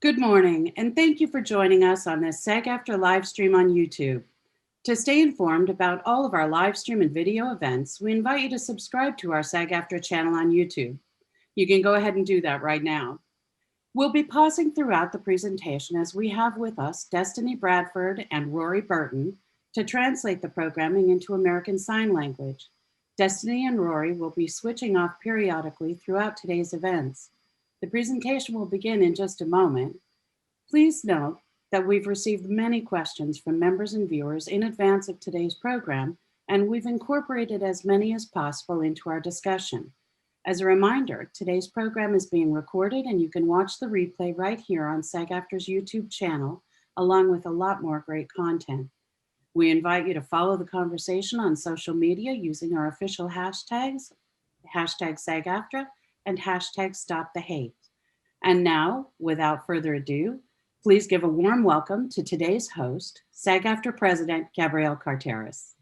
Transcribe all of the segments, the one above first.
Good morning, and thank you for joining us on this SAG-AFTRA live stream on YouTube. To stay informed about all of our live stream and video events, we invite you to subscribe to our SAG-AFTRA channel on YouTube. You can go ahead and do that right now. We'll be pausing throughout the presentation as we have with us Destiny Bradford and Rory Burton to translate the programming into American Sign Language. Destiny and Rory will be switching off periodically throughout today's events. The presentation will begin in just a moment. Please note that we've received many questions from members and viewers in advance of today's program, and we've incorporated as many as possible into our discussion. As a reminder, today's program is being recorded and you can watch the replay right here on SAG-AFTRA's YouTube channel, along with a lot more great content. We invite you to follow the conversation on social media using our official hashtags, hashtag SAG-AFTRA and hashtag Stop the Hate. And now, without further ado, please give a warm welcome to today's host, SAG-AFTRA President Gabrielle Carteris.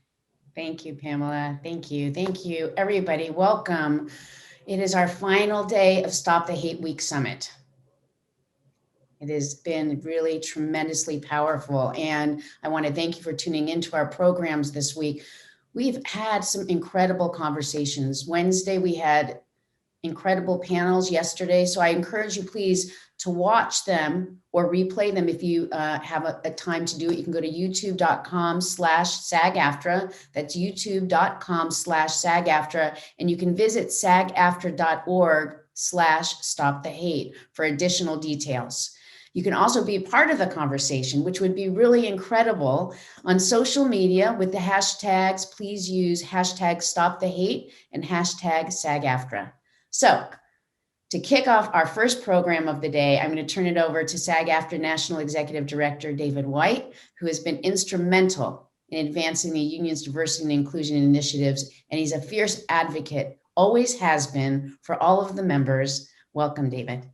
Thank you, Pamela. Thank you. Thank you, everybody. Welcome. It is our final day of Stop the Hate Week Summit. It has been really tremendously powerful, and I want to thank you for tuning into our programs this week. We've had some incredible conversations. Wednesday, we had incredible panels yesterday. So I encourage you, please, to watch them or replay them if you have a time to do it. You can go to youtube.com/SAGAFTRA. That's youtube.com/SAGAFTRA. And you can visit sagaftra.org/stopthehate for additional details. You can also be part of the conversation, which would be really incredible on social media with the hashtags. Please use hashtag #StopTheHate and hashtag SAGAFTRA. So to kick off our first program of the day, I'm going to turn it over to SAG-AFTRA National Executive Director David White, who has been instrumental in advancing the union's diversity and inclusion initiatives, and he's a fierce advocate, always has been, for all of the members. Welcome, David.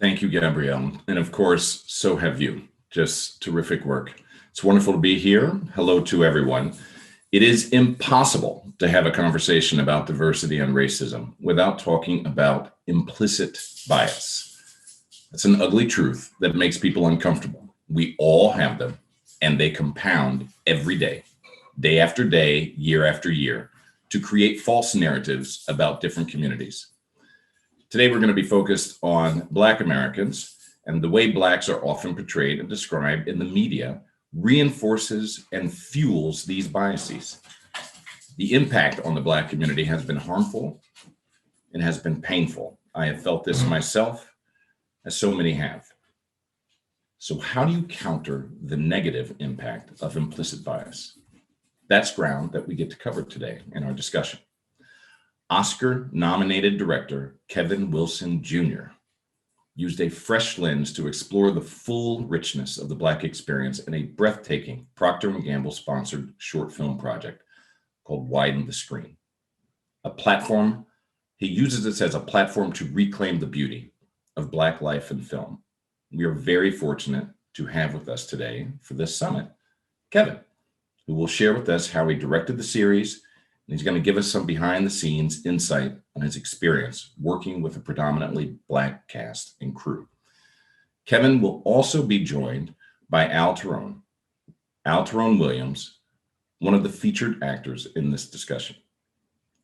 Thank you, Gabrielle. And of course, so have you. Just terrific work. It's wonderful to be here. Hello to everyone. It is impossible to have a conversation about diversity and racism without talking about implicit bias. It's an ugly truth that makes people uncomfortable. We all have them, and they compound every day after day, year after year, to create false narratives about different communities. Today, we're going to be focused on Black Americans, and the way Blacks are often portrayed and described in the media reinforces and fuels these biases. The impact on the Black community has been harmful and has been painful. I have felt this myself, as so many have. So how do you counter the negative impact of implicit bias? That's ground that we get to cover today in our discussion. Oscar-nominated director Kevin Wilson Jr. used a fresh lens to explore the full richness of the Black experience in a breathtaking Procter & Gamble-sponsored short film project called Widen the Screen. He uses this as a platform to reclaim the beauty of Black life in film. We are very fortunate to have with us today for this summit, Kevin, who will share with us how he directed the series, and he's going to give us some behind-the-scenes insight on his experience working with a predominantly Black cast and crew. Kevin will also be joined by Al Tyrone Williams, one of the featured actors in this discussion.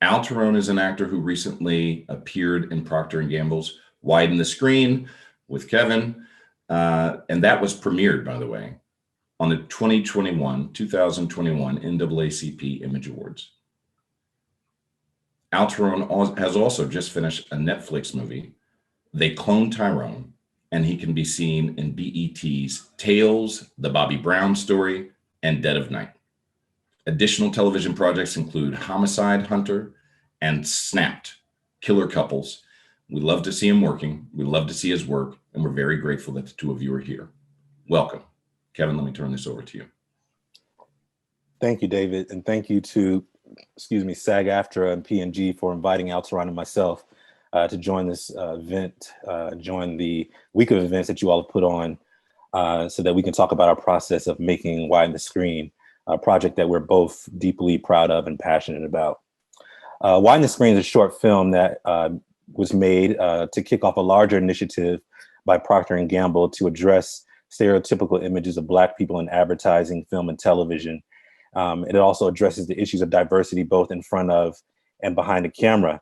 Al Tyrone is an actor who recently appeared in Procter & Gamble's Widen the Screen with Kevin, and that was premiered, by the way, on the 2021 NAACP Image Awards. Al Tyrone has also just finished a Netflix movie, They Clone Tyrone, and he can be seen in BET's Tales, The Bobby Brown Story, and Dead of Night. Additional television projects include Homicide Hunter and Snapped, Killer Couples. We love to see him working. We love to see his work, and we're very grateful that the two of you are here. Welcome. Kevin, let me turn this over to you. Thank you, David, and thank you to SAG-AFTRA and P&G for inviting Al Tyrone and myself to join this event, join the week of events that you all have put on so that we can talk about our process of making Widen the Screen, a project that we're both deeply proud of and passionate about. Widen the Screen is a short film that was made to kick off a larger initiative by Procter & Gamble to address stereotypical images of Black people in advertising, film, and television. It also addresses the issues of diversity both in front of and behind the camera.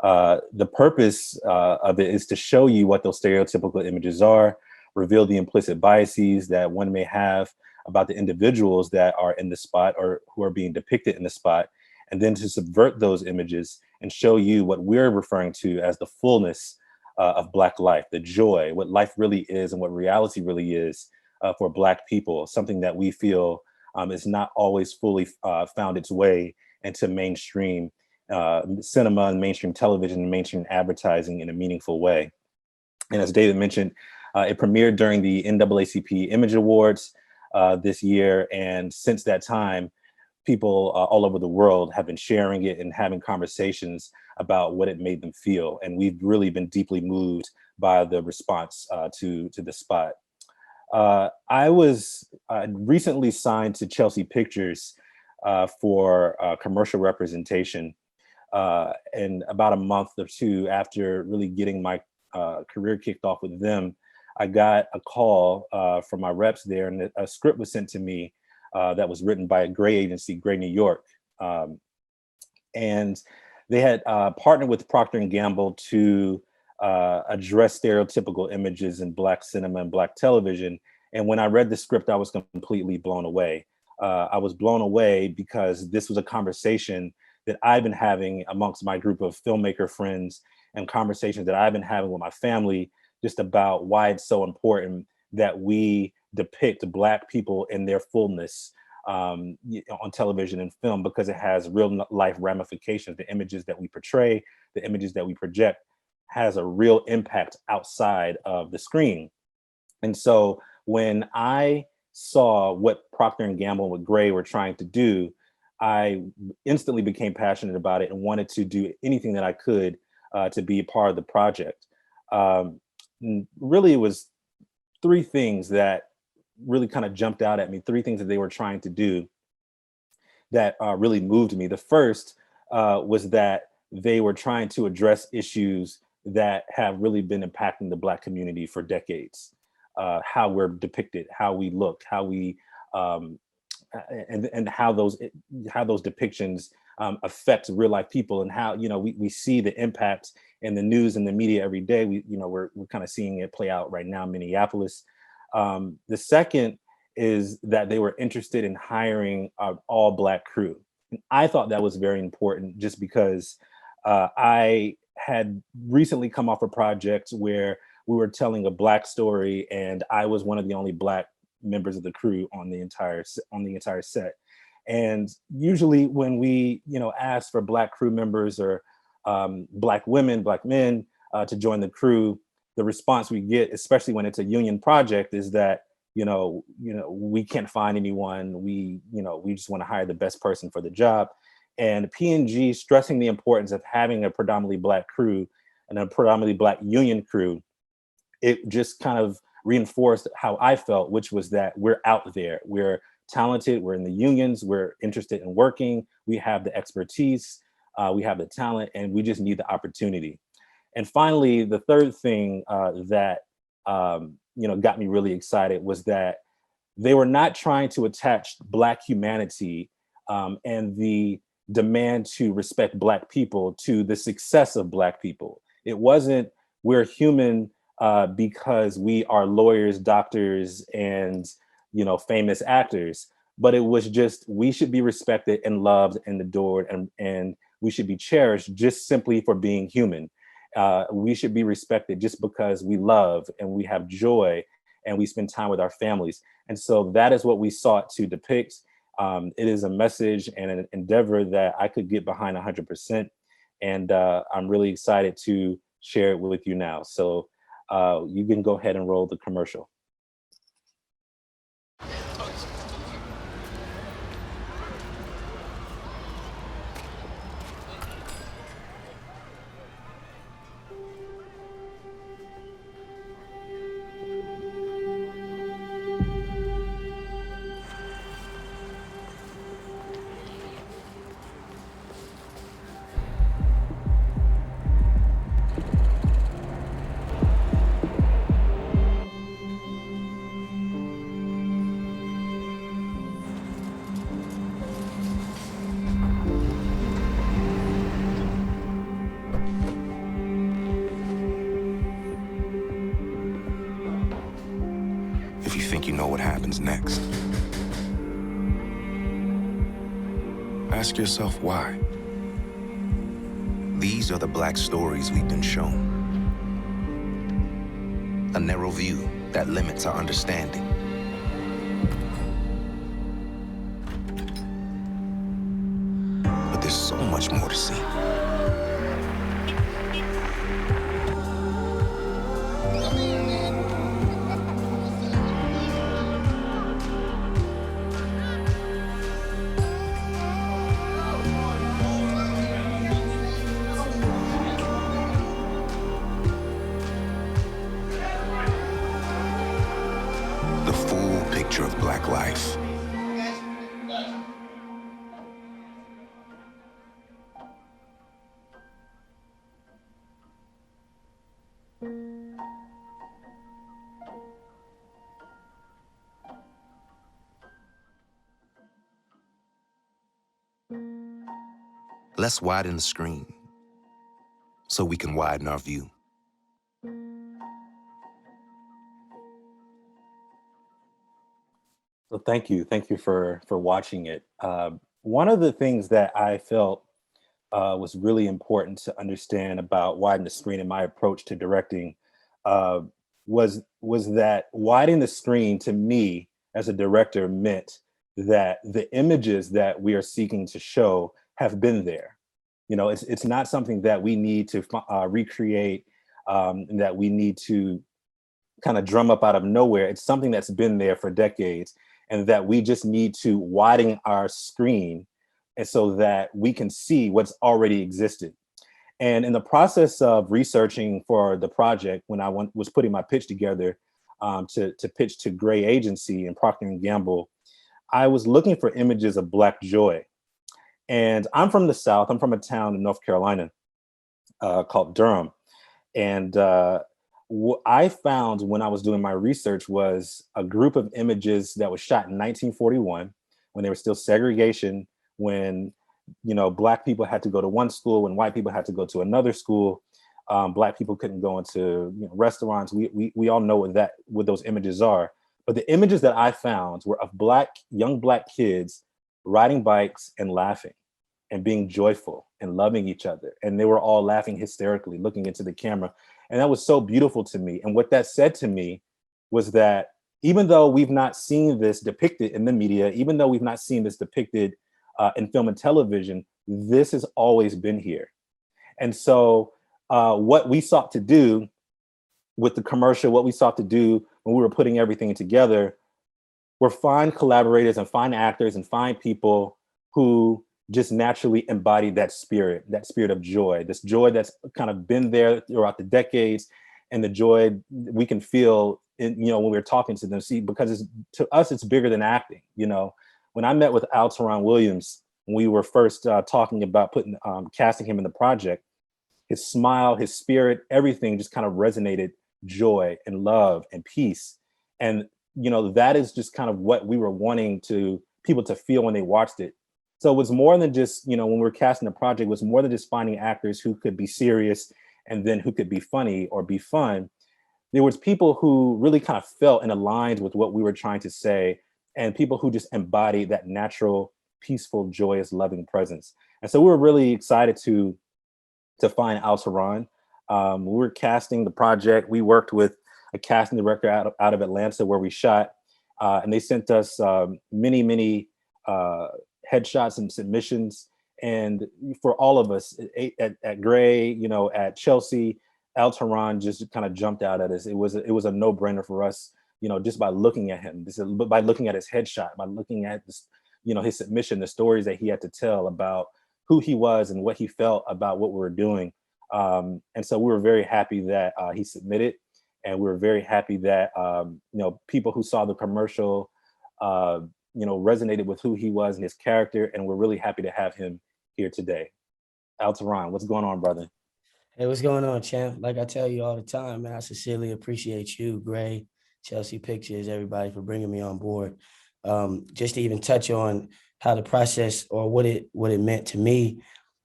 The purpose of it is to show you what those stereotypical images are, reveal the implicit biases that one may have about the individuals that are in the spot or who are being depicted in the spot, and then to subvert those images and show you what we're referring to as the fullness of Black life, the joy, what life really is and what reality really is for Black people, something that we feel is not always fully found its way into mainstream cinema and mainstream television and mainstream advertising in a meaningful way. And as David mentioned, it premiered during the NAACP Image Awards this year. And since that time, people all over the world have been sharing it and having conversations about what it made them feel. And we've really been deeply moved by the response to the spot. I was recently signed to Chelsea Pictures for commercial representation. And about a month or two after really getting my career kicked off with them, I got a call from my reps there, and a script was sent to me that was written by a Gray agency, Gray New York. And they had partnered with Procter & Gamble to address stereotypical images in Black cinema and Black television. And when I read the script, I was completely blown away. I was blown away because this was a conversation that I've been having amongst my group of filmmaker friends, and conversations that I've been having with my family, just about why it's so important that we depict Black people in their fullness on television and film, because it has real life ramifications. The images that we portray, the images that we project, has a real impact outside of the screen. And so when I saw what Procter & Gamble and what Gray were trying to do, I instantly became passionate about it and wanted to do anything that I could to be a part of the project. Really, it was three things that really kind of jumped out at me, three things that they were trying to do that really moved me. The first was that they were trying to address issues that have really been impacting the Black community for decades. How we're depicted, how we look, how we and how those depictions affect real life people, and how we see the impact in the news and the media every day. We're kind of seeing it play out right now in Minneapolis. The second is that they were interested in hiring an all Black crew. And I thought that was very important, just because I had recently come off a project where we were telling a Black story, and I was one of the only Black members of the crew on the entire set. And usually when we ask for Black crew members or Black women, Black men to join the crew, the response we get, especially when it's a union project, is that we can't find anyone. We just want to hire the best person for the job. And P&G stressing the importance of having a predominantly Black crew and a predominantly Black union crew, it just kind of reinforced how I felt, which was that we're out there, we're talented, we're in the unions, we're interested in working, we have the expertise, we have the talent, and we just need the opportunity. And finally, the third thing that got me really excited was that they were not trying to attach Black humanity and the demand to respect Black people to the success of Black people. It wasn't we're human because we are lawyers, doctors, and famous actors, but it was just we should be respected and loved and adored, and we should be cherished just simply for being human. We should be respected just because we love and we have joy and we spend time with our families. And so that is what we sought to depict. It is a message and an endeavor that I could get behind 100%. And I'm really excited to share it with you now. So you can go ahead and roll the commercial. you know what happens next. Ask yourself why. These are the Black stories we've been shown. A narrow view that limits our understanding. But there's so much more to see. The full picture of Black life. Let's widen the screen so we can widen our view. So thank you for watching it. One of the things that I felt was really important to understand about Widen the Screen and my approach to directing was that widening the screen to me as a director meant that the images that we are seeking to show have been there. You know, it's not something that we need to recreate, and that we need to kind of drum up out of nowhere. It's something that's been there for decades, and that we just need to widen our screen and so that we can see what's already existed. And in the process of researching for the project, when I was putting my pitch together to pitch to Gray Agency and Procter & Gamble, I was looking for images of Black joy. And I'm from the South. I'm from a town in North Carolina called Durham. And what I found when I was doing my research was a group of images that was shot in 1941, when there was still segregation, when, you know, Black people had to go to one school, when white people had to go to another school. Black people couldn't go into, you know, restaurants. We all know what those images are. But the images that I found were of young Black kids riding bikes and laughing and being joyful and loving each other. And they were all laughing hysterically, looking into the camera. And that was so beautiful to me. And what that said to me was that even though we've not seen this depicted in the media, even though we've not seen this depicted in film and television, this has always been here. And so what we sought to do with the commercial, what we sought to do when we were putting everything together, were find collaborators and find actors and find people who just naturally embodied that spirit of joy, this joy that's kind of been there throughout the decades, and the joy we can feel in, you know, when we're talking to them. See, because to us, it's bigger than acting. You know, when I met with Teron Williams, when we were first talking about casting him in the project, his smile, his spirit, everything just kind of resonated joy and love and peace. And, you know, that is just kind of what we were wanting people to feel when they watched it. So it was more than just, you know, when we were casting the project, it was more than just finding actors who could be serious and then who could be funny or be fun. There was people who really kind of felt and aligned with what we were trying to say, and people who just embodied that natural, peaceful, joyous, loving presence. And so we were really excited to find Teron. We were casting the project. We worked with a casting director out of Atlanta where we shot, and they sent us many headshots and submissions. And for all of us at Gray, you know, at Chelsea, Teron just kind of jumped out at us. It was a no-brainer for us, you know, just by looking at him, by looking at his headshot, by looking at this, you know, his submission, the stories that he had to tell about who he was and what he felt about what we were doing. And so we were very happy that he submitted, and we were very happy that you know, people who saw the commercial you know, resonated with who he was and his character, and we're really happy to have him here today. Teron, what's going on, brother? Hey, what's going on, champ? Like I tell you all the time, man, I sincerely appreciate you, Gray, Chelsea Pictures, everybody for bringing me on board. Just to even touch on how the process or what it meant to me.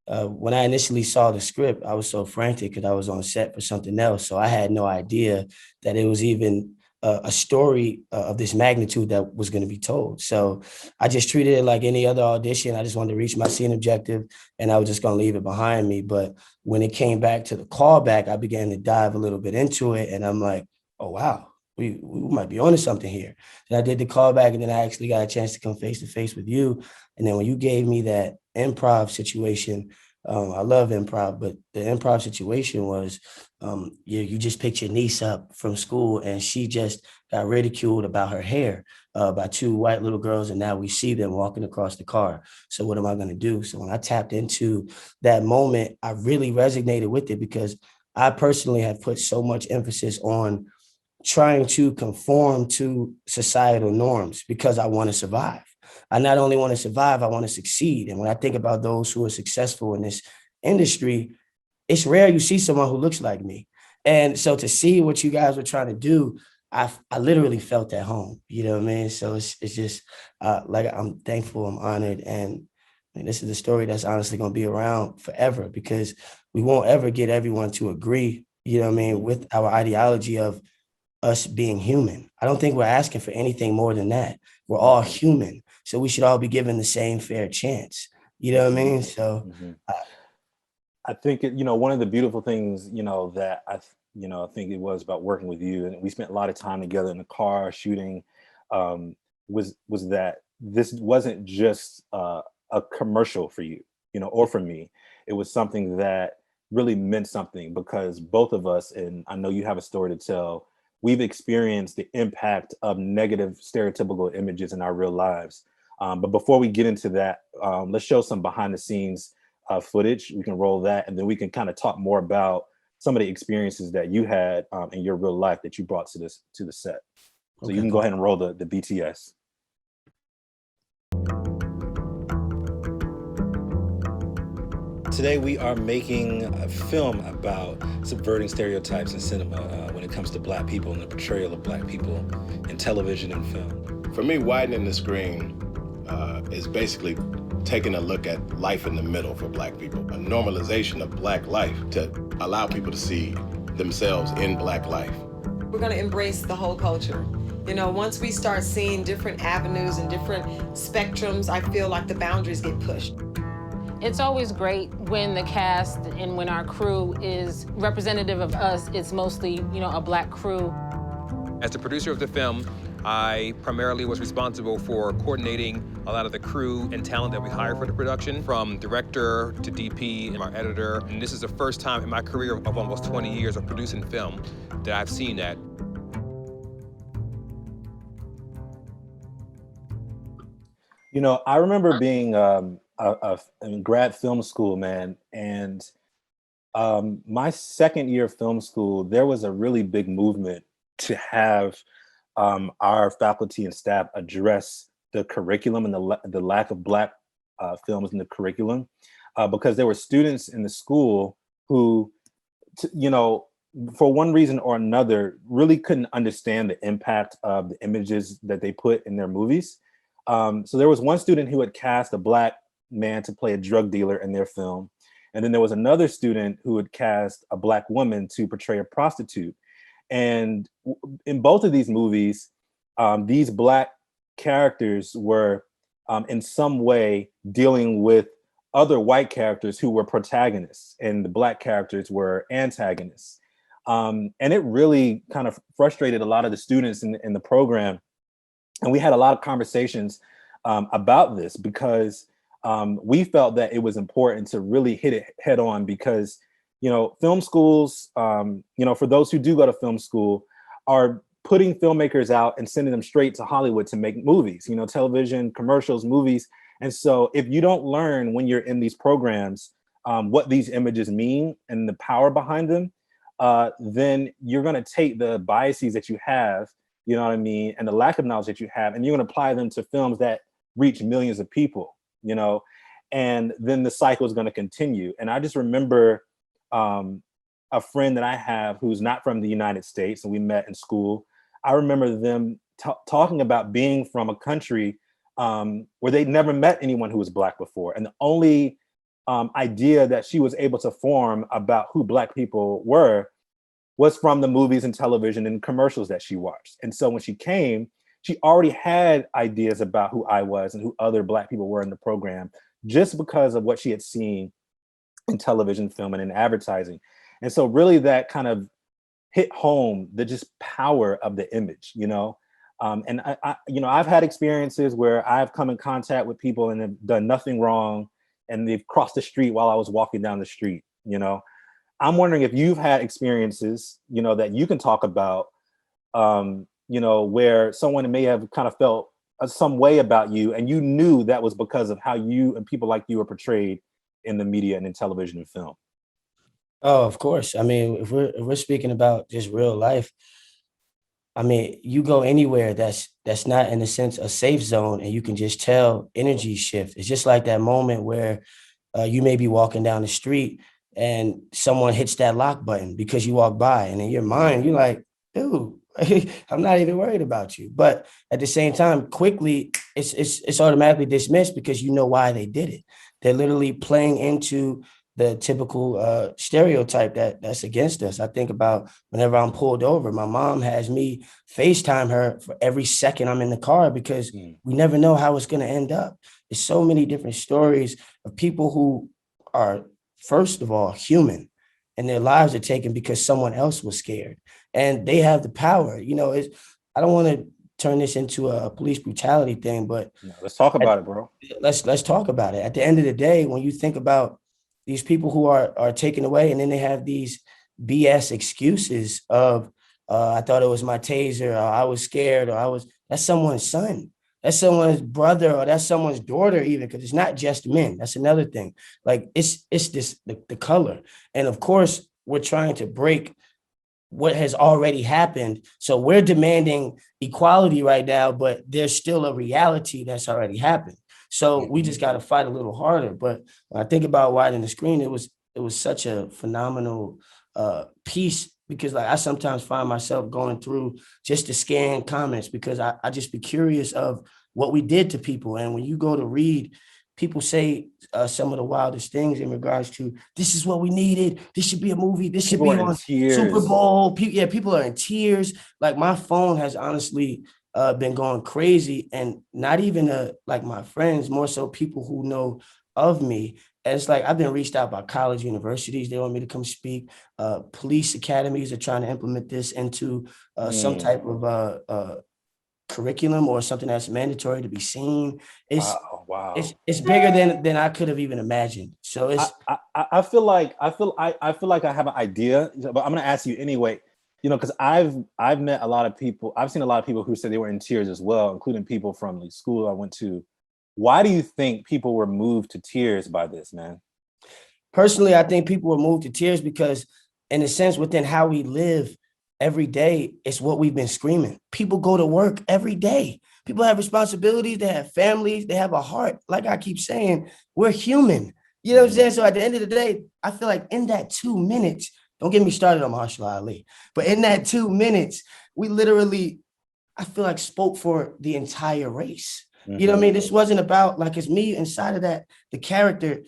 When I initially saw the script, I was so frantic because I was on set for something else. So I had no idea that it was even a story of this magnitude that was going to be told. So I just treated it like any other audition. I just wanted to reach my scene objective, and I was just going to leave it behind me. But when it came back to the callback, I began to dive a little bit into it, and I'm like, oh, wow, we might be onto something here. And I did the callback, and then I actually got a chance to come face to face with you. And then when you gave me that improv situation, I love improv, but the improv situation was you just picked your niece up from school and she just got ridiculed about her hair by two white little girls. And now we see them walking across the car. So what am I going to do? So when I tapped into that moment, I really resonated with it because I personally have put so much emphasis on trying to conform to societal norms because I want to survive. I not only want to survive, I want to succeed. And when I think about those who are successful in this industry, it's rare you see someone who looks like me. And so to see what you guys were trying to do, I literally felt at home, you know what I mean? So it's just like, I'm thankful, I'm honored. And this is a story that's honestly going to be around forever because we won't ever get everyone to agree, you know what I mean, with our ideology of us being human. I don't think we're asking for anything more than that. We're all human. So we should all be given the same fair chance. You know what I mean? So I think, one of the beautiful things, that I think it was about working with you, and we spent a lot of time together in the car shooting, was that this wasn't just a commercial for you, or for me. It was something that really meant something because both of us, and I know you have a story to tell, we've experienced the impact of negative stereotypical images in our real lives. But before we get into that, let's show some behind the scenes footage. We can roll that, and then we can kind of talk more about some of the experiences that you had in your real life that you brought to the set. So you can go ahead and roll the BTS. Today we are making a film about subverting stereotypes in cinema when it comes to Black people and the portrayal of Black people in television and film. For me, widening the screen is basically taking a look at life in the middle for Black people, a normalization of Black life to allow people to see themselves in Black life. We're going to embrace the whole culture. Once we start seeing different avenues and different spectrums, I feel like the boundaries get pushed. It's always great when the cast and when our crew is representative of us. It's mostly, a Black crew. As the producer of the film, I primarily was responsible for coordinating a lot of the crew and talent that we hired for the production, from director to DP and our editor. And this is the first time in my career of almost 20 years of producing film that I've seen that. I remember being in grad film school, man, and my second year of film school, there was a really big movement to have our faculty and staff address the curriculum and the lack of Black films in the curriculum, because there were students in the school who, for one reason or another, really couldn't understand the impact of the images that they put in their movies. So there was one student who had cast a Black man to play a drug dealer in their film. And then there was another student who had cast a Black woman to portray a prostitute. And in both of these movies, these Black characters were in some way dealing with other white characters who were protagonists, and the Black characters were antagonists. And it really kind of frustrated a lot of the students in the program. And we had a lot of conversations about this because we felt that it was important to really hit it head on because, film schools, for those who do go to film school, are putting filmmakers out and sending them straight to Hollywood to make movies, television, commercials, movies. And so if you don't learn when you're in these programs what these images mean and the power behind them, then you're going to take the biases that you have, and the lack of knowledge that you have, and you're going to apply them to films that reach millions of people, and then the cycle is going to continue. And I just remember a friend that I have who's not from the United States, and we met in school. I remember them talking about being from a country where they'd never met anyone who was Black before. And the only idea that she was able to form about who Black people were was from the movies and television and commercials that she watched. And so when she came, she already had ideas about who I was and who other Black people were in the program, just because of what she had seen in television, film, and in advertising. And so really that kind of hit home the just power of the image, you know? And I've had experiences where I've come in contact with people and have done nothing wrong, and they've crossed the street while I was walking down the street, you know? I'm wondering if you've had experiences, you know, that you can talk about, you know, where someone may have kind of felt some way about you, and you knew that was because of how you and people like you are portrayed in the media and in television and film. Oh, of course. I mean, if we're speaking about just real life, I mean, you go anywhere that's not in a sense a safe zone, and you can just tell energy shift. It's just like that moment where you may be walking down the street and someone hits that lock button because you walk by, and in your mind you're like, dude, I'm not even worried about you. But at the same time, quickly it's automatically dismissed because you know why they did it. They're literally playing into the typical stereotype that's against us. I think about whenever I'm pulled over, my mom has me FaceTime her for every second I'm in the car because we never know how it's going to end up. There's so many different stories of people who are, first of all, human, and their lives are taken because someone else was scared, and they have the power. You know, I don't want to turn this into a police brutality thing, but No, let's talk about it, bro. Let's talk about it. At the end of the day, when you think about these people who are taken away, and then they have these BS excuses of, I thought it was my taser, or I was scared, or that's someone's son, that's someone's brother, or that's someone's daughter, even, because it's not just men. That's another thing. Like it's this, the color. And of course, we're trying to break what has already happened. So we're demanding equality right now, but there's still a reality that's already happened. So we just got to fight a little harder. But when I think about Widen the Screen, it was such a phenomenal piece, because like I sometimes find myself going through just to scan comments because I just be curious of what we did to people. And when you go to read, people say some of the wildest things in regards to, this is what we needed. This should be a movie. This should be on Super Bowl. People are in tears. Like my phone has honestly been going crazy, and not even like my friends, more so people who know of me. And it's like, I've been reached out by college universities. They want me to come speak. Police academies are trying to implement this into some type of curriculum or something that's mandatory to be seen. Wow. It's bigger than I could have even imagined. So it's I feel like I have an idea, but I'm gonna ask you anyway. You know, because I've met a lot of people. I've seen a lot of people who said they were in tears as well, including people from the school I went to. Why do you think people were moved to tears by this, man? Personally, I think people were moved to tears because, in a sense, within how we live every day, it's what we've been screaming. People go to work every day. People have responsibilities. They have families. They have a heart. Like I keep saying, we're human. You know what I'm saying? So at the end of the day, I feel like in that 2 minutes, don't get me started on Marshall Ali, but in that 2 minutes, we literally, I feel like, spoke for the entire race. You know what I mean? This wasn't about like, it's me inside of that, the character,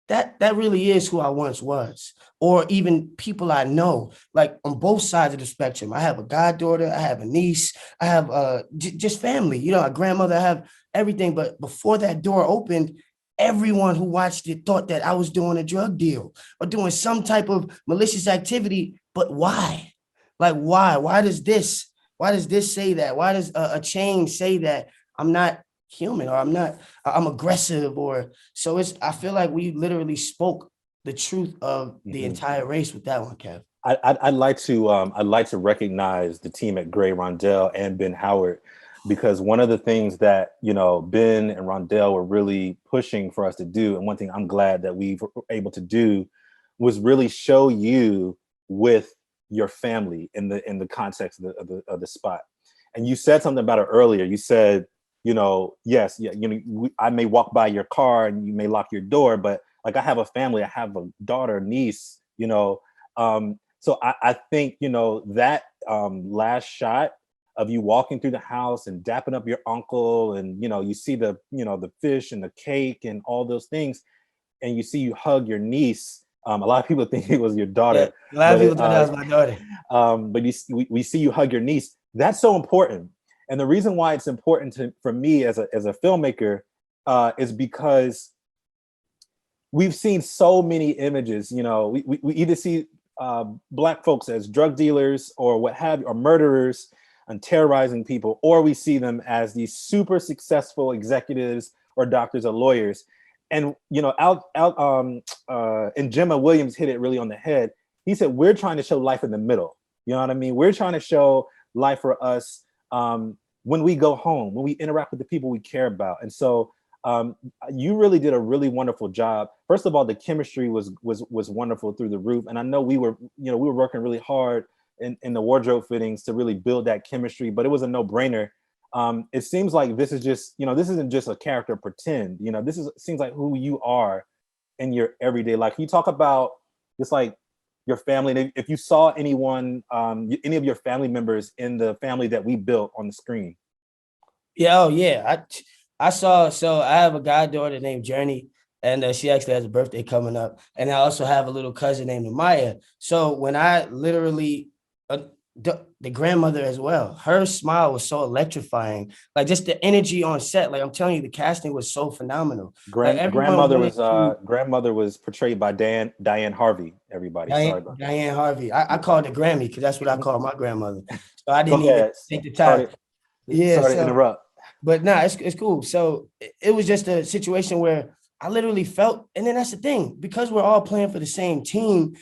that really is who I once was, or even people I know, like on both sides of the spectrum. I have a goddaughter, I have a niece, I have just family, you know, a grandmother, I have everything. But before that door opened, everyone who watched it thought that I was doing a drug deal or doing some type of malicious activity. But why? Like, why? Why does this say that? Why does a chain say that I'm not human, or I'm aggressive? Or so I feel like we literally spoke the truth of the entire race with that one, Kev. I'd like to recognize the team at Gray, Rondell, and Ben Howard, because one of the things that, you know, Ben and Rondell were really pushing for us to do, and one thing I'm glad that we were able to do, was really show you with your family in the context of the spot. And you said something about it earlier. You said, you know, yes, yeah, you know, I may walk by your car and you may lock your door, but like, I have a family, I have a daughter, niece, you know. So I think, you know, that last shot of you walking through the house and dapping up your uncle, and, you know, you see the, you know, the fish and the cake and all those things, and you see you hug your niece, A lot of people think it was your daughter. Yeah, a lot of people thought that was my daughter. But we see you hug your niece. That's so important. And the reason why it's important for me as a filmmaker is because we've seen so many images. You know, we either see Black folks as drug dealers or what have you, or murderers and terrorizing people, or we see them as these super successful executives or doctors or lawyers. And you know, and Gemma Williams hit it really on the head. He said, we're trying to show life in the middle. You know what I mean? We're trying to show life for us when we go home, when we interact with the people we care about. And so you really did a really wonderful job. First of all, the chemistry was wonderful through the roof. And I know we were working really hard in the wardrobe fittings to really build that chemistry, but it was a no-brainer. It seems like this is just, this isn't just a character pretend, seems like who you are in your everyday life. Can you talk about just like your family? If you saw anyone, any of your family members in the family that we built on the screen? Yeah, oh yeah. I saw, so I have a goddaughter named Journey, and she actually has a birthday coming up. And I also have a little cousin named Amaya. So when I literally, the grandmother as well, her smile was so electrifying. Like just the energy on set. Like I'm telling you, the casting was so phenomenal. Grandmother was portrayed by Diane Harvey. Everybody, Diane Harvey. I called her Grammy because that's what I called my grandmother. So I didn't even take the time. Sorry to interrupt. But nah, it's cool. So it was just a situation where I literally felt, and then that's the thing, because we're all playing for the same team,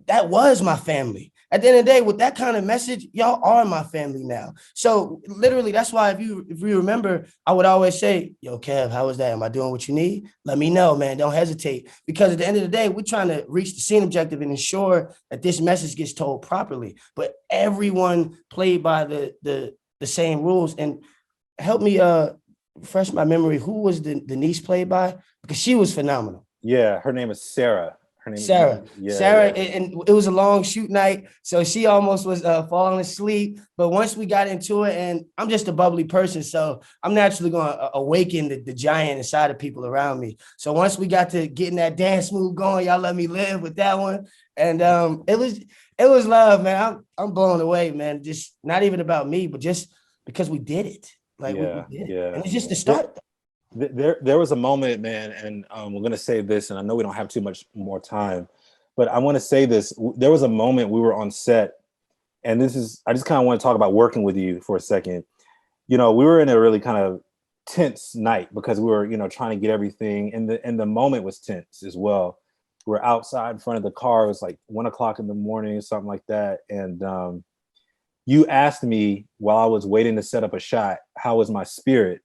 that was my family. At the end of the day, with that kind of message, y'all are my family now. So literally, that's why if you remember, I would always say, yo, Kev, how was that? Am I doing what you need? Let me know, man. Don't hesitate. Because at the end of the day, we're trying to reach the scene objective and ensure that this message gets told properly. But everyone played by the same rules. And help me refresh my memory. Who was the niece played by? Because she was phenomenal. Yeah, her name is Sarah. Sarah, and it was a long shoot night, so she almost was falling asleep. But once we got into it, and I'm just a bubbly person, so I'm naturally going to awaken the giant inside of people around me. So once we got to getting that dance move going, y'all let me live with that one, and it was love, man. I'm blown away, man. Just not even about me, but just because we did it, we did it. And it's just the start. There was a moment, man, and we're going to say this, and I know we don't have too much more time, but I want to say this. There was a moment we were on set, and I just kind of want to talk about working with you for a second. We were in a really kind of tense night because we were, trying to get everything, and the moment was tense as well. We're outside in front of the car. It was like 1 o'clock in the morning or something like that. And you asked me while I was waiting to set up a shot, how was my spirit?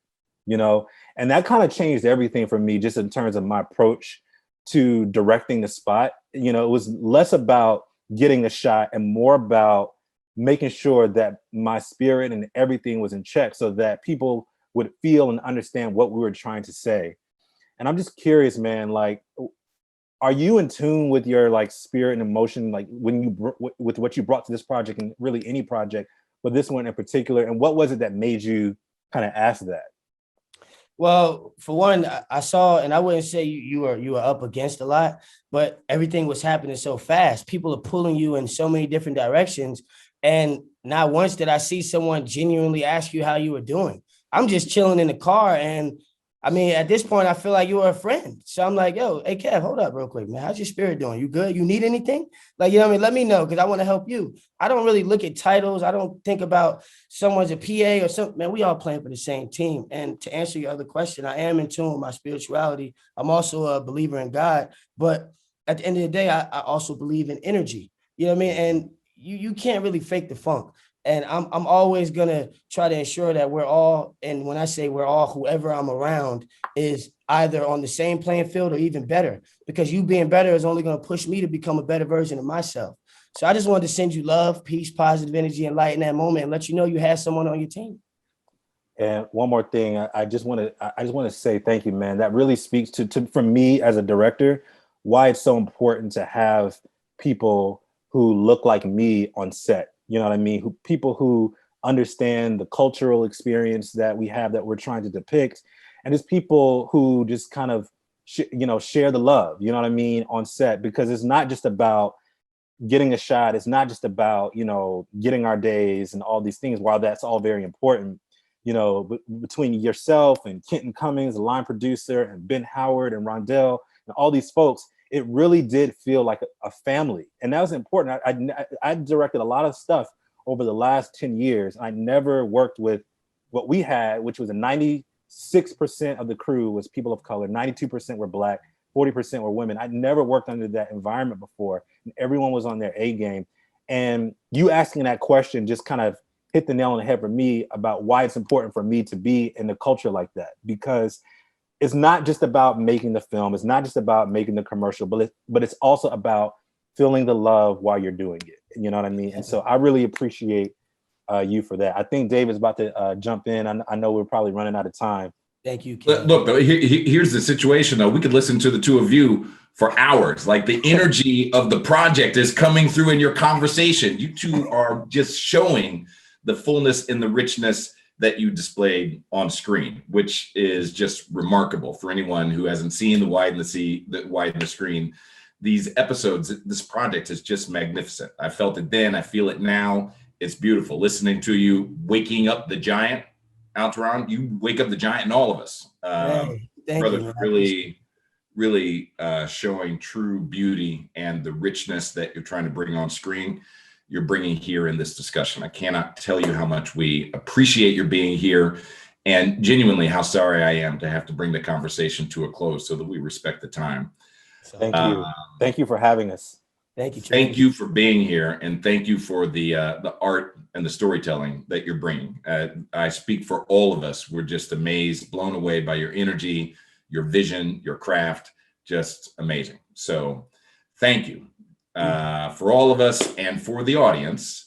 And that kind of changed everything for me, just in terms of my approach to directing the spot. It was less about getting a shot and more about making sure that my spirit and everything was in check so that people would feel and understand what we were trying to say. And I'm just curious, man, like, are you in tune with your spirit and emotion, like with what you brought to this project, and really any project, but this one in particular? And what was it that made you kind of ask that? Well, for one, I saw, and I wouldn't say you were up against a lot, but everything was happening so fast. People are pulling you in so many different directions. And not once did I see someone genuinely ask you how you were doing. I'm just chilling in the car. And I mean, at this point, I feel like you were a friend. So I'm like, yo, hey, Kev, hold up real quick, man. How's your spirit doing? You good? You need anything? Like, you know what I mean? Let me know, because I want to help you. I don't really look at titles. I don't think about someone's a PA or something. Man, we all playing for the same team. And to answer your other question, I am in tune with my spirituality. I'm also a believer in God. But at the end of the day, I also believe in energy. You know what I mean? And you can't really fake the funk. And I'm always going to try to ensure that we're all, and when I say we're all, whoever I'm around is either on the same playing field or even better, because you being better is only going to push me to become a better version of myself. So I just wanted to send you love, peace, positive energy, and light in that moment, and let you know you had someone on your team. And one more thing, I just want to say thank you, man. That really speaks to for me as a director, why it's so important to have people who look like me on set. You know what I mean? People who understand the cultural experience that we have, that we're trying to depict, and just people who just kind of share the love, you know what I mean, on set, because it's not just about getting a shot. It's not just about, getting our days and all these things, while that's all very important, between yourself and Kenton Cummings, the line producer, and Ben Howard and Rondell and all these folks, it really did feel like a family. And that was important. I directed a lot of stuff over the last 10 years. I never worked with what we had, which was a 96% of the crew was people of color, 92% were Black, 40% were women. I'd never worked under that environment before, and everyone was on their A game. And you asking that question just kind of hit the nail on the head for me about why it's important for me to be in a culture like that, because it's not just about making the film, it's not just about making the commercial, but it's also about feeling the love while you're doing it. You know what I mean? And so I really appreciate you for that. I think David's about to jump in. I know we're probably running out of time. Thank you, Ken. Look, here's the situation, though. We could listen to the two of you for hours. Like, the energy of the project is coming through in your conversation. You two are just showing the fullness and the richness that you displayed on screen, which is just remarkable for anyone who hasn't seen the Widen the Screen. These episodes, this project is just magnificent. I felt it then, I feel it now. It's beautiful. Listening to you, waking up the giant, Alteron, you wake up the giant in all of us. Brother, really showing true beauty and the richness that you're trying to bring on screen. You're bringing here in this discussion. I cannot tell you how much we appreciate your being here, and genuinely how sorry I am to have to bring the conversation to a close so that we respect the time. Thank you. Thank you for having us. Thank you. Thank you for being here, and thank you for the art and the storytelling that you're bringing. I speak for all of us. We're just amazed, blown away by your energy, your vision, your craft, just amazing. So thank you. For all of us and for the audience,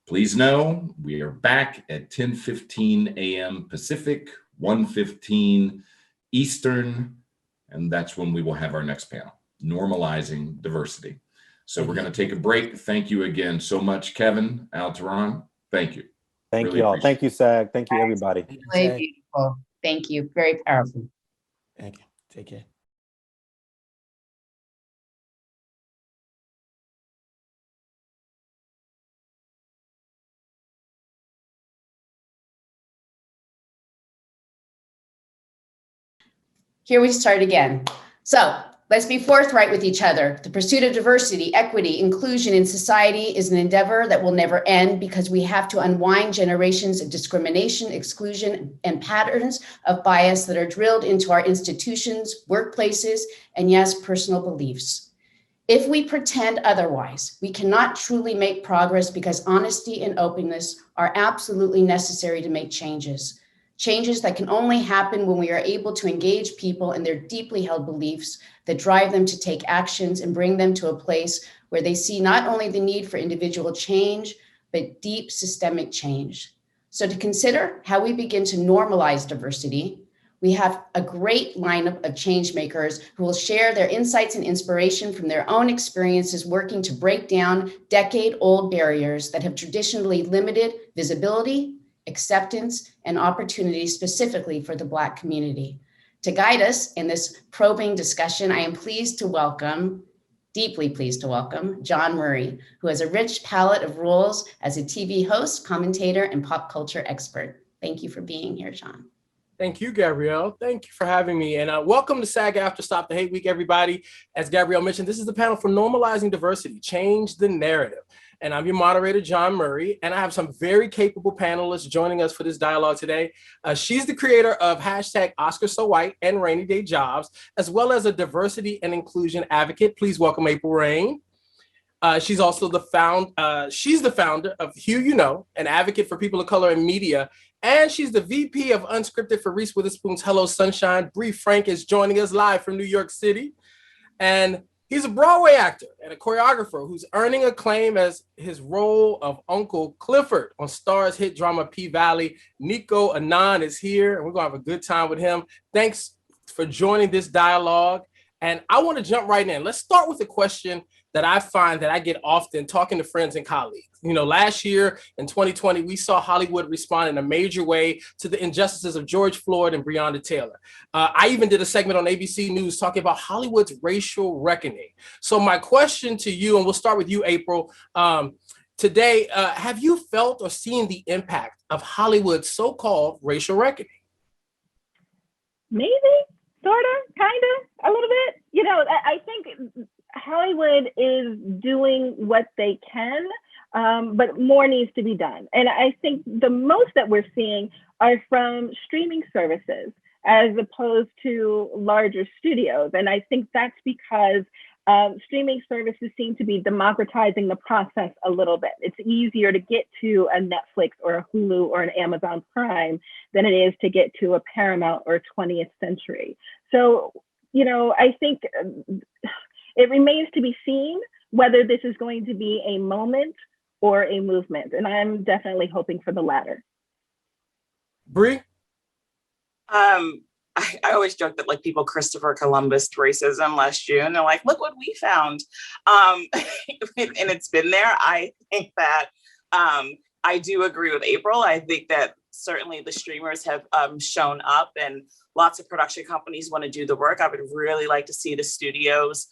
please know we are back at 10:15 a.m. Pacific, 1:15 Eastern, and that's when we will have our next panel, Normalizing Diversity. So we're going to take a break. Thank you again so much, Kevin, Alteron. Thank you. Thank you all. Thank you, SAG. Thank you, everybody. Really beautiful. Thank you. Very powerful. Thank you. Take care. Here we start again. So let's be forthright with each other. The pursuit of diversity, equity, inclusion in society is an endeavor that will never end, because we have to unwind generations of discrimination, exclusion, and patterns of bias that are drilled into our institutions, workplaces, and yes, personal beliefs. If we pretend otherwise, we cannot truly make progress, because honesty and openness are absolutely necessary to make changes. Changes that can only happen when we are able to engage people in their deeply held beliefs that drive them to take actions and bring them to a place where they see not only the need for individual change, but deep systemic change. So to consider how we begin to normalize diversity, we have a great lineup of change makers who will share their insights and inspiration from their own experiences working to break down decade-old barriers that have traditionally limited visibility, acceptance, and opportunity specifically for the Black community. To guide us in this probing discussion, I am deeply pleased to welcome John Murray, who has a rich palette of roles as a TV host, commentator, and pop culture expert. Thank you for being here, John. Thank you, Gabrielle. Thank you for having me. And welcome to SAG-AFTRA Stop the Hate Week, everybody. As Gabrielle mentioned, this is the panel for Normalizing Diversity, Change the Narrative. And I'm your moderator, John Murray, and I have some very capable panelists joining us for this dialogue today. She's the creator of #OscarsSoWhite and Rainy Day Jobs, as well as a diversity and inclusion advocate. Please welcome April Rain. She's also the founder of Who You Know, an advocate for people of color in media, and she's the VP of Unscripted for Reese Witherspoon's Hello Sunshine. Bree Frank is joining us live from New York City, and he's a Broadway actor and a choreographer who's earning acclaim as his role of Uncle Clifford on Starz hit drama P-Valley. Nico Anand is here, and we're gonna have a good time with him. Thanks for joining this dialogue. And I want to jump right in. Let's start with a question that I find that I get often talking to friends and colleagues. Last year in 2020, we saw Hollywood respond in a major way to the injustices of George Floyd and Breonna Taylor. I even did a segment on ABC News talking about Hollywood's racial reckoning. So my question to you, and we'll start with you, April, today, have you felt or seen the impact of Hollywood's so-called racial reckoning? Maybe, sort of, kind of, a little bit. I think Hollywood is doing what they can, but more needs to be done. And I think the most that we're seeing are from streaming services as opposed to larger studios. And I think that's because streaming services seem to be democratizing the process a little bit. It's easier to get to a Netflix or a Hulu or an Amazon Prime than it is to get to a Paramount or 20th Century. So, I think it remains to be seen whether this is going to be a moment or a movement. And I'm definitely hoping for the latter. Bree? I always joke that people Christopher Columbus racism last June. They're like, look what we found. And it's been there. I think that I do agree with April. I think that certainly the streamers have shown up and lots of production companies want to do the work. I would really like to see the studios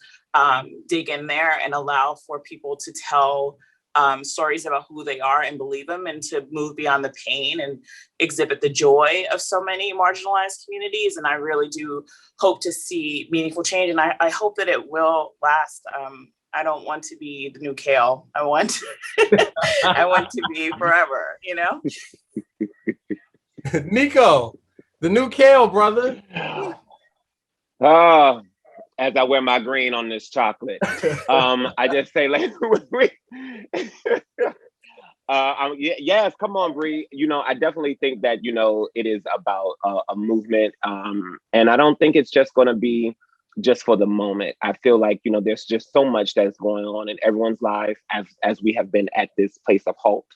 dig in there and allow for people to tell stories about who they are and believe them, and to move beyond the pain and exhibit the joy of so many marginalized communities. And I really do hope to see meaningful change, and I hope that it will last. I don't want to be the new Kale. I want to be forever, Nico, the new Kale, brother. As I wear my green on this chocolate, I just say, yes, come on, Bree. I definitely think that, it is about a movement. And I don't think it's just going to be just for the moment. I feel like, there's just so much that's going on in everyone's life as we have been at this place of halt,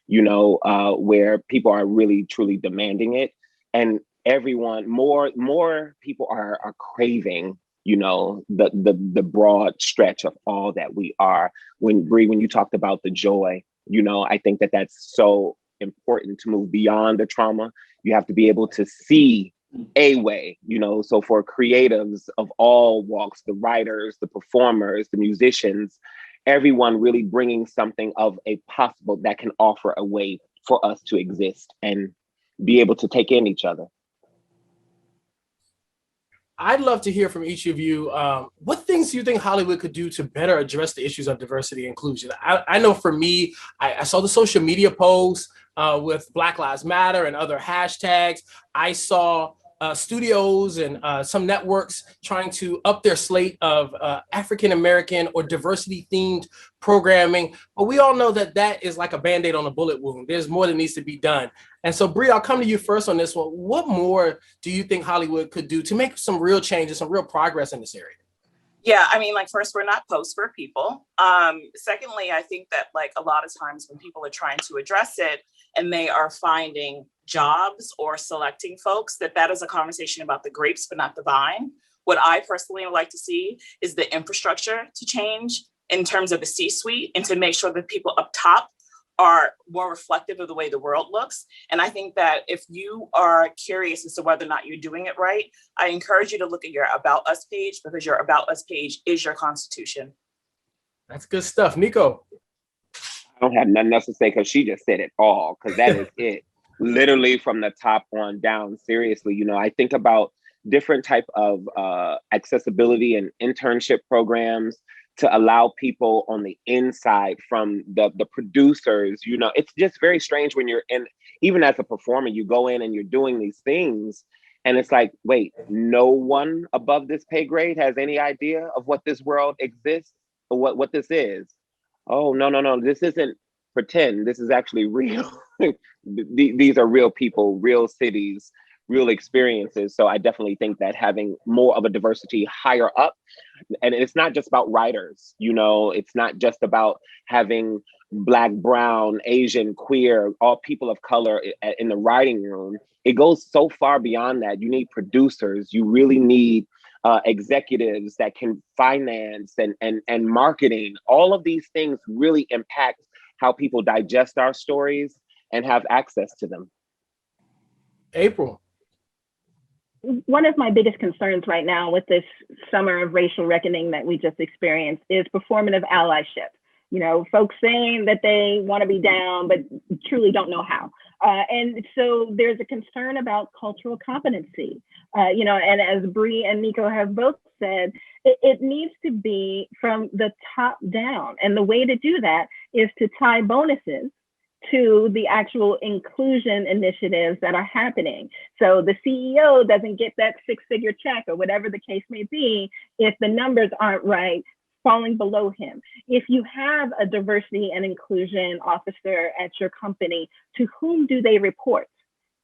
where people are really, truly demanding it. And everyone, more people are craving the broad stretch of all that we are. When you talked about the joy, I think that that's so important to move beyond the trauma. You have to be able to see a way, so for creatives of all walks, the writers, the performers, the musicians, everyone really bringing something of a possible that can offer a way for us to exist and be able to take in each other. I'd love to hear from each of you. What things do you think Hollywood could do to better address the issues of diversity and inclusion? I know for me, I saw the social media posts with Black Lives Matter and other hashtags. I saw studios and some networks trying to up their slate of African-American or diversity-themed programming. But we all know that is like a Band-Aid on a bullet wound. There's more that needs to be done. And so, Bree, I'll come to you first on this one. What more do you think Hollywood could do to make some real changes, some real progress in this area? Yeah, first, we're not posts, we're people. Secondly, I think that a lot of times when people are trying to address it and they are finding jobs or selecting folks, that is a conversation about the grapes, but not the vine. What I personally would like to see is the infrastructure to change in terms of the C-suite, and to make sure that people up top are more reflective of the way the world looks. And I think that if you are curious as to whether or not you're doing it right, I encourage you to look at your About Us page, because your About Us page is your constitution. That's good stuff. Nico? I don't have nothing else to say because she just said it all, because that is it. Literally from the top on down. Seriously, I think about different type of accessibility and internship programs to allow people on the inside, from the producers. It's just very strange when you're in, even as a performer, you go in and you're doing these things and it's like, wait, no one above this pay grade has any idea of what this world exists or what this is. Oh, no, this isn't pretend. This is actually real. These are real people, real cities, real experiences. So I definitely think that having more of a diversity higher up, and it's not just about writers, it's not just about having Black, brown, Asian, queer, all people of color in the writing room. It goes so far beyond that. You need producers. You really need executives that can finance and marketing. All of these things really impact how people digest our stories and have access to them. April. One of my biggest concerns right now with this summer of racial reckoning that we just experienced is performative allyship. You know, folks saying that they want to be down, but truly don't know how. And so there's a concern about cultural competency. You know, and as Bree and Nico have both said, it needs to be from the top down. And the way to do that is to tie bonuses to the actual inclusion initiatives that are happening. So the CEO doesn't get that six-figure check or whatever the case may be if the numbers aren't right, falling below him. If you have a diversity and inclusion officer at your company, to whom do they report?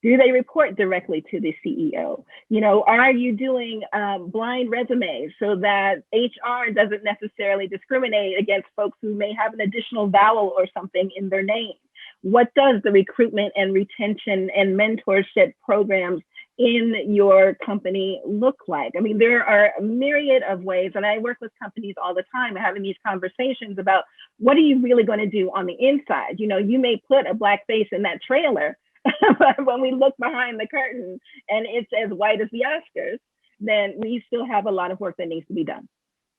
Do they report directly to the CEO? You know, are you doing blind resumes so that HR doesn't necessarily discriminate against folks who may have an additional vowel or something in their name? What does the recruitment and retention and mentorship programs in your company look like? I mean, there are a myriad of ways, and I work with companies all the time having these conversations about what are you really going to do on the inside? You know, you may put a Black face in that trailer, but when we look behind the curtain and it's as white as the Oscars, then we still have a lot of work that needs to be done.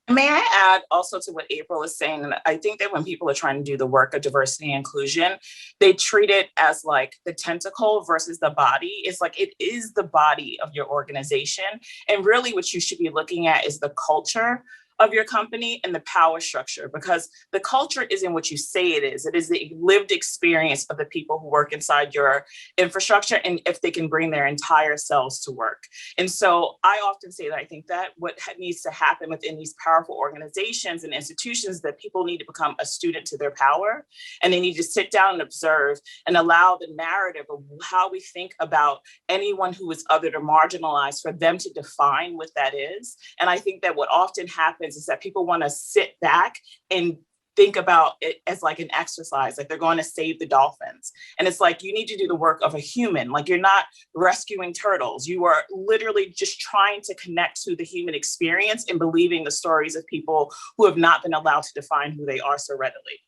May I add also to what April is saying? And I think that when people are trying to do the work of diversity and inclusion, they treat it as like the tentacle versus the body. It's like it is the body of your organization. And really what you should be looking at is the culture of your company and the power structure, because the culture isn't what you say it is. It is the lived experience of the people who work inside your infrastructure, and if they can bring their entire selves to work. And so I often say that I think that what needs to happen within these powerful organizations and institutions, that people need to become a student to their power, and they need to sit down and observe and allow the narrative of how we think about anyone who is othered or marginalized for them to define what that is. And I think that what often happens is that people want to sit back and think about it as like an exercise, like they're going to save the dolphins. And it's like, you need to do the work of a human. Like, you're not rescuing turtles. You are literally just trying to connect to the human experience and believing the stories of people who have not been allowed to define who they are so readily.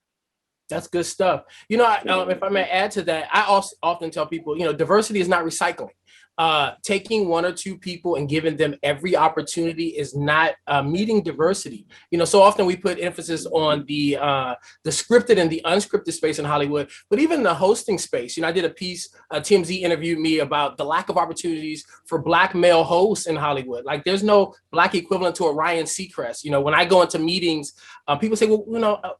That's good stuff. You know, if I may add to that, I also often tell people, you know, diversity is not recycling. Taking one or two people and giving them every opportunity is not meeting diversity. You know, so often we put emphasis on the scripted and the unscripted space in Hollywood, but even the hosting space. You know, I did a piece, TMZ interviewed me about the lack of opportunities for Black male hosts in Hollywood. Like, there's no Black equivalent to a Ryan Seacrest. You know, when I go into meetings, people say, well,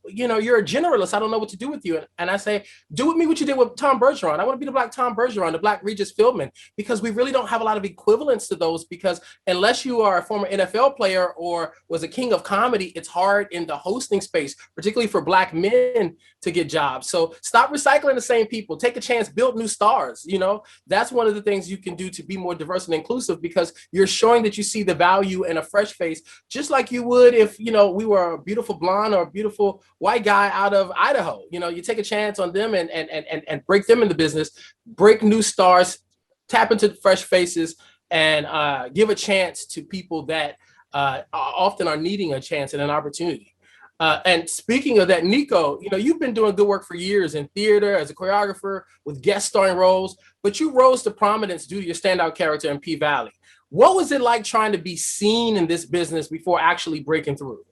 you know, you're a generalist. I don't know what to do with you. And I say, do with me what you did with Tom Bergeron. I want to be the Black Tom Bergeron, the Black Regis Philbin, because we really don't have a lot of equivalents to those, because unless you are a former NFL player or was a king of comedy, it's hard in the hosting space, particularly for Black men, to get jobs. So stop recycling the same people, take a chance, build new stars. You know, that's one of the things you can do to be more diverse and inclusive, because you're showing that you see the value in a fresh face, just like you would if, you know, we were a beautiful blonde or a beautiful white guy out of Idaho. You know, you take a chance on them and break them in the business, break new stars, tap into fresh faces, and give a chance to people that often are needing a chance and an opportunity. And speaking of that, Nico, you know, you've been doing good work for years in theater as a choreographer with guest starring roles, but you rose to prominence due to your standout character in P-Valley. What was it like trying to be seen in this business before actually breaking through?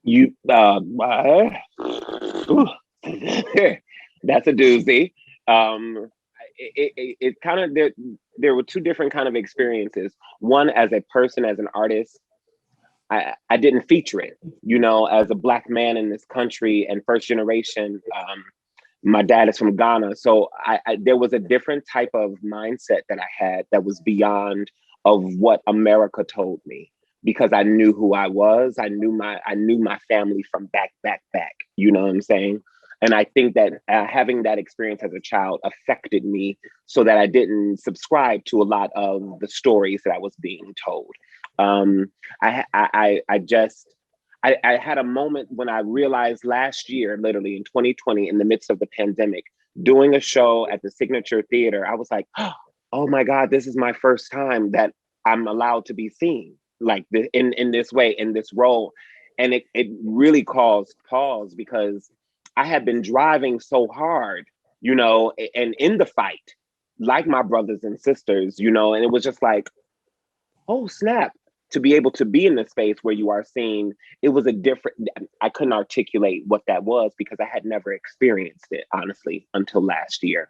That's a doozy. It kind of, there were two different kind of experiences. One, as a person, as an artist, I didn't feature it, you know, as a Black man in this country and first generation. My dad is from Ghana. So there was a different type of mindset that I had that was beyond of what America told me, because I knew who I was. I knew my family from back, you know what I'm saying? And I think that having that experience as a child affected me so that I didn't subscribe to a lot of the stories that I was being told. I had a moment when I realized last year, literally in 2020, in the midst of the pandemic, doing a show at the Signature Theater, I was like, oh my God, this is my first time that I'm allowed to be seen like this, in this way, in this role. And it really caused pause, because I had been driving so hard, you know, and in the fight, like my brothers and sisters, you know, and it was just like, oh snap, to be able to be in the space where you are seen. It was a different, I couldn't articulate what that was, because I had never experienced it, honestly, until last year.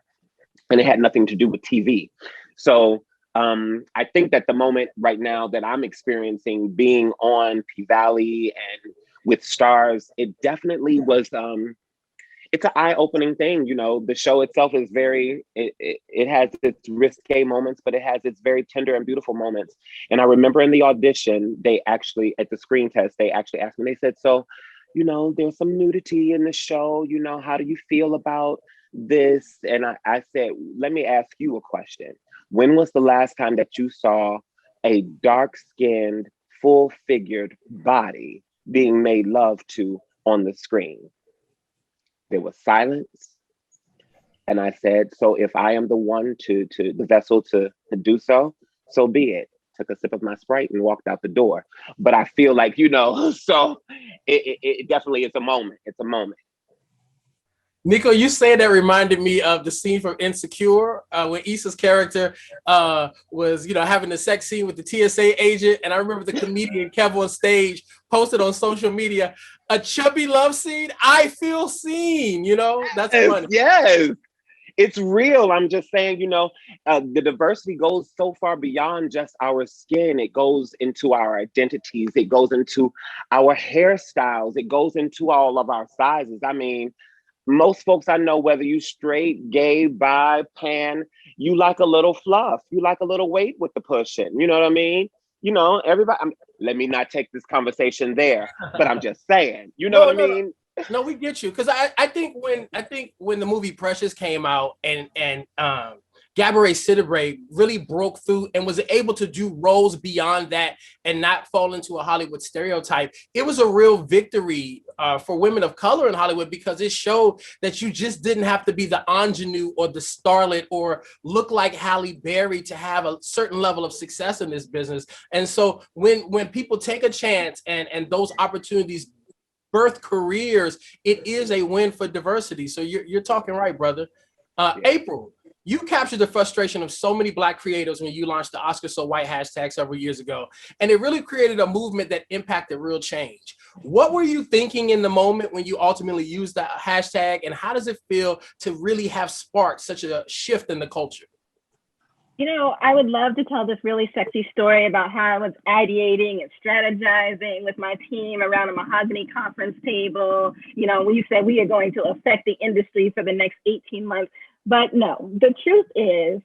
And it had nothing to do with TV. So I think that the moment right now that I'm experiencing being on P-Valley and with stars, it definitely was, it's an eye-opening thing. You know, the show itself is very, it has its risque moments, but it has its very tender and beautiful moments. And I remember in the audition, they actually, at the screen test, they actually asked me, they said, so, you know, there's some nudity in the show, you know, how do you feel about this? And I said, let me ask you a question. When was the last time that you saw a dark-skinned, full-figured body being made love to on the screen? There was silence. And I said, so if I am the one to the vessel to do so, so be it. Took a sip of my Sprite and walked out the door. But I feel like, you know, so it definitely is a moment. It's a moment. Nico, you saying that reminded me of the scene from Insecure when Issa's character was, you know, having the sex scene with the TSA agent. And I remember the comedian Kev on stage posted on social media, a chubby love scene. I feel seen, you know, that's funny. Yes, it's real. I'm just saying, you know, the diversity goes so far beyond just our skin. It goes into our identities. It goes into our hairstyles. It goes into all of our sizes. I mean, most folks I know, whether you straight, gay, bi, pan, you like a little fluff. You like a little weight with the pushing. You know what I mean? You know, everybody, let me not take this conversation there, but I'm just saying, you know what I mean? No, we get you. Because I think when the movie Precious came out and Gabourey Sidibe really broke through and was able to do roles beyond that and not fall into a Hollywood stereotype, it was a real victory for women of color in Hollywood, because it showed that you just didn't have to be the ingenue or the starlet or look like Halle Berry to have a certain level of success in this business. And so when people take a chance and those opportunities birth careers, it is a win for diversity. So you're talking right, brother. April, you captured the frustration of so many Black creators when you launched the Oscar So White hashtag several years ago, and it really created a movement that impacted real change. What were you thinking in the moment when you ultimately used the hashtag, and how does it feel to really have sparked such a shift in the culture? You know, I would love to tell this really sexy story about how I was ideating and strategizing with my team around a mahogany conference table. You know, we said we are going to affect the industry for the next 18 months. But no, the truth is,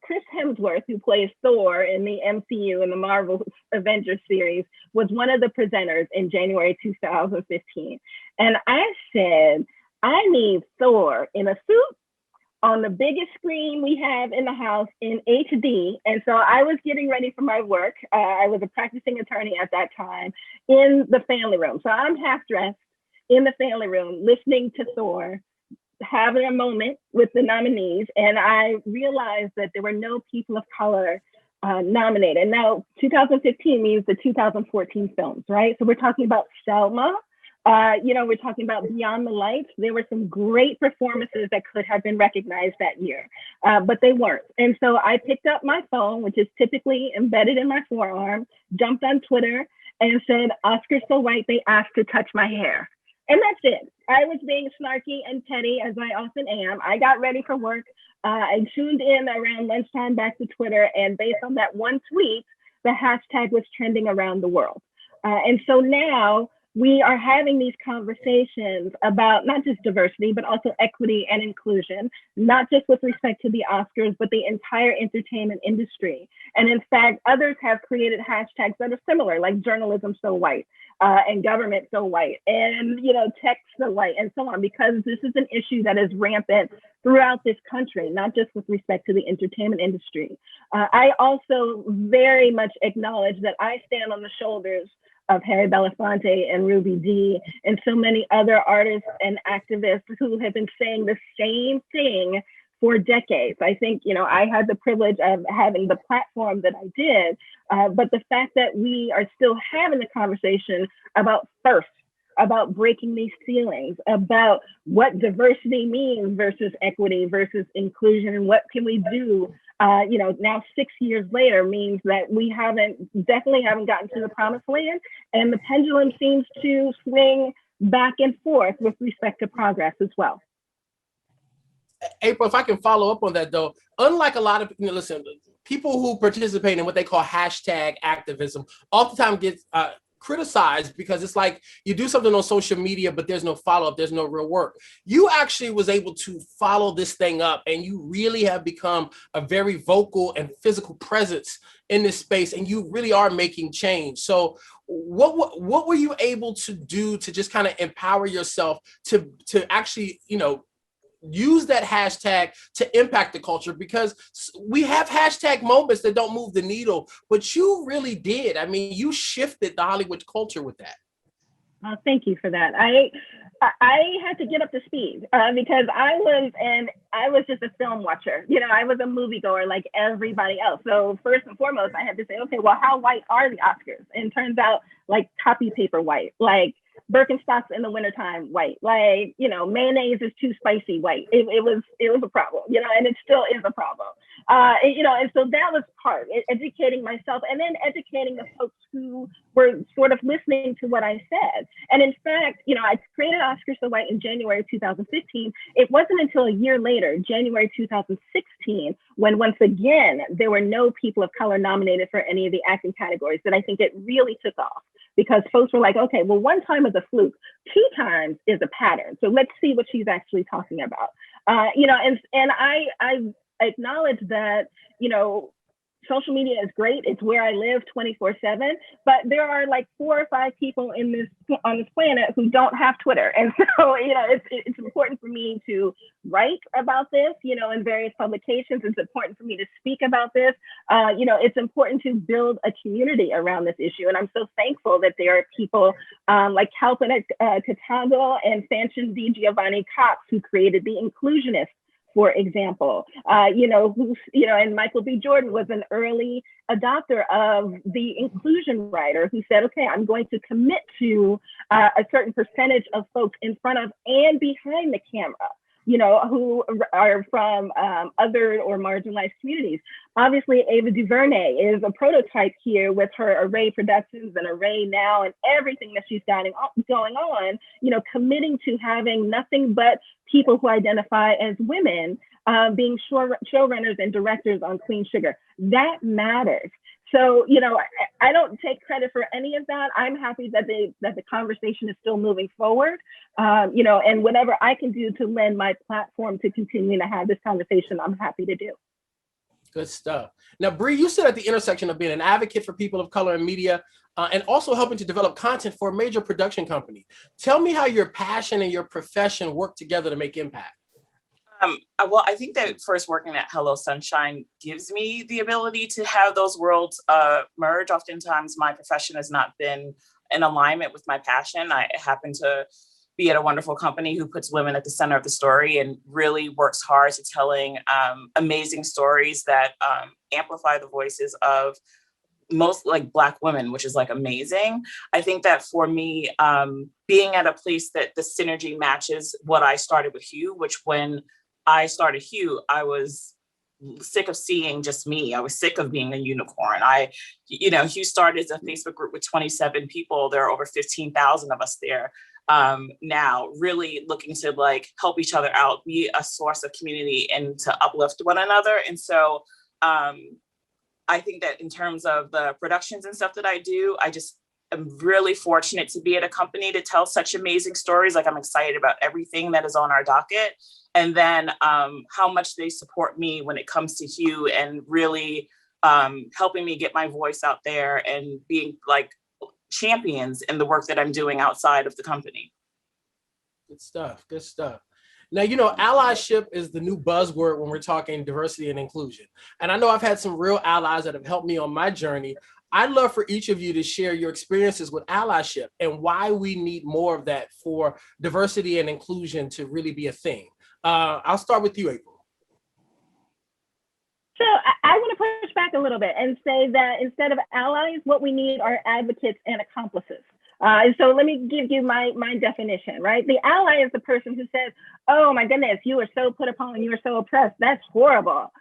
Chris Hemsworth, who plays Thor in the MCU in the Marvel Avengers series, was one of the presenters in January 2015. And I said, I need Thor in a suit on the biggest screen we have in the house in HD. And so I was getting ready for my work. I was a practicing attorney at that time in the family room. So I'm half dressed in the family room, listening to Thor, having a moment with the nominees. And I realized that there were no people of color nominated. Now, 2015 means the 2014 films, right? So we're talking about Selma. You know, we're talking about Beyond the Lights. There were some great performances that could have been recognized that year, but they weren't. And so I picked up my phone, which is typically embedded in my forearm, jumped on Twitter and said, Oscar So White, they asked to touch my hair. And that's it. I was being snarky and petty, as I often am. I got ready for work. I tuned in around lunchtime back to Twitter, and based on that one tweet, the hashtag was trending around the world. And so now we are having these conversations about not just diversity, but also equity and inclusion, not just with respect to the Oscars, but the entire entertainment industry. And in fact, others have created hashtags that are similar, like Journalism So White, and Government So White, and, you know, Tech So White, and so on, because this is an issue that is rampant throughout this country, not just with respect to the entertainment industry. I also very much acknowledge that I stand on the shoulders of Harry Belafonte and Ruby Dee and so many other artists and activists who have been saying the same thing for decades. I think, I had the privilege of having the platform that I did, but the fact that we are still having the conversation about about breaking these ceilings, about what diversity means versus equity versus inclusion, and what can we do, now 6 years later means that we definitely haven't gotten to the promised land, and the pendulum seems to swing back and forth with respect to progress as well. April, if I can follow up on that though, unlike a lot of, listen, people who participate in what they call hashtag activism oftentimes get criticized because it's like you do something on social media, but there's no follow-up, there's no real work. You actually was able to follow this thing up, and you really have become a very vocal and physical presence in this space, and you really are making change. So what were you able to do to just kind of empower yourself to actually, use that hashtag to impact the culture? Because we have hashtag moments that don't move the needle, but you really did. I mean, you shifted the Hollywood culture with that. Thank you for that. I had to get up to speed because I was just a film watcher. I was a moviegoer like everybody else. So first and foremost, I had to say, okay, well, how white are the Oscars? And it turns out like copy paper white, like Birkenstocks in the wintertime white, like, mayonnaise is too spicy white. It was a problem, and it still is a problem. And so that was part, educating myself and then educating the folks who were sort of listening to what I said. And in fact, I created Oscars So White in January 2015. It wasn't until a year later, January 2016, when once again, there were no people of color nominated for any of the acting categories, that I think it really took off. Because folks were like, okay, well, one time is a fluke, 2 times is a pattern. So let's see what she's actually talking about. And I acknowledge that, social media is great. It's where I live 24/7, but there are like 4 or 5 people on this planet who don't have Twitter. And so, it's important for me to write about this, in various publications. It's important for me to speak about this. It's important to build a community around this issue. And I'm so thankful that there are people like Kalpana Katago and Fanchon D. Giovanni Cox, who created The Inclusionist, for example, and Michael B. Jordan was an early adopter of the inclusion writer who said, okay, I'm going to commit to a certain percentage of folks in front of and behind the camera, who are from other or marginalized communities. Obviously, Ava DuVernay is a prototype here with her Array Productions and Array Now and everything that she's got going on, committing to having nothing but people who identify as women being showrunners and directors on Queen Sugar. That matters. So, I don't take credit for any of that. I'm happy that the conversation is still moving forward, and whatever I can do to lend my platform to continue to have this conversation, I'm happy to do. Good stuff. Now, Bree, you sit at the intersection of being an advocate for people of color in media and also helping to develop content for a major production company. Tell me how your passion and your profession work together to make impact. Well, I think that first working at Hello Sunshine gives me the ability to have those worlds merge. Oftentimes, my profession has not been in alignment with my passion. I happen to be at a wonderful company who puts women at the center of the story and really works hard to telling amazing stories that amplify the voices of most like Black women, which is like amazing. I think that for me, being at a place that the synergy matches what I started with Hugh, which when I started Hugh, I was sick of seeing just me. I was sick of being a unicorn. Hugh started as a Facebook group with 27 people. There are over 15,000 of us there now, really looking to like help each other out, be a source of community and to uplift one another. And so I think that in terms of the productions and stuff that I do, I just am really fortunate to be at a company to tell such amazing stories. Like I'm excited about everything that is on our docket. And then how much they support me when it comes to Hugh and really helping me get my voice out there and being like champions in the work that I'm doing outside of the company. Good stuff. Good stuff. Now, allyship is the new buzzword when we're talking diversity and inclusion. And I know I've had some real allies that have helped me on my journey. I'd love for each of you to share your experiences with allyship and why we need more of that for diversity and inclusion to really be a thing. I'll start with you, April. So I want to push back a little bit and say that instead of allies, what we need are advocates and accomplices. And so let me give you my definition, right? The ally is the person who says, oh my goodness, you are so put upon, you are so oppressed, that's horrible.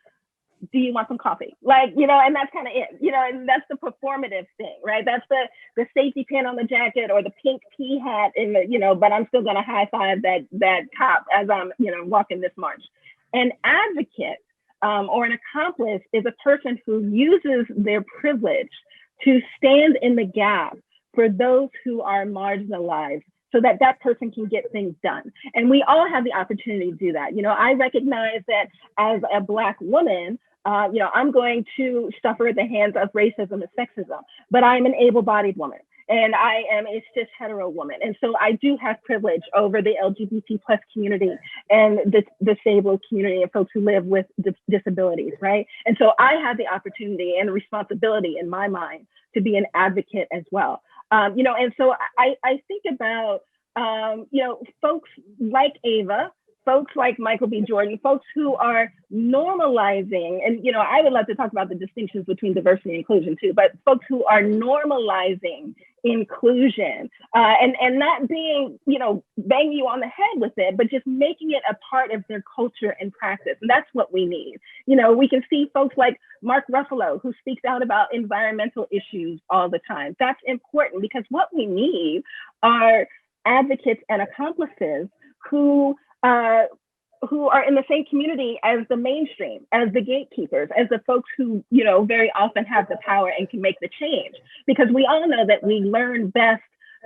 Do you want some coffee? Like, you know, and that's kind of it, you know, and that's the performative thing, right? That's the safety pin on the jacket or the pink pea hat in the, you know, but I'm still gonna high five that cop as I'm, you know, walking this march. An advocate or an accomplice is a person who uses their privilege to stand in the gap for those who are marginalized so that that person can get things done. And we all have the opportunity to do that. You know, I recognize that as a Black woman, you know, I'm going to suffer at the hands of racism and sexism, but I'm an able-bodied woman and I am a cis hetero woman. And so I do have privilege over the LGBT plus community and the disabled community and folks who live with disabilities, right? And so I have the opportunity and responsibility in my mind to be an advocate as well. You know, and so I think about, you know, folks like Ava, folks like Michael B. Jordan, folks who are normalizing, and, you know, I would love to talk about the distinctions between diversity and inclusion too, but folks who are normalizing inclusion and not being, you know, banging you on the head with it, but just making it a part of their culture and practice. And that's what we need. You know, we can see folks like Mark Ruffalo, who speaks out about environmental issues all the time. That's important because what we need are advocates and accomplices who are in the same community as the mainstream, as the gatekeepers, as the folks who, you know, very often have the power and can make the change. Because we all know that we learn best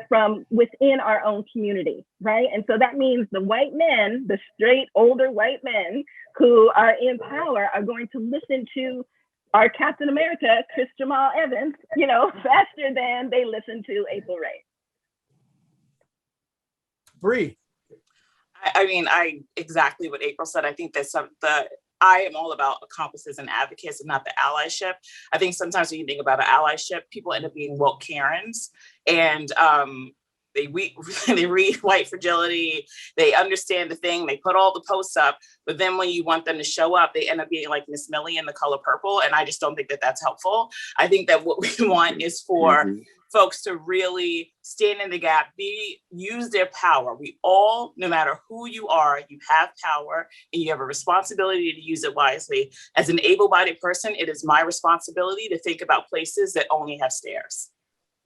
from within our own community, right? And so that means the white men, the straight older white men who are in power are going to listen to our Captain America, Chris Jamal Evans, you know, faster than they listen to April Ray. Bree. I mean, exactly what April said. I think that I am all about accomplices and advocates and not the allyship. I think sometimes when you think about an allyship, people end up being woke Karens and they read white fragility, they understand the thing, they put all the posts up, but then when you want them to show up, they end up being like Miss Millie in The Color Purple. And I just don't think that that's helpful. I think that what we want is for folks to really stand in the gap, use their power. We all, no matter who you are, you have power and you have a responsibility to use it wisely. As an able-bodied person, it is my responsibility to think about places that only have stairs.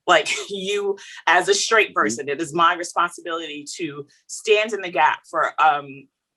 Like you, as a straight person, it is my responsibility to stand in the gap for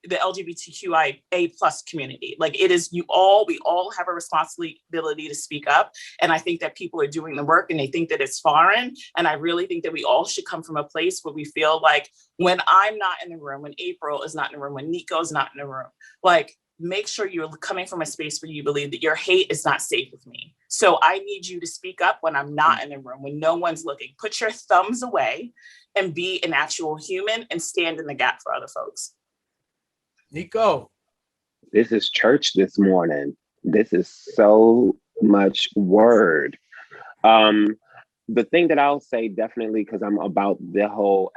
the LGBTQIA plus community. Like it is we all have a responsibility to speak up. And I think that people are doing the work and they think that it's foreign. And I really think that we all should come from a place where we feel like when I'm not in the room, when April is not in the room, when Nico is not in the room, like make sure you're coming from a space where you believe that your hate is not safe with me. So I need you to speak up when I'm not in the room, when no one's looking. Put your thumbs away and be an actual human and stand in the gap for other folks. Nico. This is church this morning. This is so much word. The thing that I'll say definitely, because I'm about the whole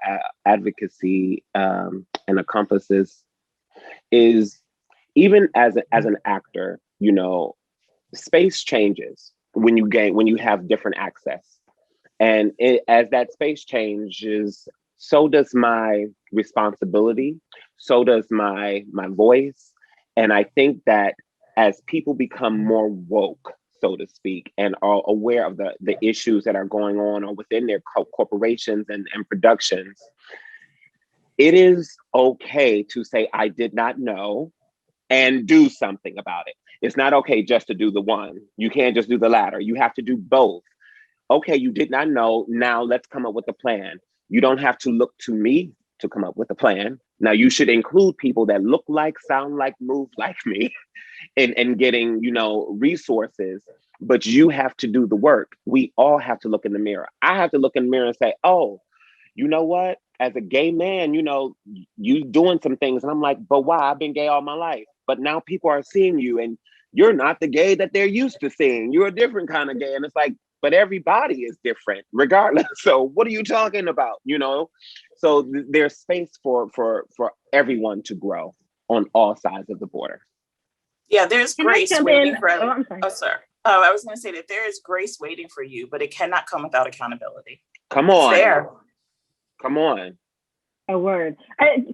advocacy and accomplices, is even as an actor, you know, space changes when you have different access. And as that space changes, so does my responsibility, so does my voice. And I think that as people become more woke, so to speak, and are aware of the issues that are going on or within their corporations and productions, it is okay to say, I did not know, and do something about it. It's not okay just to do the one. You can't just do the latter. You have to do both. Okay, you did not know. Now let's come up with a plan. You don't have to look to me to come up with a plan. Now you should include people that look like, sound like, move like me in getting, you know, resources, but you have to do the work. We all have to look in the mirror. I have to look in the mirror and say, oh, you know what? As a gay man, you know, you doing some things. And I'm like, but why? I've been gay all my life. But now people are seeing you and you're not the gay that they're used to seeing. You're a different kind of gay. And it's like, but everybody is different regardless. So what are you talking about? You know? So there's space for everyone to grow on all sides of the border. Yeah, there's Can I grace jump waiting in? for. Oh, I'm sorry. Oh, sir. I was going to say that there is grace waiting for you, but it cannot come without accountability. Come It's on. there. Come on. A word. I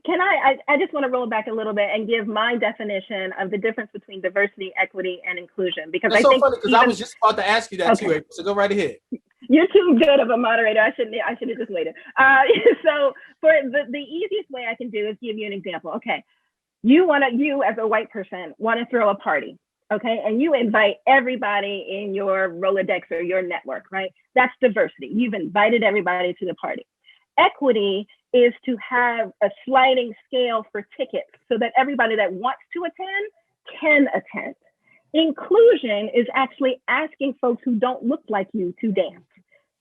just want to roll back a little bit and give my definition of the difference between diversity, equity, and inclusion. Because That's I so think funny because I was just about to ask you that too, Okay. April. So go right ahead. You're too good of a moderator. I should have just waited. So for the easiest way I can do is give you an example. Okay, you as a white person want to throw a party. Okay, and you invite everybody in your Rolodex or your network, right? That's diversity. You've invited everybody to the party. Equity is to have a sliding scale for tickets so that everybody that wants to attend can attend. Inclusion is actually asking folks who don't look like you to dance.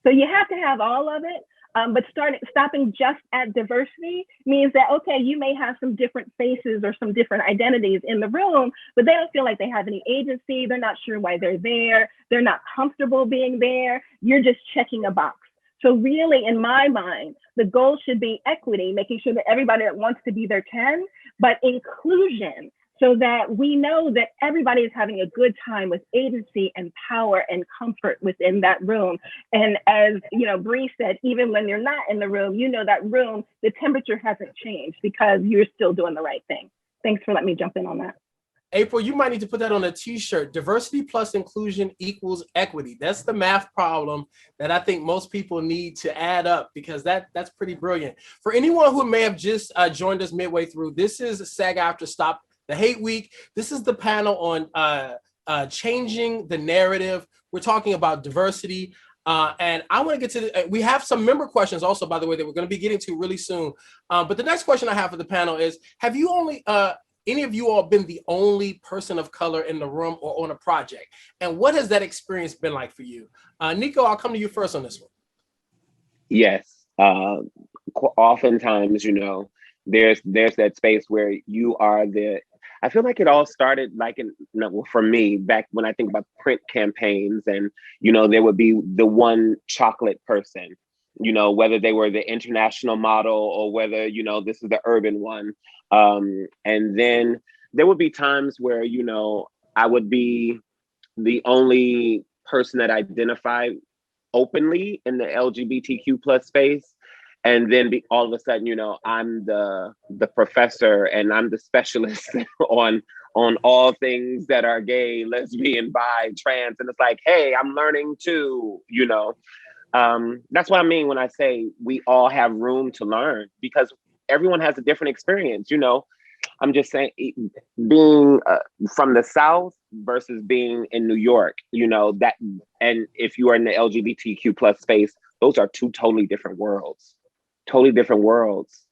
So you have to have all of it, but stopping just at diversity means that, okay, you may have some different faces or some different identities in the room, but they don't feel like they have any agency. They're not sure why they're there. They're not comfortable being there. You're just checking a box. So really, in my mind, the goal should be equity, making sure that everybody that wants to be there can, but inclusion, so that we know that everybody is having a good time with agency and power and comfort within that room. And as Bree said, even when you're not in the room, that room, the temperature hasn't changed because you're still doing the right thing. Thanks for letting me jump in on that. April, you might need to put that on a t-shirt. Diversity plus inclusion equals equity. That's the math problem that I think most people need to add up, because that's pretty brilliant. For anyone who may have just joined us midway through, this is SAG-AFTRA Stop the Hate Week. This is the panel on changing the narrative. We're talking about diversity. And I want to get to we have some member questions also, by the way, that we're going to be getting to really soon. But the next question I have for the panel is, have you any of you all been the only person of color in the room or on a project? And what has that experience been like for you? Nico, I'll come to you first on this one. Yes. Oftentimes, there's that space where you are I feel like it all started for me back when I think about print campaigns, and, there would be the one chocolate person, whether they were the international model or whether, this is the urban one. And then there would be times where, I would be the only person that identified openly in the LGBTQ plus space. And then all of a sudden, I'm the professor and I'm the specialist on all things that are gay, lesbian, bi, trans. And it's like, hey, I'm learning too, That's what I mean when I say we all have room to learn, because everyone has a different experience, I'm just saying, being from the South versus being in New York, that, and if you are in the LGBTQ plus space, those are two totally different worlds,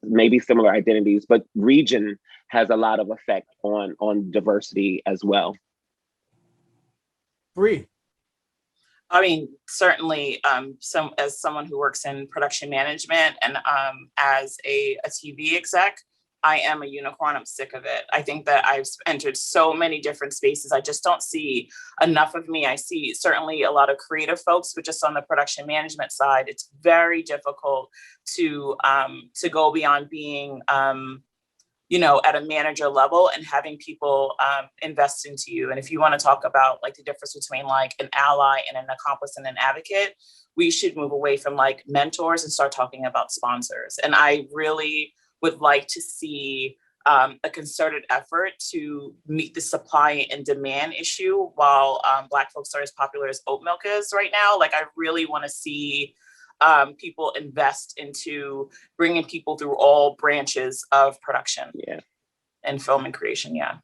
maybe similar identities, but region has a lot of effect on diversity as well. Bree. I mean, certainly, as someone who works in production management and as a TV exec, I am a unicorn. I'm sick of it. I think that I've entered so many different spaces. I just don't see enough of me. I see certainly a lot of creative folks, but just on the production management side, it's very difficult to go beyond being, at a manager level and having people invest into you. And if you want to talk about the difference between an ally and an accomplice and an advocate, we should move away from mentors and start talking about sponsors. And I really would like to see a concerted effort to meet the supply and demand issue while Black folks are as popular as oat milk is right now. I really want to see people invest into bringing people through all branches of production and film and creation. Yeah.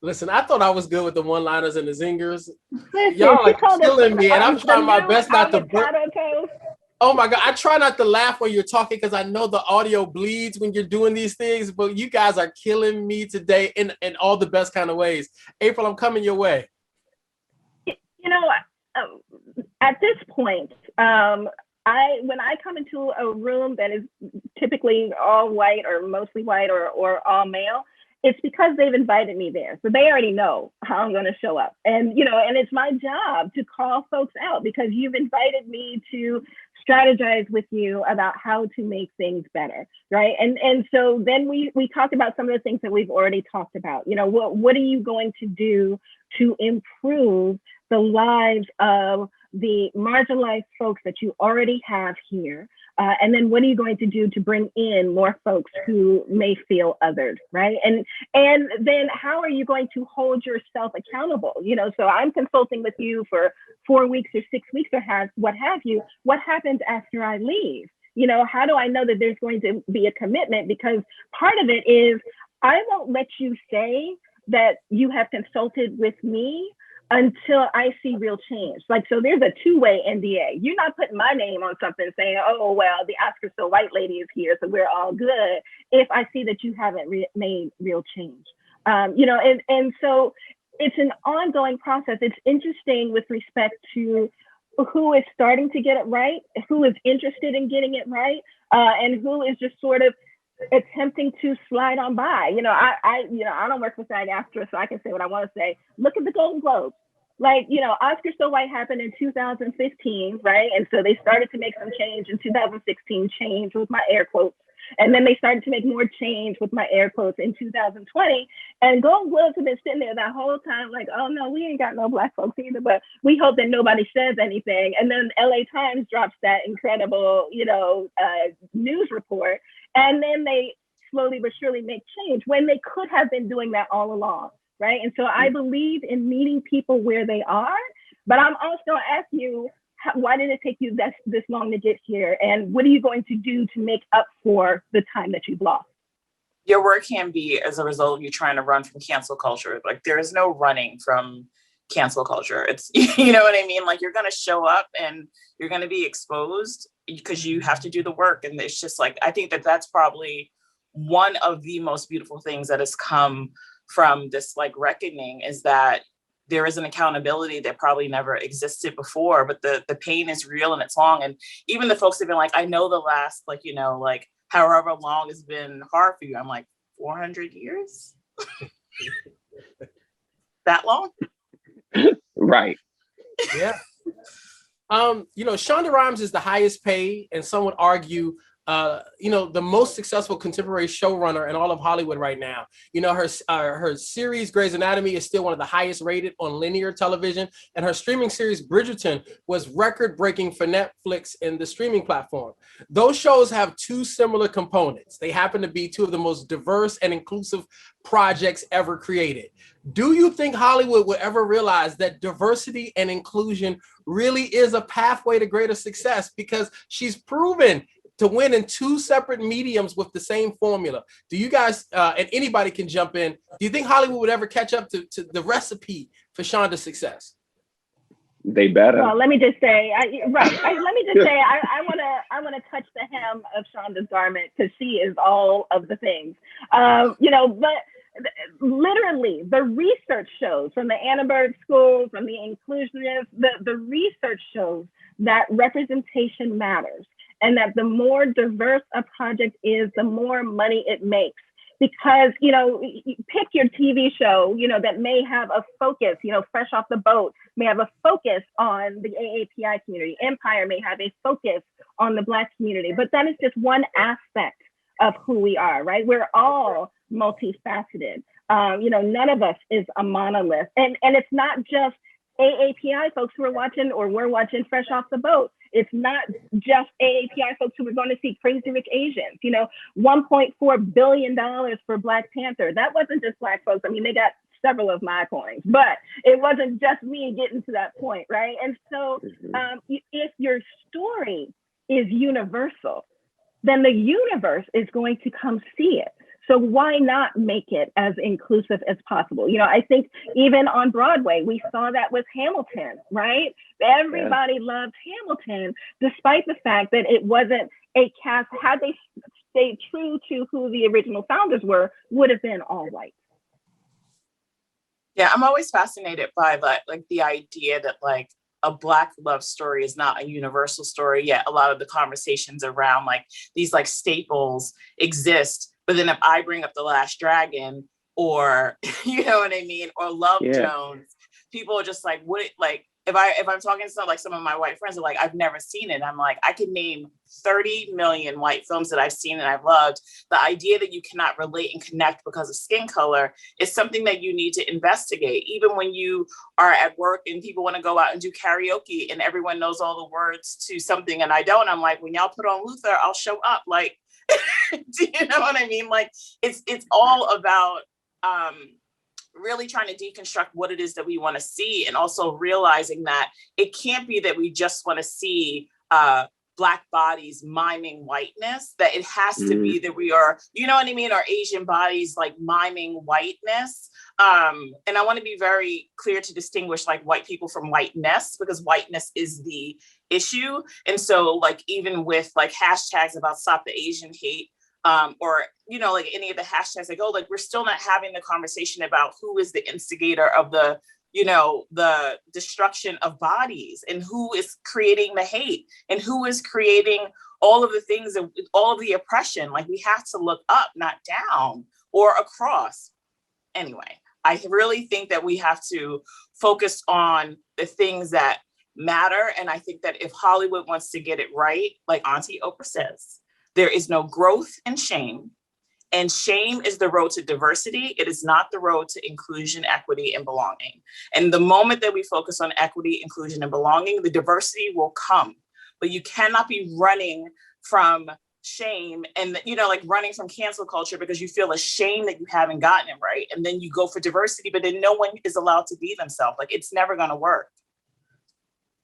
Listen, I thought I was good with the one-liners and the zingers. Listen, Y'all are killing me, and I'm trying my best not to Oh my God, I try not to laugh when you're talking because I know the audio bleeds when you're doing these things, but you guys are killing me today in all the best kind of ways. April, I'm coming your way. At this point, when I come into a room that is typically all white or mostly white or all male, it's because they've invited me there. So they already know how I'm going to show up. And, and it's my job to call folks out because you've invited me to strategize with you about how to make things better, right? And so then we talked about some of the things that we've already talked about. You know, what are you going to do to improve the lives of the marginalized folks that you already have here? And then what are you going to do to bring in more folks who may feel othered, right? And then how are you going to hold yourself accountable? You know, so I'm consulting with you for 4 weeks or 6 weeks or what have you. What happens after I leave? You know, how do I know that there's going to be a commitment? Because part of it is I won't let you say that you have consulted with me until I see real change. Like, so there's a two-way NDA. You're not putting my name on something saying, oh, well, the Oscar so white lady is here, so we're all good, if I see that you haven't made real change. You know, and so it's an ongoing process. It's interesting with respect to who is starting to get it right, who is interested in getting it right, and who is just sort of attempting to slide on by. You know, I don't work for SAG-AFTRA, so I can say what I want to say. Look at the Golden Globes. Like, you know, Oscar So White happened in 2015, right? And so they started to make some change in 2016, change with my air quotes. And then they started to make more change with my air quotes in 2020. And Golden Globes have been sitting there that whole time like, oh no, we ain't got no Black folks either, but we hope that nobody says anything. And then LA Times drops that incredible, you know, news report. And then they slowly but surely make change when they could have been doing that all along, right? And so I believe in meeting people where they are, but I'm also gonna ask you, why did it take you this long to get here? And what are you going to do to make up for the time that you've lost? Your work can be as a result of you trying to run from cancel culture. Like, there is no running from cancel culture. It's, you know what I mean? Like, you're going to show up and you're going to be exposed because you have to do the work. And it's just like, I think that that's probably one of the most beautiful things that has come from this like reckoning, is that there is an accountability that probably never existed before, but the pain is real and it's long. And even the folks have been like, I know the last, like, you know, like however long it's been hard for you. I'm like, 400 years? That long? Right. Yeah. You know, Shonda Rhimes is the highest paid, and some would argue, you know, the most successful contemporary showrunner in all of Hollywood right now. You know, her series Grey's Anatomy is still one of the highest rated on linear television, and her streaming series Bridgerton was record-breaking for Netflix in the streaming platform. Those shows have two similar components. They happen to be two of the most diverse and inclusive projects ever created. Do you think Hollywood will ever realize that diversity and inclusion really is a pathway to greater success? Because she's proven to win in two separate mediums with the same formula. Do you guys, and anybody can jump in, do you think Hollywood would ever catch up to the recipe for Shonda's success? They better. Well, let me just say, I want to touch the hem of Shonda's garment, because she is all of the things. You know, but literally the research shows from the Annenberg School, from the inclusionists, the research shows that representation matters. And that the more diverse a project is, the more money it makes. Because, you know, you pick your TV show, you know, that may have a focus, you know, Fresh Off the Boat may have a focus on the AAPI community. Empire may have a focus on the Black community, but that is just one aspect of who we are, right? We're all multifaceted. You know, none of us is a monolith. And it's not just AAPI folks who are watching, or we're watching Fresh Off the Boat. It's not just AAPI folks who are going to see Crazy Rich Asians. You know, $1.4 billion for Black Panther. That wasn't just Black folks. I mean, they got several of my coins, but it wasn't just me getting to that point, right? And so if your story is universal, then the universe is going to come see it. So why not make it as inclusive as possible? You know, I think even on Broadway, we saw that with Hamilton, right? Everybody loved Hamilton, despite the fact that it wasn't a cast. Had they stayed true to who the original founders were, would have been all white. Yeah, I'm always fascinated by that, like the idea that like a Black love story is not a universal story, yet a lot of the conversations around like these like staples exist. But then if I bring up The Last Dragon, or, you know what I mean, or Love Jones, people are just like, what, like, if I'm talking to like some of my white friends are like, I've never seen it. I'm like, I can name 30 million white films that I've seen and I've loved. The idea that you cannot relate and connect because of skin color is something that you need to investigate. Even when you are at work and people want to go out and do karaoke and everyone knows all the words to something and I don't, I'm like, when y'all put on Luther, I'll show up. Like, do you know what I mean? Like, it's all about really trying to deconstruct what it is that we want to see, and also realizing that it can't be that we just want to see Black bodies miming whiteness, that it has to be that we are, you know what I mean, or Asian bodies like miming whiteness. And I want to be very clear to distinguish like white people from whiteness, because whiteness is the issue. And so like even with like hashtags about Stop the Asian Hate, or, you know, like any of the hashtags that go, like, we're still not having the conversation about who is the instigator of the, you know, the destruction of bodies, and who is creating the hate, and who is creating all of the things, all of the oppression. Like, we have to look up, not down or across. Anyway, I really think that we have to focus on the things that matter. And I think that if Hollywood wants to get it right, like Auntie Oprah says, there is no growth in shame, and shame is the road to diversity. It is not the road to inclusion, equity, and belonging. And the moment that we focus on equity, inclusion, and belonging, the diversity will come. But you cannot be running from shame and, you know, like running from cancel culture because you feel ashamed that you haven't gotten it right. And then you go for diversity, but then no one is allowed to be themselves. Like, it's never going to work.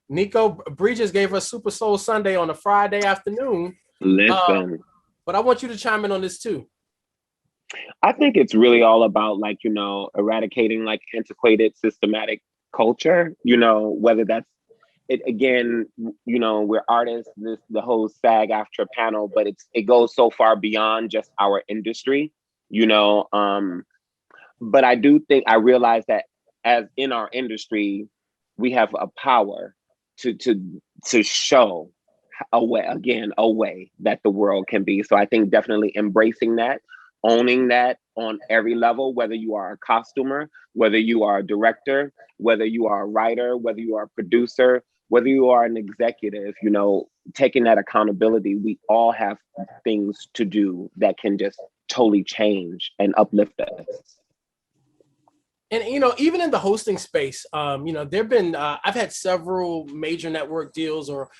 Nico, Bridges gave us Super Soul Sunday on a Friday afternoon. Listen. But I want you to chime in on this too. I think it's really all about, like, you know, eradicating like antiquated systematic culture, you know, whether that's it, again, you know, we're artists, the whole SAG-AFTRA panel, but it goes so far beyond just our industry, you know. But I do think I realize that as in our industry, we have a power to show a way that the world can be. So I think definitely embracing that, owning that on every level, whether you are a costumer, whether you are a director, whether you are a writer, whether you are a producer, whether you are an executive, you know, taking that accountability. We all have things to do that can just totally change and uplift us. And, you know, even in the hosting space, you know, there've been, I've had several major network deals or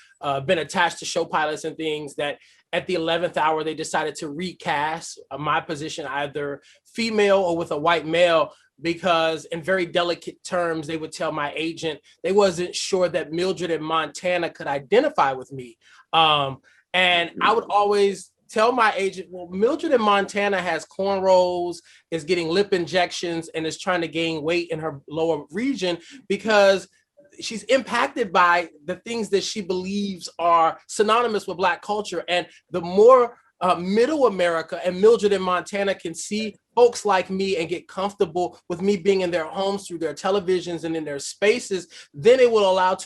been attached to show pilots and things that at the 11th hour, they decided to recast my position, either female or with a white male, because in very delicate terms, they would tell my agent, they wasn't sure that Mildred in Montana could identify with me. And I would always tell my agent, well, Mildred in Montana has cornrows, is getting lip injections, and is trying to gain weight in her lower region because she's impacted by the things that she believes are synonymous with Black culture. And the more middle America and Mildred in Montana can see folks like me and get comfortable with me being in their homes through their televisions and in their spaces, then it will allow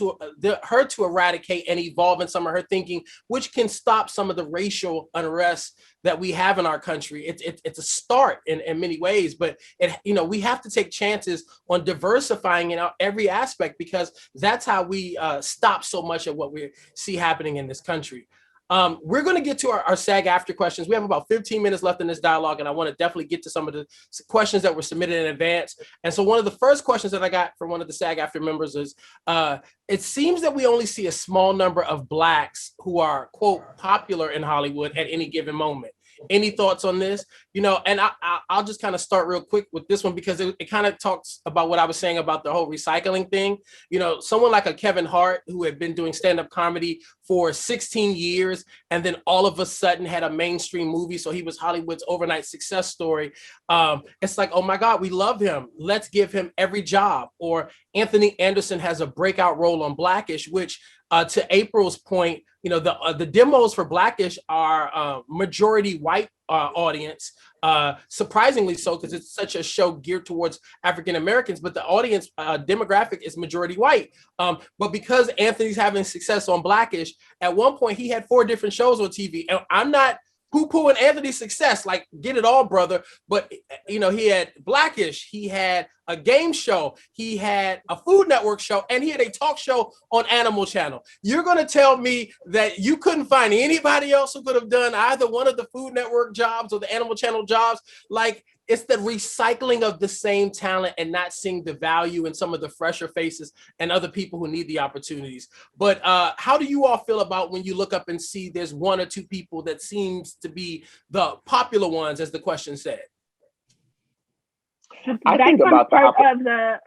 her to eradicate and evolve in some of her thinking, which can stop some of the racial unrest that we have in our country. It's a start in many ways, but you know, we have to take chances on diversifying in every aspect, because that's how we stop so much of what we see happening in this country. We're going to get to our SAG-AFTRA questions. We have about 15 minutes left in this dialogue, and I want to definitely get to some of the questions that were submitted in advance. And so one of the first questions that I got from one of the SAG-AFTRA members is, it seems that we only see a small number of Blacks who are, quote, popular in Hollywood at any given moment. Any thoughts on this? You know, and I'll just kind of start real quick with this one, because it kind of talks about what I was saying about the whole recycling thing. You know, someone like a Kevin Hart, who had been doing stand-up comedy for 16 years, and then all of a sudden had a mainstream movie. So he was Hollywood's overnight success story. It's like, oh my God, we love him. Let's give him every job. Or Anthony Anderson has a breakout role on Blackish, which to April's point, you know, the demos for Blackish are majority white audience, surprisingly so, because it's such a show geared towards African Americans, but the audience demographic is majority white. But because Anthony's having success on Blackish, at one point he had 4 different shows on TV. And I'm not poo-pooing Anthony's success, like, get it all, brother. But, you know, he had Blackish, he had a game show, he had a Food Network show, and he had a talk show on Animal Channel. You're going to tell me that you couldn't find anybody else who could have done either one of the Food Network jobs or the Animal Channel jobs? Like, it's the recycling of the same talent and not seeing the value in some of the fresher faces and other people who need the opportunities. But how do you all feel about when you look up and see there's one or two people that seems to be the popular ones, as the question said? I think about part of the.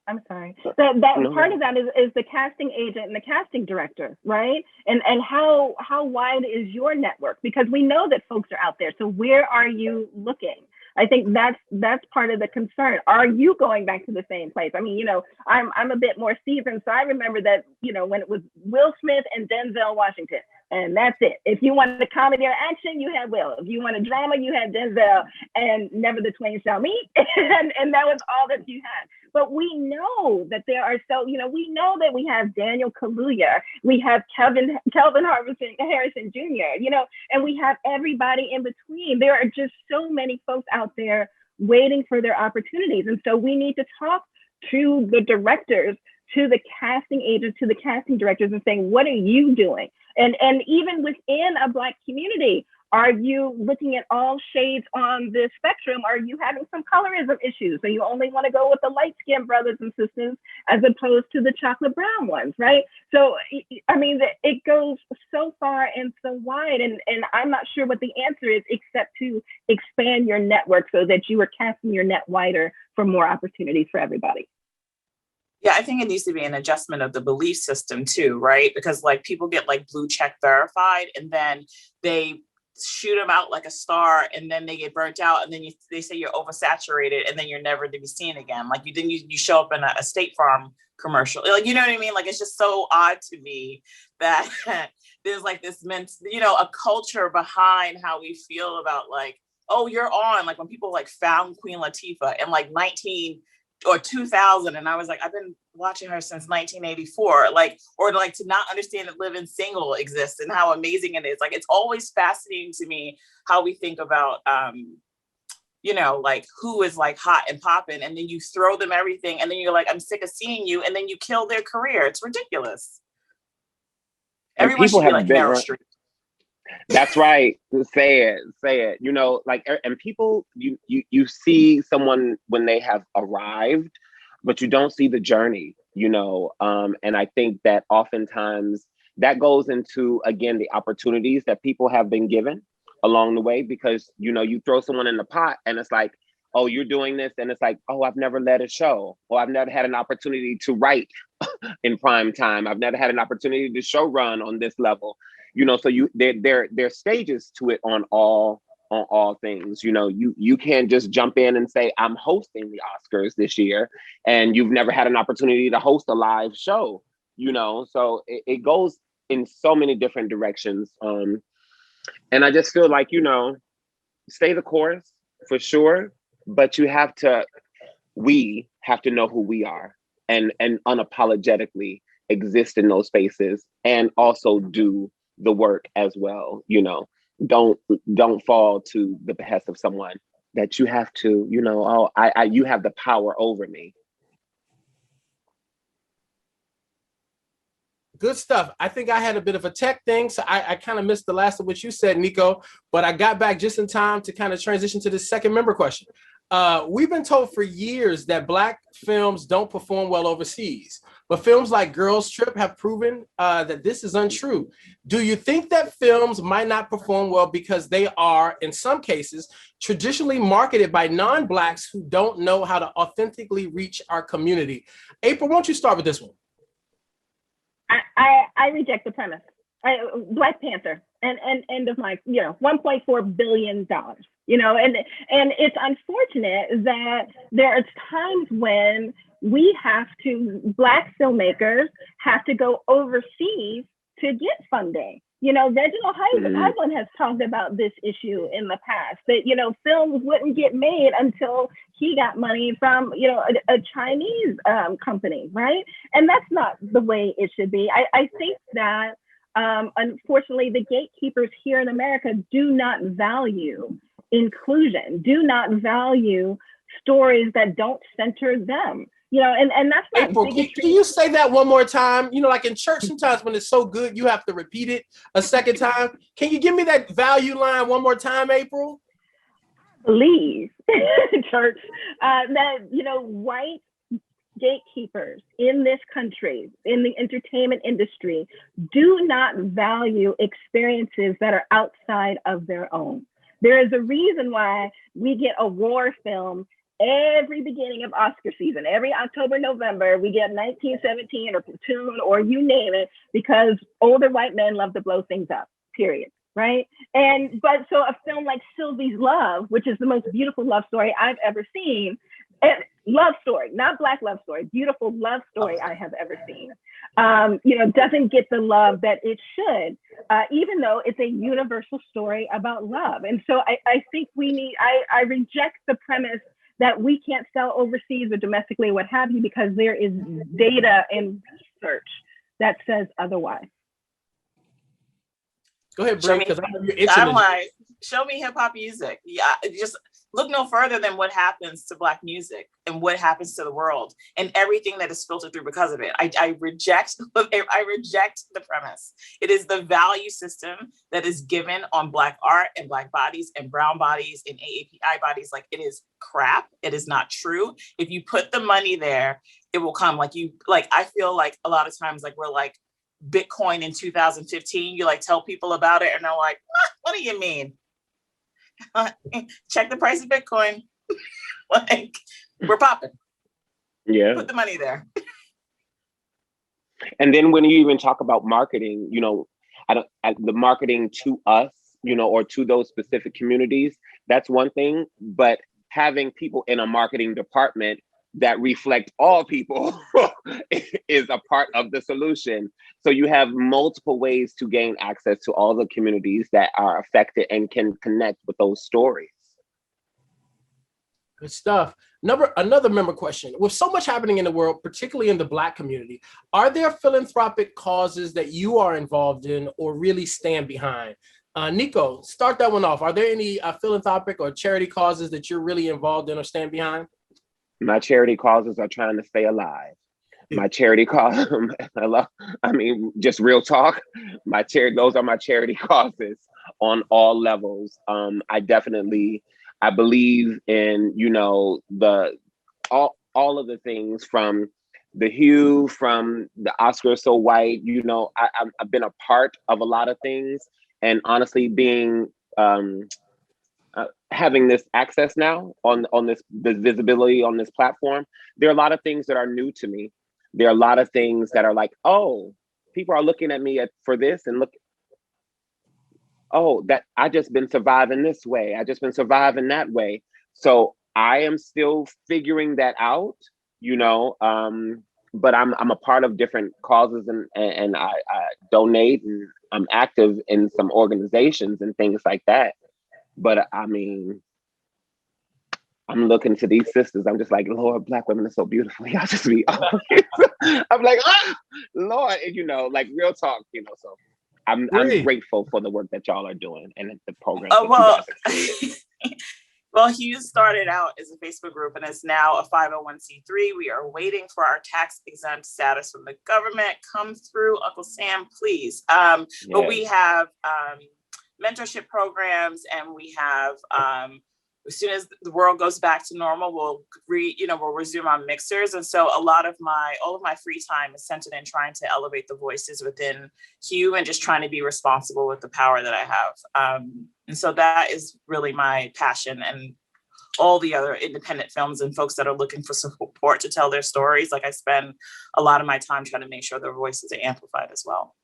I'm sorry. That part of that is the casting agent and the casting director, right? And how wide is your network? Because we know that folks are out there. So where are you looking? I think that's part of the concern. Are you going back to the same place? I mean, you know, I'm a bit more seasoned, so I remember that, you know, when it was Will Smith and Denzel Washington, and that's it. If you wanted a comedy or action, you had Will. If you wanted drama, you had Denzel, and never the twain shall meet. and that was all that you had. But we know that there are we know that we have Daniel Kaluuya, we have Kelvin Harrison Jr., you know, and we have everybody in between. There are just so many folks out there waiting for their opportunities. And so we need to talk to the directors, to the casting agents, to the casting directors, and saying, what are you doing? And even within a Black community, are you looking at all shades on the spectrum? Are you having some colorism issues? So you only want to go with the light-skinned brothers and sisters as opposed to the chocolate brown ones, right? So, I mean, it goes so far and so wide, and I'm not sure what the answer is except to expand your network so that you are casting your net wider for more opportunities for everybody. Yeah, I think it needs to be an adjustment of the belief system too, right? Because like people get like blue check verified and then they shoot them out like a star and then they get burnt out and then they say you're oversaturated and then you're never to be seen again. Like you show up in a State Farm commercial. Like, you know what I mean? Like, it's just so odd to me that there's like this a culture behind how we feel about like, oh, you're on. Like when people like found Queen Latifah in like 2000, and I was like, I've been watching her since 1984, or to not understand that Living Single exists and how amazing it is. Like, it's always fascinating to me how we think about, like who is like hot and popping, and then you throw them everything, and then you're like, I'm sick of seeing you, and then you kill their career. It's ridiculous. Everyone should be like Meryl Streep. That's right. Say it. You know, like, and people, you see someone when they have arrived, but you don't see the journey, you know? And I think that oftentimes that goes into, again, the opportunities that people have been given along the way, because, you know, you throw someone in the pot and it's like, oh, you're doing this. And it's like, oh, I've never led a show, or I've never had an opportunity to write in prime time. I've never had an opportunity to show run on this level. You know, so there's stages to it on all things. You know, you can't just jump in and say, I'm hosting the Oscars this year, and you've never had an opportunity to host a live show, you know? So it goes in so many different directions. And I just feel like, you know, stay the course for sure, but we have to know who we are and unapologetically exist in those spaces, and also do the work as well. You know, don't fall to the behest of someone that you have to, you know, oh, you have the power over me. Good stuff. I think I had a bit of a tech thing, so I kind of missed the last of what you said, Nico, but I got back just in time to kind of transition to the second member question. We've been told for years that Black films don't perform well overseas, but films like Girls Trip have proven that this is untrue. Do you think that films might not perform well because they are, in some cases, traditionally marketed by non-Blacks who don't know how to authentically reach our community? April, why don't you start with this one? I reject the premise. Black Panther, and end of my, $1.4 billion. You know, and it's unfortunate that there are times when Black filmmakers have to go overseas to get funding. You know, Reginald Heisman has talked about this issue in the past, that, you know, films wouldn't get made until he got money from, you know, a Chinese company, right? And that's not the way it should be. I think that, unfortunately, the gatekeepers here in America do not value inclusion, do not value stories that don't center them. You know, and that's not April, bigotry. can you say that one more time? You know, like in church, sometimes when it's so good, you have to repeat it a second time. Can you give me that value line one more time, April? Believe, church, that, you know, white gatekeepers in this country, in the entertainment industry, do not value experiences that are outside of their own. There is a reason why we get a war film every beginning of Oscar season. Every October, November, we get 1917 or Platoon or you name it, because older white men love to blow things up, period. Right. But so a film like Sylvie's Love, which is the most beautiful love story I've ever seen, love story, not Black love story, beautiful love story I have ever seen, you know, doesn't get the love that it should, even though it's a universal story about love. And so I think I reject the premise that we can't sell overseas or domestically, what have you, because there is data and research that says otherwise. Go ahead, Bray, because I know you're itching. I'm like, show me hip hop music. Yeah, just look no further than what happens to Black music and what happens to the world and everything that is filtered through because of it. I reject the premise. It is the value system that is given on Black art and Black bodies and brown bodies and AAPI bodies. Like, it is crap. It is not true. If you put the money there, it will come. I feel like a lot of times, like, we're like Bitcoin in 2015, you like tell people about it and they're like, what do you mean? Check the price of Bitcoin. Like, we're popping. Yeah. Put the money there. And then when you even talk about marketing, you know, the marketing to us, you know, or to those specific communities, that's one thing. But having people in a marketing department that reflect all people is a part of the solution. So you have multiple ways to gain access to all the communities that are affected and can connect with those stories. Good stuff. Another member question. With so much happening in the world, particularly in the Black community, are there philanthropic causes that you are involved in or really stand behind? Nico, start that one off. Are there any philanthropic or charity causes that you're really involved in or stand behind? My charity causes are trying to stay alive. My charity cause, just real talk. Those are my charity causes on all levels. I believe in, you know, all of the things, from the hue, from the Oscar So White. You know, I've been a part of a lot of things, and honestly, being having this access now on this visibility on this platform, there are a lot of things that are new to me. There are a lot of things that are like, oh, people are looking at me for this, and look, oh, that I just been surviving this way. I just been surviving that way. So I am still figuring that out, you know, but I'm a part of different causes and I donate, and I'm active in some organizations and things like that. But I mean, I'm looking to these sisters. I'm just like, Lord, Black women are so beautiful. Y'all just be I'm like, Lord, and, you know, like, real talk, you know. So I'm grateful for the work that y'all are doing and the program. Well, Hughes started out as a Facebook group and is now a 501c3. We are waiting for our tax exempt status from the government. Come through, Uncle Sam, please. But we have mentorship programs, and we have, as soon as the world goes back to normal, we'll resume our mixers. And so all of my free time is centered in trying to elevate the voices within Hugh and just trying to be responsible with the power that I have. And so that is really my passion, and all the other independent films and folks that are looking for support to tell their stories. Like, I spend a lot of my time trying to make sure their voices are amplified as well.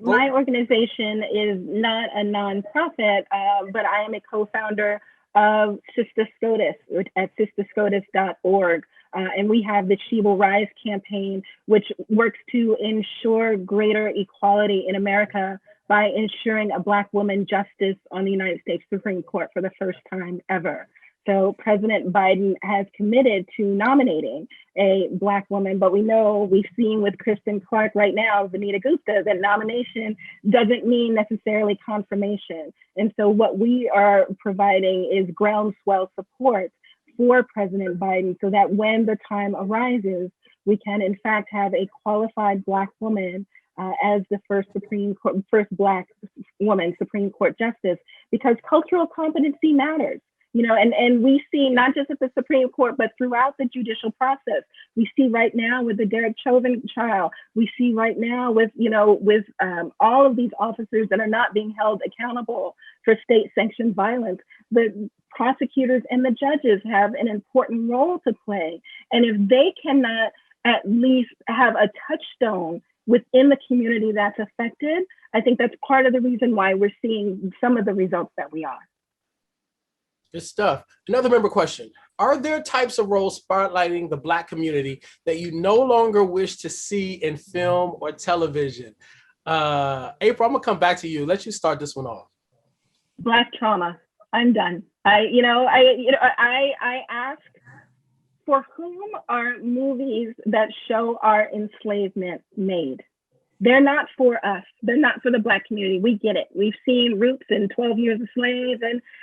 My organization is not a nonprofit, but I am a co-founder of Sister SCOTUS at sisterscotus.org. And we have the She Will Rise campaign, which works to ensure greater equality in America by ensuring a Black woman justice on the United States Supreme Court for the first time ever. So President Biden has committed to nominating a Black woman, but we know we've seen with Kristen Clark right now, Vanita Gupta, that nomination doesn't mean necessarily confirmation. And so what we are providing is groundswell support for President Biden so that when the time arises, we can in fact have a qualified Black woman as the first Black woman Supreme Court justice, because cultural competency matters. And we see not just at the Supreme Court, but throughout the judicial process. We see right now with the Derek Chauvin trial. We see right now with all of these officers that are not being held accountable for state-sanctioned violence. The prosecutors and the judges have an important role to play. And if they cannot at least have a touchstone within the community that's affected, I think that's part of the reason why we're seeing some of the results that we are. Good stuff. Another member question. Are there types of roles spotlighting the Black community that you no longer wish to see in film or television? April, I'm gonna come back to you. Let you start this one off. Black trauma. I'm done. I ask, for whom are movies that show our enslavement made? They're not for us. They're not for the Black community. We get it. We've seen Roots and 12 Years a Slave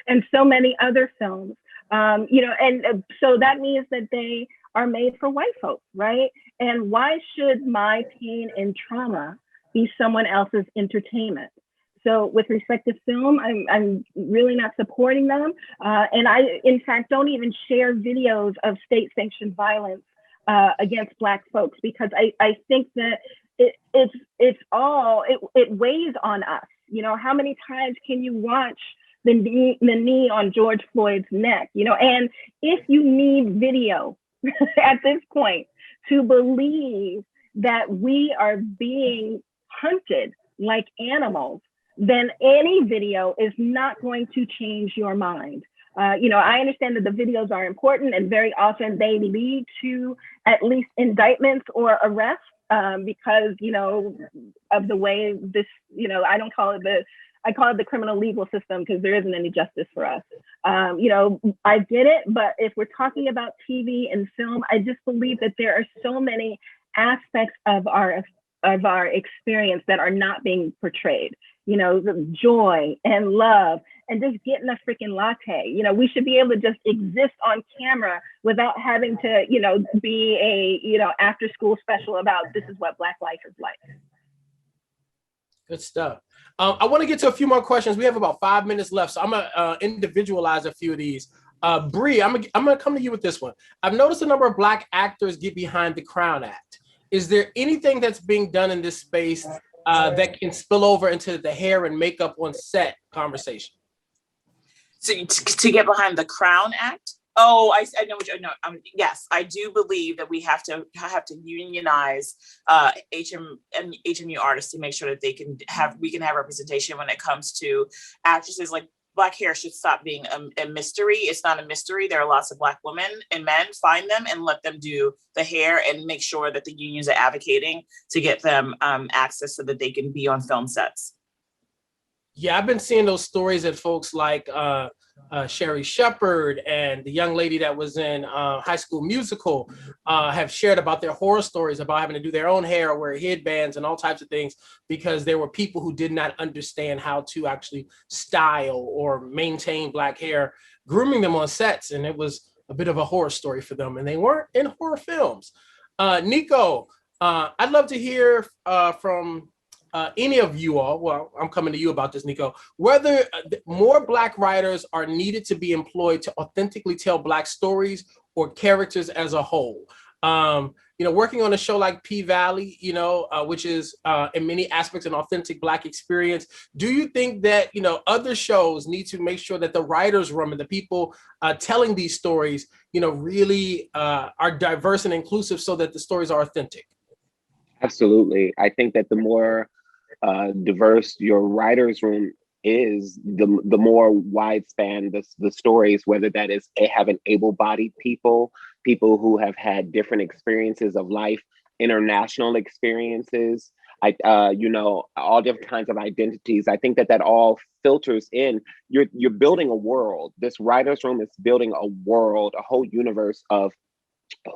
and so many other films. And so that means that they are made for white folks, right? And why should my pain and trauma be someone else's entertainment? So with respect to film, I'm really not supporting them. And I, in fact, don't even share videos of state-sanctioned violence against Black folks, because I think that it weighs on us. How many times can you watch the knee on George Floyd's neck? And if you need video at this point to believe that we are being hunted like animals, then any video is not going to change your mind. I understand that the videos are important, and very often they lead to at least indictments or arrests because, of the way this, I call it the criminal legal system, because there isn't any justice for us. I get it, but if we're talking about TV and film, I just believe that there are so many aspects of our experience that are not being portrayed. The joy and love and just getting a freaking latte. We should be able to just exist on camera without having to, be a, after school special about this is what Black life is like. Good stuff. I want to get to a few more questions. We have about 5 minutes left, so I'm gonna individualize a few of these. Bree, I'm gonna come to you with this one. I've noticed a number of Black actors get behind the Crown Act. Is there anything that's being done in this space that can spill over into the hair and makeup on set conversation? So to get behind the Crown Act? Oh, I know what you know. Yes, I do believe that we have to unionize HMU artists to make sure that we can have representation when it comes to actresses. Like, Black hair should stop being a mystery. It's not a mystery. There are lots of Black women and men. Find them and let them do the hair, and make sure that the unions are advocating to get them access so that they can be on film sets. Yeah, I've been seeing those stories that folks like Sherry Shepherd and the young lady that was in High School Musical have shared about their horror stories about having to do their own hair or wear headbands and all types of things because there were people who did not understand how to actually style or maintain Black hair, grooming them on sets. And it was a bit of a horror story for them, and they weren't in horror films. Nico, I'd love to hear from any of you all, well, I'm coming to you about this, Nico, whether more Black writers are needed to be employed to authentically tell Black stories or characters as a whole. Working on a show like P-Valley, which is in many aspects an authentic Black experience, do you think that, other shows need to make sure that the writer's room and the people telling these stories, really are diverse and inclusive so that the stories are authentic? Absolutely. I think that the more diverse your writer's room is, the more wide span the stories, whether that is having able-bodied people who have had different experiences of life, international experiences, you know, all different kinds of identities. I think that all filters in. You're building a world. This writer's room is building a world, a whole universe of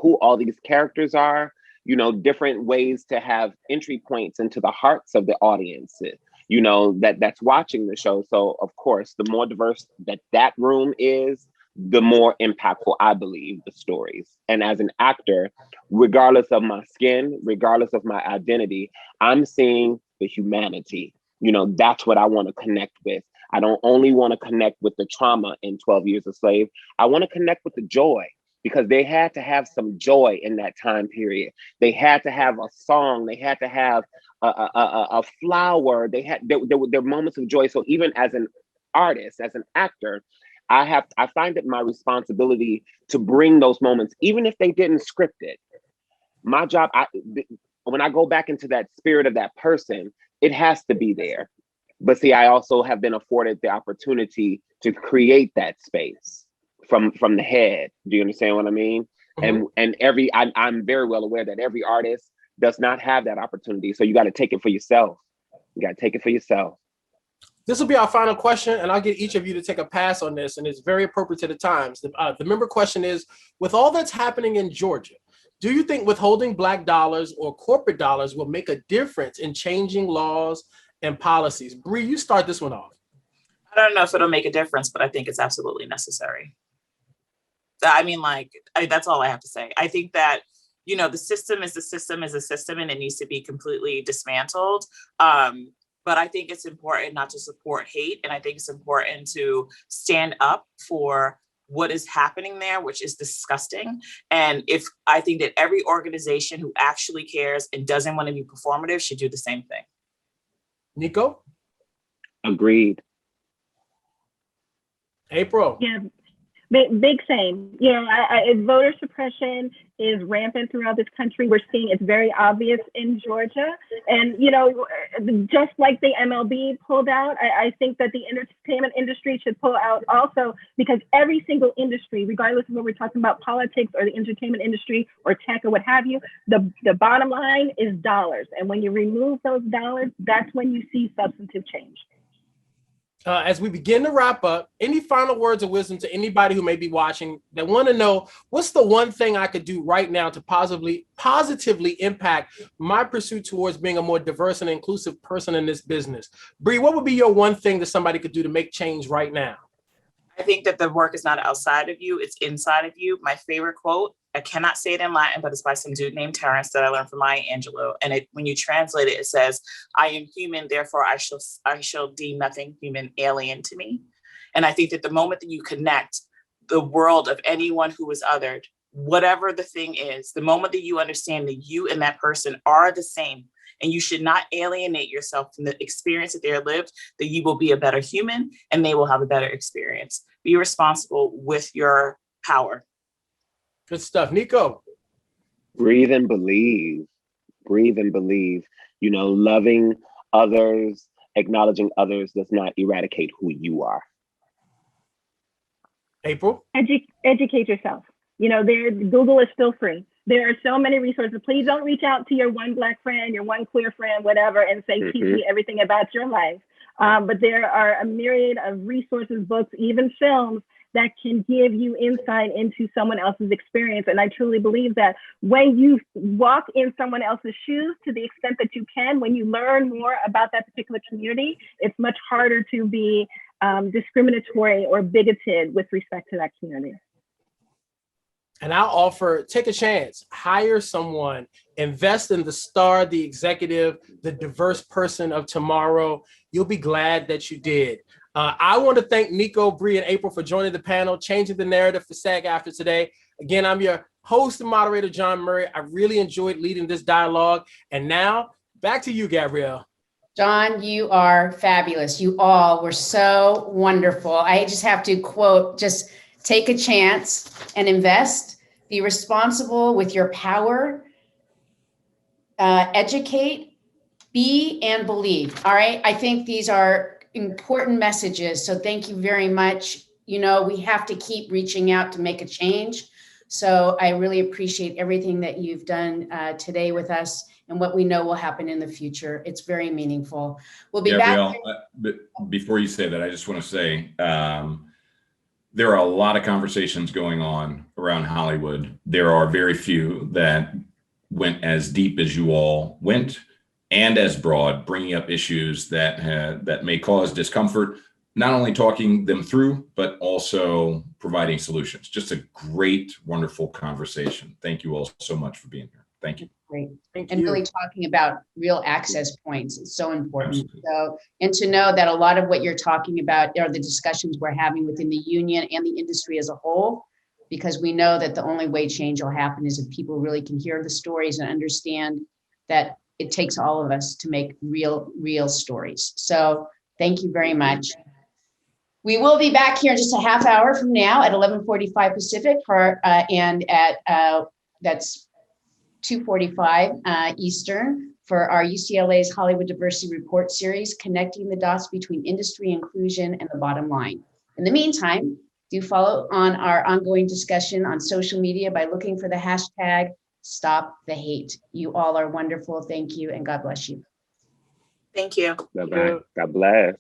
who all these characters are, you know, different ways to have entry points into the hearts of the audience, you know, that's watching the show. So of course, the more diverse that room is, the more impactful I believe the stories. And as an actor, regardless of my skin, regardless of my identity, I'm seeing the humanity. You know, that's what I want to connect with. I don't only want to connect with the trauma in 12 Years a Slave. I want to connect with the joy, because they had to have some joy in that time period. They had to have a song. They had to have a flower. There were moments of joy. So even as an artist, as an actor, I find it my responsibility to bring those moments, even if they didn't script it. My job, when I go back into that spirit of that person, it has to be there. But see, I also have been afforded the opportunity to create that space from the head. Do you understand what I mean? Mm-hmm. And I'm very well aware that every artist does not have that opportunity. So you got to take it for yourself. You got to take it for yourself. This will be our final question, and I'll get each of you to take a pass on this, and it's very appropriate to the times. The member question is, with all that's happening in Georgia, do you think withholding Black dollars or corporate dollars will make a difference in changing laws and policies? Bree, you start this one off. I don't know if it'll make a difference, but I think it's absolutely necessary. I mean, that's all I have to say. I think that, you know, the system is a system, and it needs to be completely dismantled. But I think it's important not to support hate. And I think it's important to stand up for what is happening there, which is disgusting. And I think that every organization who actually cares and doesn't want to be performative should do the same thing. Nico? Agreed. April? Yeah. Big same. You know, voter suppression is rampant throughout this country. We're seeing it's very obvious in Georgia. And, you know, just like the MLB pulled out, I think that the entertainment industry should pull out also, because every single industry, regardless of whether we're talking about politics or the entertainment industry or tech or what have you, the bottom line is dollars. And when you remove those dollars, that's when you see substantive change. As we begin to wrap up, any final words of wisdom to anybody who may be watching that want to know, what's the one thing I could do right now to positively impact my pursuit towards being a more diverse and inclusive person in this business? Bree, what would be your one thing that somebody could do to make change right now? I think that the work is not outside of you, it's inside of you. My favorite quote, I cannot say it in Latin, but it's by some dude named Terrence that I learned from Maya Angelou. And when you translate it, it says, I am human, therefore I shall deem nothing human alien to me. And I think that the moment that you connect the world of anyone who is othered, whatever the thing is, the moment that you understand that you and that person are the same, and you should not alienate yourself from the experience that they lived, that you will be a better human and they will have a better experience. Be responsible with your power. Good stuff. Nico? Breathe and believe. Breathe and believe. You know, loving others, acknowledging others does not eradicate who you are. April? Educate yourself. You know, Google is still free. There are so many resources. Please don't reach out to your one Black friend, your one queer friend, whatever, and say, teach me everything about your life. But there are a myriad of resources, books, even films that can give you insight into someone else's experience. And I truly believe that when you walk in someone else's shoes, to the extent that you can, when you learn more about that particular community, it's much harder to be discriminatory or bigoted with respect to that community. And I'll offer, take a chance, hire someone, invest in the star, the executive, the diverse person of tomorrow. You'll be glad that you did. I want to thank Nico, Bree, and April for joining the panel, changing the narrative for SAG-AFTRA today. Again, I'm your host and moderator, John Murray. I really enjoyed leading this dialogue. And now, back to you, Gabrielle. John, you are fabulous. You all were so wonderful. I just have to quote, just take a chance and invest, be responsible with your power, educate, be and believe. All right. I think these are important messages. So thank you very much. You know, we have to keep reaching out to make a change. So I really appreciate everything that you've done today with us. and what we know will happen in the future. It's very meaningful. We'll be back. But before you say that, I just want to say there are a lot of conversations going on around Hollywood. There are very few that went as deep as you all went and as broad, bringing up issues that may cause discomfort, not only talking them through, but also providing solutions. Just a great, wonderful conversation. Thank you all so much for being here. Thank you. Great. Thank and you. really talking about real access points is so important. Absolutely. So, and to know that a lot of what you're talking about are the discussions we're having within the union and the industry as a whole, because we know that the only way change will happen is if people really can hear the stories and understand that it takes all of us to make real stories. So thank you very much. We will be back here in just a half hour from now at 11:45 Pacific and at that's 2:45 Eastern for our UCLA's Hollywood Diversity Report series, connecting the dots between industry inclusion and the bottom line. In the meantime, do follow on our ongoing discussion on social media by looking for the hashtag Stop the Hate. You all are wonderful. Thank you, and God bless you. Thank you. Bye-bye. God bless.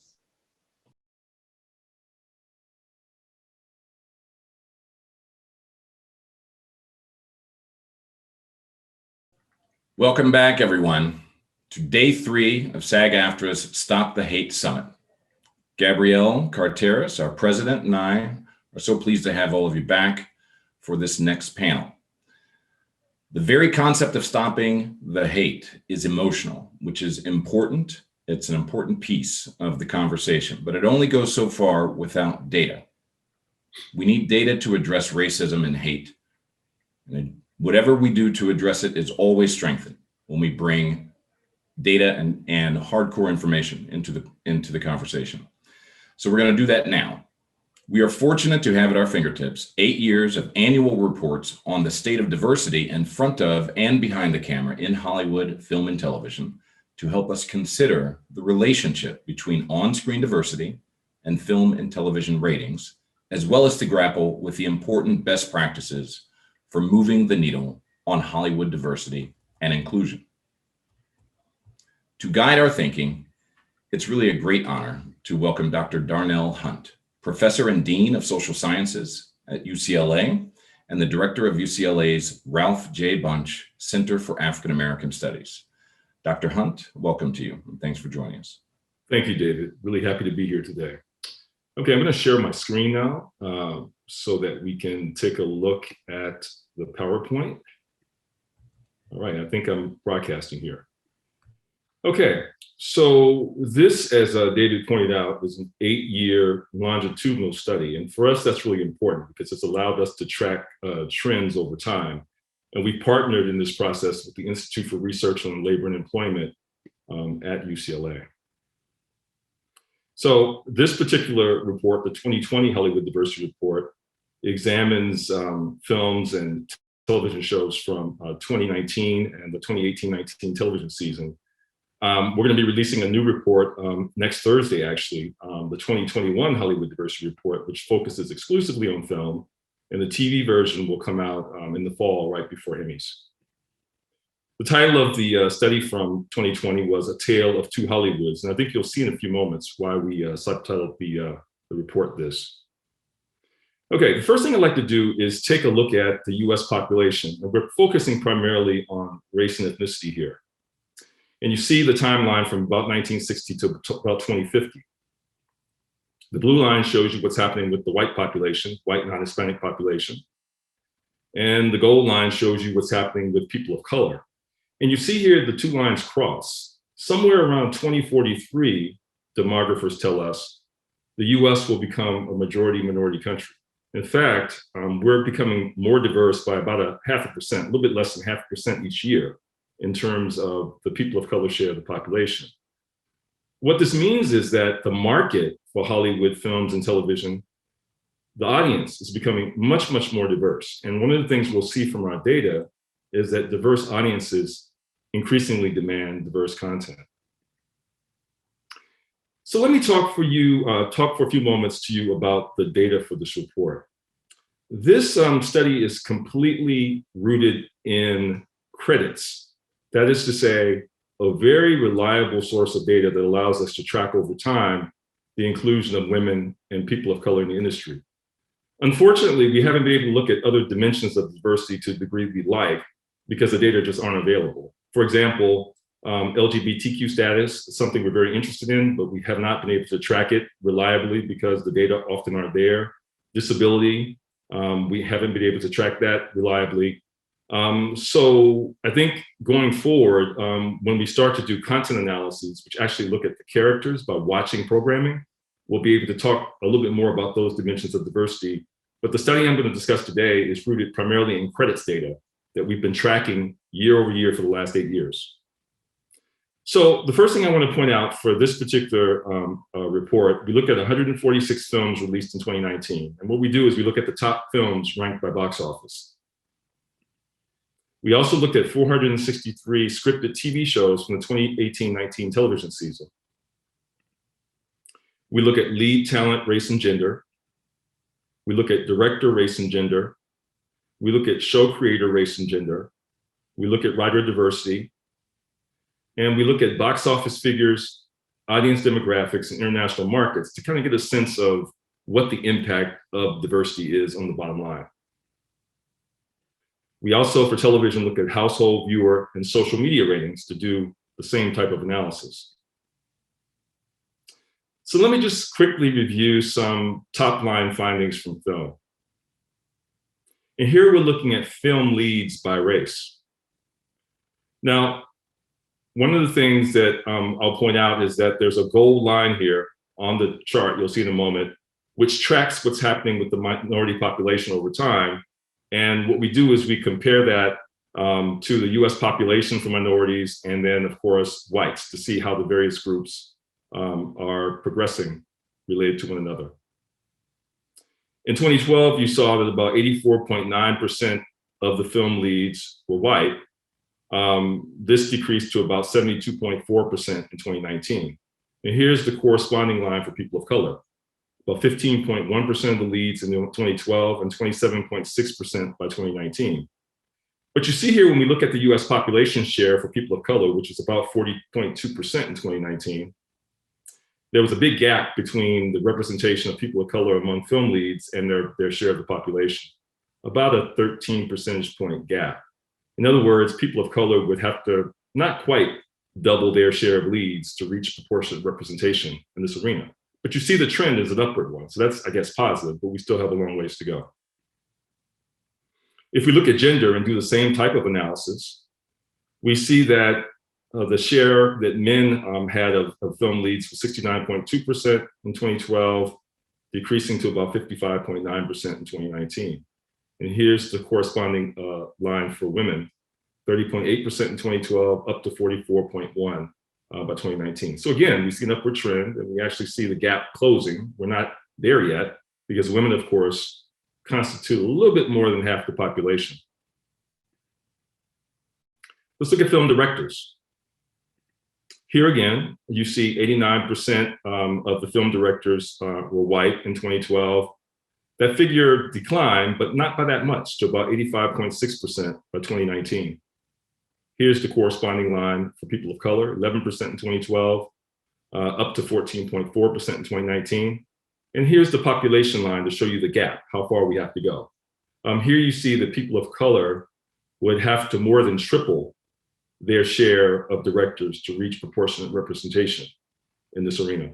Welcome back, everyone, to day 3 of SAG-AFTRA's Stop the Hate Summit. Gabrielle Carteris, our president, and I are so pleased to have all of you back for this next panel. The very concept of stopping the hate is emotional, which is important. It's an important piece of the conversation, but it only goes so far without data. We need data to address racism and hate. And whatever we do to address it is always strengthened when we bring data and hardcore information into the conversation. So we're going to do that now. We are fortunate to have at our fingertips 8 years of annual reports on the state of diversity in front of and behind the camera in Hollywood, film, and television to help us consider the relationship between on-screen diversity and film and television ratings, as well as to grapple with the important best practices for moving the needle on Hollywood diversity and inclusion. To guide our thinking, it's really a great honor to welcome Dr. Darnell Hunt, Professor and Dean of Social Sciences at UCLA and the Director of UCLA's Ralph J. Bunche Center for African American Studies. Dr. Hunt, welcome to you, and thanks for joining us. Thank you, David. Really happy to be here today. Okay, I'm going to share my screen now so that we can take a look at the PowerPoint. All right, I think I'm broadcasting here. Okay, so this, as David pointed out, is an 8-year longitudinal study. And for us, that's really important because it's allowed us to track trends over time. And we partnered in this process with the Institute for Research on Labor and Employment at UCLA. So this particular report, the 2020 Hollywood Diversity Report, examines films and television shows from 2019 and the 2018-19 television season. We're going to be releasing a new report next Thursday, actually, the 2021 Hollywood Diversity Report, which focuses exclusively on film, and the TV version will come out in the fall, right before Emmys. The title of the study from 2020 was A Tale of Two Hollywoods, and I think you'll see in a few moments why we subtitled the report this. Okay, the first thing I'd like to do is take a look at the US population, and we're focusing primarily on race and ethnicity here. And you see the timeline from about 1960 to about 2050. The blue line shows you what's happening with the white population, white non-Hispanic population. And the gold line shows you what's happening with people of color. And you see here the two lines cross. Somewhere around 2043, demographers tell us, the US will become a majority minority country. In fact, we're becoming more diverse by about 0.5%, a little bit less than 0.5% each year in terms of the people of color share of the population. What this means is that the market for Hollywood films and television, the audience is becoming much, much more diverse. And one of the things we'll see from our data is that diverse audiences increasingly demand diverse content. So let me talk for a few moments to you about the data for this report. This study is completely rooted in credits That is to say, a very reliable source of data that allows us to track over time the inclusion of women and people of color in the industry. Unfortunately, we haven't been able to look at other dimensions of diversity to the degree we like because the data just aren't available. For example, LGBTQ status is something we're very interested in, but we have not been able to track it reliably because the data often aren't there. Disability, we haven't been able to track that reliably. So I think going forward, when we start to do content analyses, which actually look at the characters by watching programming, we'll be able to talk a little bit more about those dimensions of diversity. But the study I'm going to discuss today is rooted primarily in credits data that we've been tracking year over year for the last 8 years. So the first thing I want to point out for this particular report, we look at 146 films released in 2019. And what we do is we look at the top films ranked by box office. We also looked at 463 scripted TV shows from the 2018-19 television season. We look at lead talent, race and gender. We look at director, race and gender. We look at show creator, race and gender. We look at writer diversity. And we look at box office figures, audience demographics, and international markets to kind of get a sense of what the impact of diversity is on the bottom line. We also, for television, look at household, viewer, and social media ratings to do the same type of analysis. So let me just quickly review some top-line findings from film. And here we're looking at film leads by race. Now, one of the things that I'll point out is that there's a gold line here on the chart, you'll see in a moment, which tracks what's happening with the minority population over time. And what we do is we compare that to the US population for minorities and then, of course, whites to see how the various groups are progressing related to one another. In 2012, you saw that about 84.9% of the film leads were white. This decreased to about 72.4% in 2019. And here's the corresponding line for people of color. About 15.1% of the leads in 2012 and 27.6% by 2019. But you see here, when we look at the US population share for people of color, which is about 40.2% in 2019, there was a big gap between the representation of people of color among film leads and their share of the population, about a 13 percentage point gap. In other words, people of color would have to not quite double their share of leads to reach proportionate representation in this arena. But you see the trend is an upward one. So that's, I guess, positive, but we still have a long ways to go. If we look at gender and do the same type of analysis, we see that the share that men had of film leads was 69.2% in 2012, decreasing to about 55.9% in 2019. And here's the corresponding line for women, 30.8% in 2012, up to 44.1% by 2019. So again, we see an upward trend and we actually see the gap closing. We're not there yet because women, of course, constitute a little bit more than half the population. Let's look at film directors. Here again, you see 89% of the film directors were white in 2012. That figure declined, but not by that much, to about 85.6% by 2019. Here's the corresponding line for people of color, 11% in 2012, up to 14.4% in 2019. And here's the population line to show you the gap, how far we have to go. Here you see that people of color would have to more than triple their share of directors to reach proportionate representation in this arena.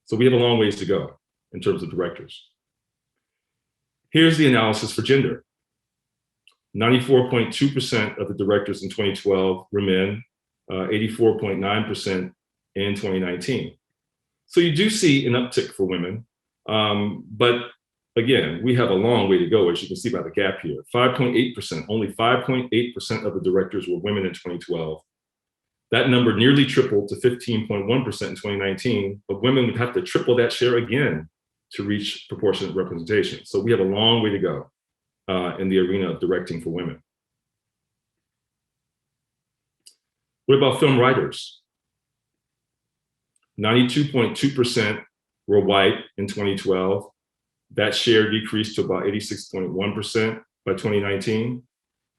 So we have a long ways to go in terms of directors. Here's the analysis for gender. 94.2% of the directors in 2012 were men, 84.9% in 2019. So you do see an uptick for women, but again, we have a long way to go, as you can see by the gap here. 5.8%, only 5.8% of the directors were women in 2012. That number nearly tripled to 15.1% in 2019, but women would have to triple that share again to reach proportionate representation. So we have a long way to go in the arena of directing for women. What about film writers? 92.2% were white in 2012. That share decreased to about 86.1% by 2019.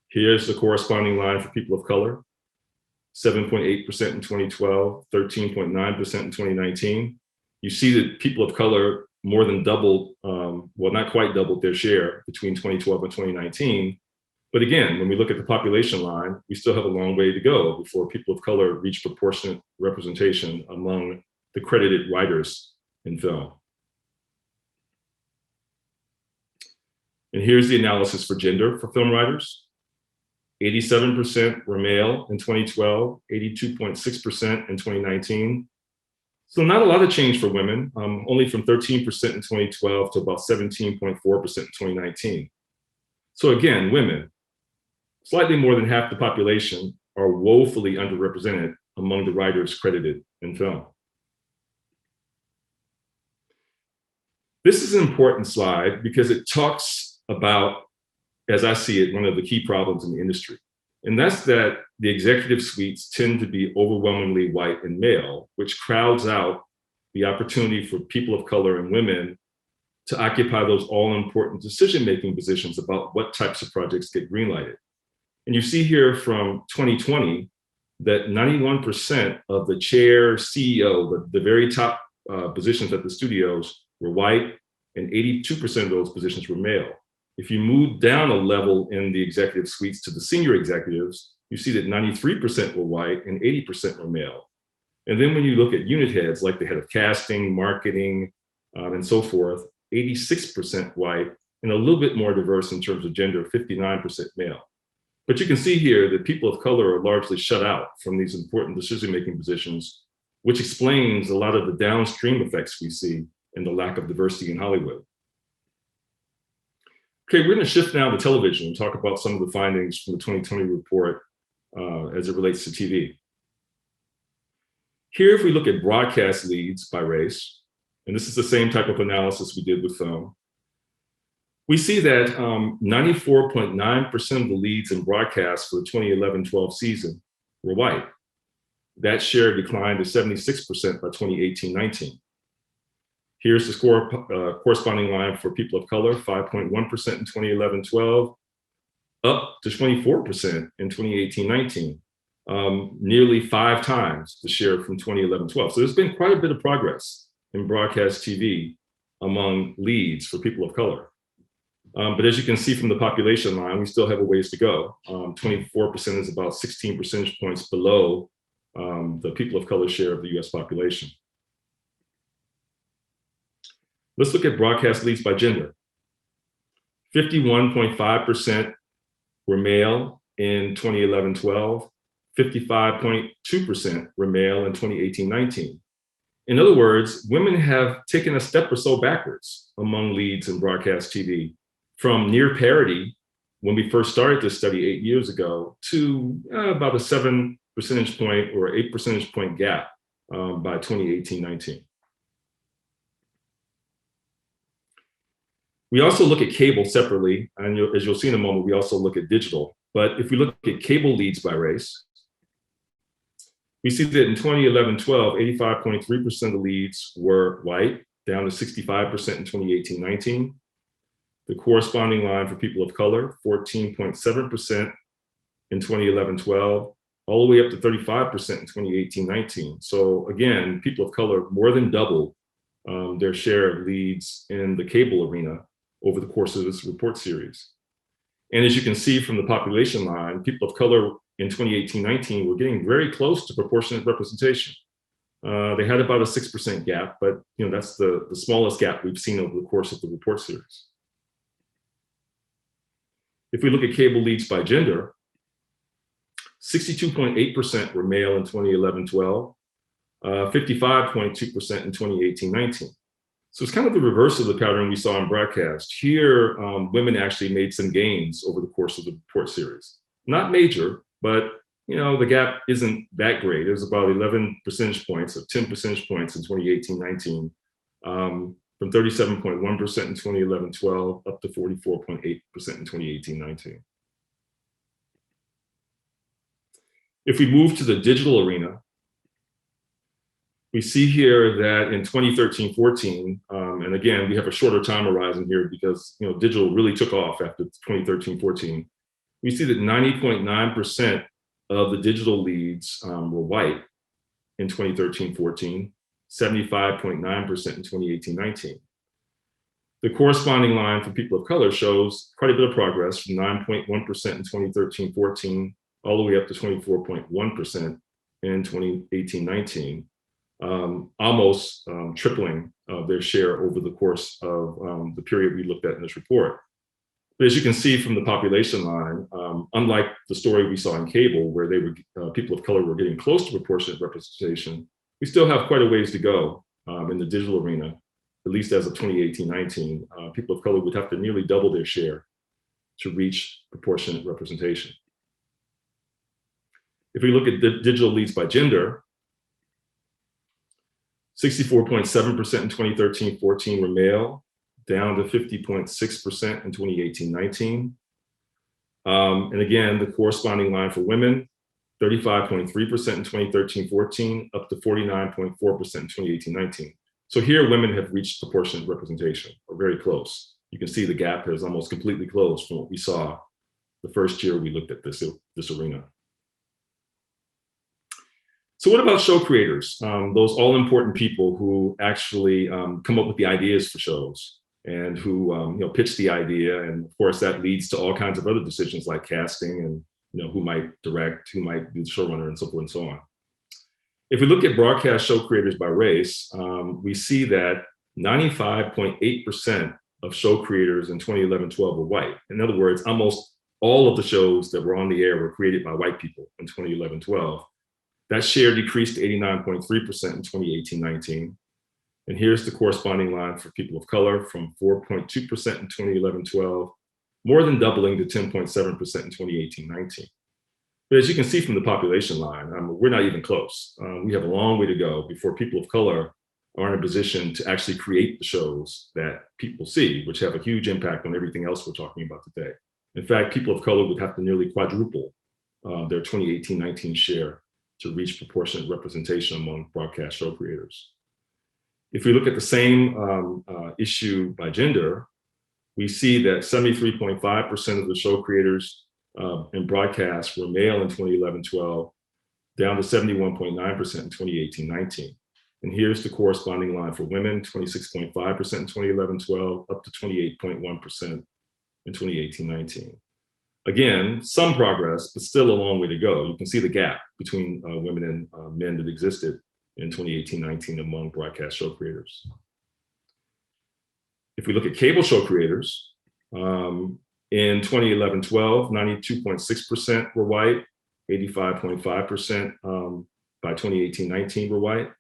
Here's the corresponding line for people of color. 7.8% in 2012, 13.9% in 2019. You see that people of color more than doubled, well, not quite doubled their share between 2012 and 2019. But again, when we look at the population line, we still have a long way to go before people of color reach proportionate representation among the credited writers in film. And here's the analysis for gender for film writers. 87% were male in 2012, 82.6% in 2019. So not a lot of change for women, only from 13% in 2012 to about 17.4% in 2019. So again, women, slightly more than half the population, are woefully underrepresented among the writers credited in film. This is an important slide because it talks about, as I see it, one of the key problems in the industry. And that's that the executive suites tend to be overwhelmingly white and male, which crowds out the opportunity for people of color and women to occupy those all-important decision-making positions about what types of projects get greenlighted. And you see here from 2020 that 91% of the chair, CEO, the very top positions at the studios were white, and 82% of those positions were male. If you move down a level in the executive suites to the senior executives, you see that 93% were white and 80% were male. And then when you look at unit heads, like the head of casting, marketing, and so forth, 86% white and a little bit more diverse in terms of gender, 59% male. But you can see here that people of color are largely shut out from these important decision-making positions, which explains a lot of the downstream effects we see in the lack of diversity in Hollywood. Okay, we're going to shift now to television and talk about some of the findings from the 2020 report as it relates to TV. Here, if we look at broadcast leads by race, and this is the same type of analysis we did with film, we see that 94.9% of the leads in broadcast for the 2011-12 season were white. That share declined to 76% by 2018-19. Here's the corresponding line for people of color, 5.1% in 2011-12, up to 24% in 2018-19, nearly 5 times the share from 2011-12. So there's been quite a bit of progress in broadcast TV among leads for people of color. But as you can see from the population line, we still have a ways to go. 24% is about 16 percentage points below the people of color share of the US population. Let's look at broadcast leads by gender. 51.5% were male in 2011-12, 55.2% were male in 2018-19. In other words, women have taken a step or so backwards among leads in broadcast TV, from near parity when we first started this study 8 years ago to about a 7 percentage point or 8 percentage point gap by 2018-19. We also look at cable separately, and as you'll see in a moment, we also look at digital. But if we look at cable leads by race, we see that in 2011-12, 85.3% of the leads were white, down to 65% in 2018-19. The corresponding line for people of color, 14.7% in 2011-12, all the way up to 35% in 2018-19. So again, people of color more than doubled their share of leads in the cable arena over the course of this report series. And as you can see from the population line, people of color in 2018-19 were getting very close to proportionate representation. They had about a 6% gap, but that's the smallest gap we've seen over the course of the report series. If we look at cable leads by gender, 62.8% were male in 2011-12, 55.2% in 2018-19. So it's kind of the reverse of the pattern we saw in broadcast. Here, women actually made some gains over the course of the report series. Not major, but the gap isn't that great. It was about 11 percentage points, or 10 percentage points in 2018-19, from 37.1% in 2011-12 up to 44.8% in 2018-19. If we move to the digital arena, we see here that in 2013-14, and again, we have a shorter time horizon here because digital really took off after 2013-14. We see that 90.9% of the digital leads were white in 2013-14, 75.9% in 2018-19. The corresponding line for people of color shows quite a bit of progress from 9.1% in 2013-14 all the way up to 24.1% in 2018-19, almost tripling their share over the course of the period we looked at in this report. But as you can see from the population line, unlike the story we saw in cable, where people of color were getting close to proportionate representation, we still have quite a ways to go in the digital arena, at least as of 2018-19. People of color would have to nearly double their share to reach proportionate representation. If we look at the digital leads by gender, 64.7% in 2013-14 were male, down to 50.6% in 2018-19. And again, the corresponding line for women, 35.3% in 2013-14, up to 49.4% in 2018-19. So here, women have reached proportionate representation, or very close. You can see the gap has almost completely closed from what we saw the first year we looked at this arena. So what about show creators? Those all-important people who actually come up with the ideas for shows and who pitch the idea, and of course that leads to all kinds of other decisions like casting and who might direct, who might be the showrunner, and so forth and so on. If we look at broadcast show creators by race, we see that 95.8% of show creators in 2011-12 were white. In other words, almost all of the shows that were on the air were created by white people in 2011-12. That share decreased to 89.3% in 2018-19. And here's the corresponding line for people of color, from 4.2% in 2011-12, more than doubling to 10.7% in 2018-19. But as you can see from the population line, we're not even close. We have a long way to go before people of color are in a position to actually create the shows that people see, which have a huge impact on everything else we're talking about today. In fact, people of color would have to nearly quadruple their 2018-19 share to reach proportionate representation among broadcast show creators. If we look at the same issue by gender, we see that 73.5% of the show creators in broadcast were male in 2011-12, down to 71.9% in 2018-19. And here's the corresponding line for women, 26.5% in 2011-12, up to 28.1% in 2018-19. Again, some progress, but still a long way to go. You can see the gap between women and men that existed in 2018-19 among broadcast show creators. If we look at cable show creators, in 2011-12, 92.6% were white, 85.5% by 2018-19 were white.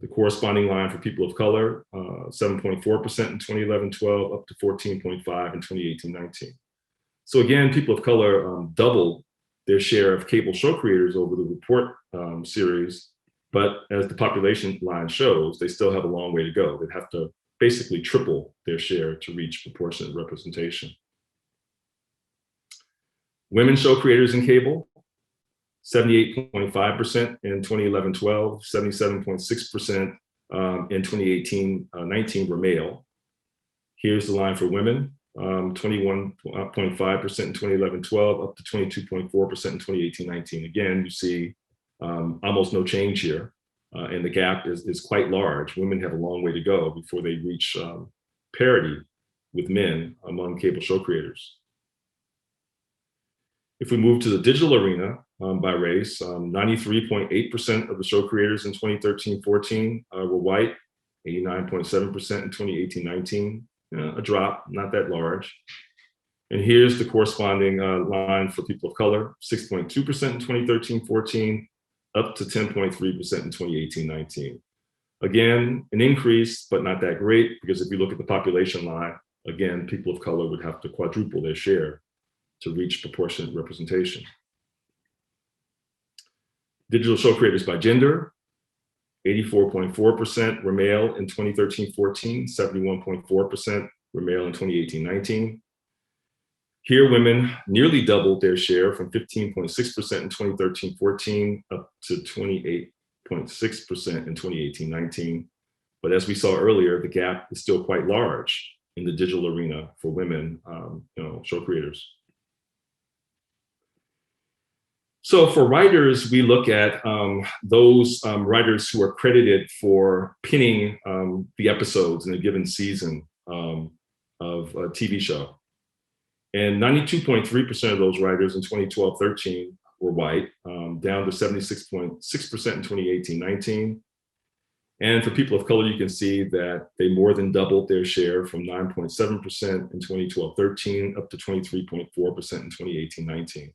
The corresponding line for people of color, 7.4% in 2011-12, up to 14.5% in 2018-19. So again, people of color doubled their share of cable show creators over the report series, but as the population line shows, they still have a long way to go. They'd have to basically triple their share to reach proportionate representation. Women show creators in cable, 78.5% in 2011-12, 77.6% in 2018-19 were male. Here's the line for women, 21.5% in 2011-12, up to 22.4% in 2018-19. Again, you see almost no change here, and the gap is quite large. Women have a long way to go before they reach parity with men among cable show creators. If we move to the digital arena by race, 93.8% of the show creators in 2013-14 were white, 89.7% in 2018-19, a drop, not that large. And here's the corresponding line for people of color, 6.2% in 2013-14, up to 10.3% in 2018-19. Again, an increase, but not that great, because if you look at the population line, again, people of color would have to quadruple their share to reach proportionate representation. Digital show creators by gender, 84.4% were male in 2013-14, 71.4% were male in 2018-19. Here, women nearly doubled their share from 15.6% in 2013-14 up to 28.6% in 2018-19. But as we saw earlier, the gap is still quite large in the digital arena for women show creators. So for writers, we look at those writers who are credited for pinning the episodes in a given season of a TV show. And 92.3% of those writers in 2012-13 were white, down to 76.6% in 2018-19. And for people of color, you can see that they more than doubled their share from 9.7% in 2012-13 up to 23.4% in 2018-19.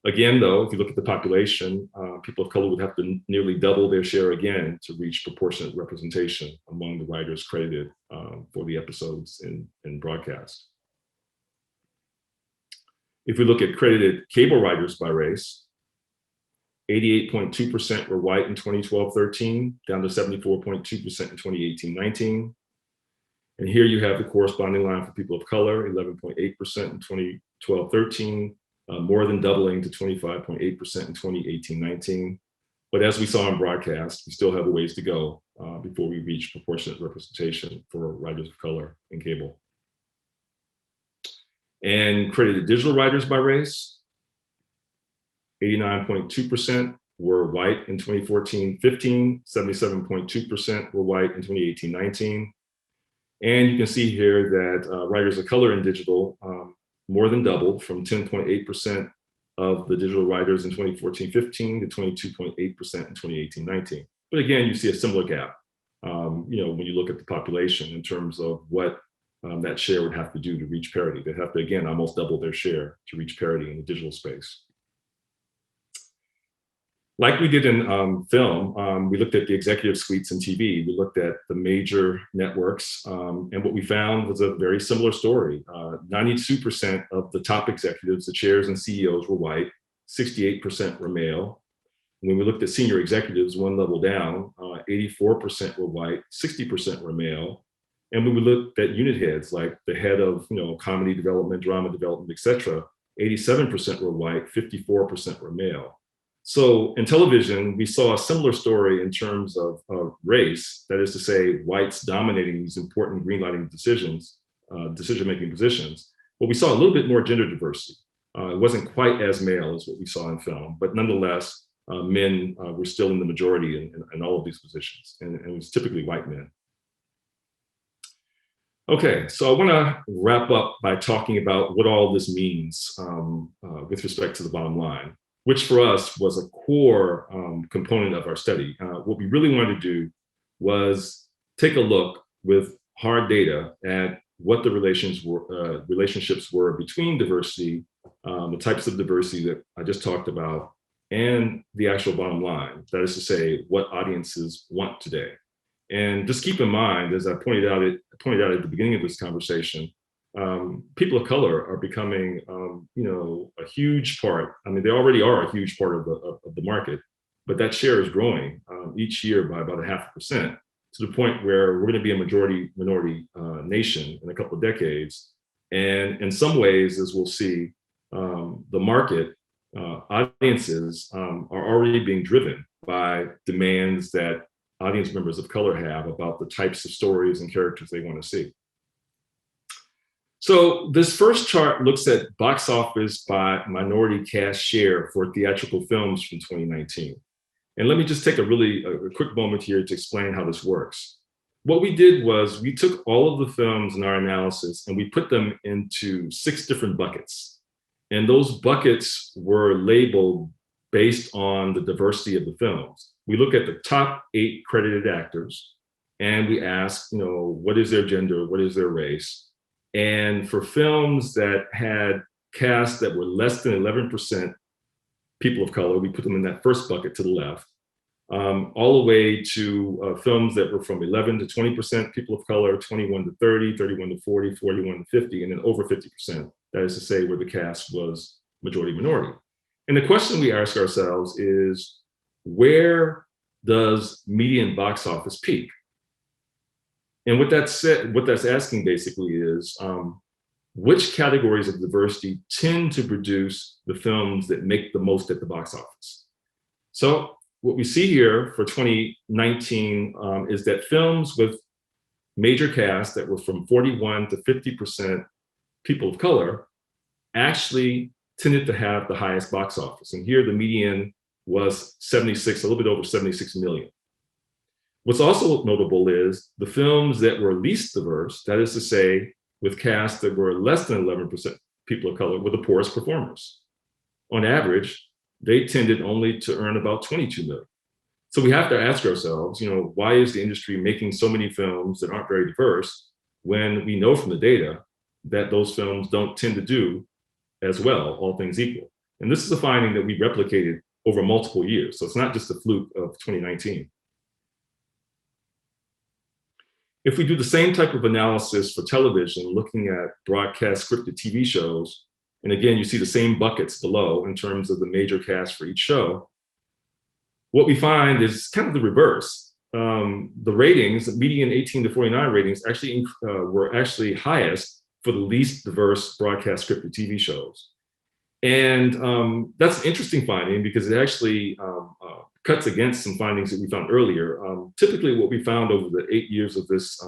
Again, though, if you look at the population, people of color would have to nearly double their share again to reach proportionate representation among the writers credited for the episodes in broadcast. If we look at credited cable writers by race, 88.2% were white in 2012-13, down to 74.2% in 2018-19. And here you have the corresponding line for people of color, 11.8% in 2012-13, more than doubling to 25.8% in 2018-19. But as we saw in broadcast, we still have a ways to go before we reach proportionate representation for writers of color in cable. And credited digital writers by race, 89.2% were white in 2014-15, 77.2% were white in 2018-19. And you can see here that writers of color in digital more than doubled from 10.8% of the digital writers in 2014-15 to 22.8% in 2018-19. But again, you see a similar gap, when you look at the population in terms of what that share would have to do to reach parity. They'd have to, again, almost double their share to reach parity in the digital space. Like we did in film, we looked at the executive suites in TV. We looked at the major networks, and what we found was a very similar story. 92% of the top executives, the chairs and CEOs, were white, 68% were male. When we looked at senior executives, one level down, 84% were white, 60% were male. And when we looked at unit heads, like the head of comedy development, drama development, et cetera, 87% were white, 54% were male. So in television, we saw a similar story in terms of race, that is to say, whites dominating these important greenlighting decision-making positions. But we saw a little bit more gender diversity. It wasn't quite as male as what we saw in film, but nonetheless, men were still in the majority in all of these positions, and it was typically white men. Okay, so I want to wrap up by talking about what all this means with respect to the bottom line, which for us was a core component of our study. What we really wanted to do was take a look with hard data at what the relationships were between diversity, the types of diversity that I just talked about, and the actual bottom line. That is to say, what audiences want today. And just keep in mind, as I pointed out at the beginning of this conversation, people of color are becoming, a huge part. I mean, they already are a huge part of the market, but that share is growing each year by about 0.5%, to the point where we're going to be a majority minority nation in a couple of decades. And in some ways, as we'll see, the market audiences are already being driven by demands that audience members of color have about the types of stories and characters they want to see. So this first chart looks at box office by minority cast share for theatrical films from 2019. And let me just take a quick moment here to explain how this works. What we did was we took all of the films in our analysis and we put them into 6 different buckets. And those buckets were labeled based on the diversity of the films. We look at the top 8 credited actors and we ask, what is their gender? What is their race? And for films that had casts that were less than 11% people of color, we put them in that first bucket to the left, all the way to films that were from 11 to 20% people of color, 21 to 30, 31 to 40, 41 to 50, and then over 50%. That is to say, where the cast was majority minority. And the question we ask ourselves is, where does median box office peak? And what that's asking basically is, which categories of diversity tend to produce the films that make the most at the box office? So what we see here for 2019 is that films with major casts that were from 41 to 50% people of color actually tended to have the highest box office. And here the median was 76, a little bit over 76 million. What's also notable is the films that were least diverse, that is to say, with casts that were less than 11% people of color, were the poorest performers. On average, they tended only to earn about 22 million. So we have to ask ourselves, why is the industry making so many films that aren't very diverse when we know from the data that those films don't tend to do as well, all things equal? And this is a finding that we replicated over multiple years. So it's not just a fluke of 2019. If we do the same type of analysis for television, looking at broadcast scripted TV shows, and again, you see the same buckets below in terms of the major cast for each show, what we find is kind of the reverse. The ratings, the median 18 to 49 ratings, actually were actually highest for the least diverse broadcast scripted TV shows. And that's an interesting finding because it actually cuts against some findings that we found earlier. Typically, what we found over the 8 years of this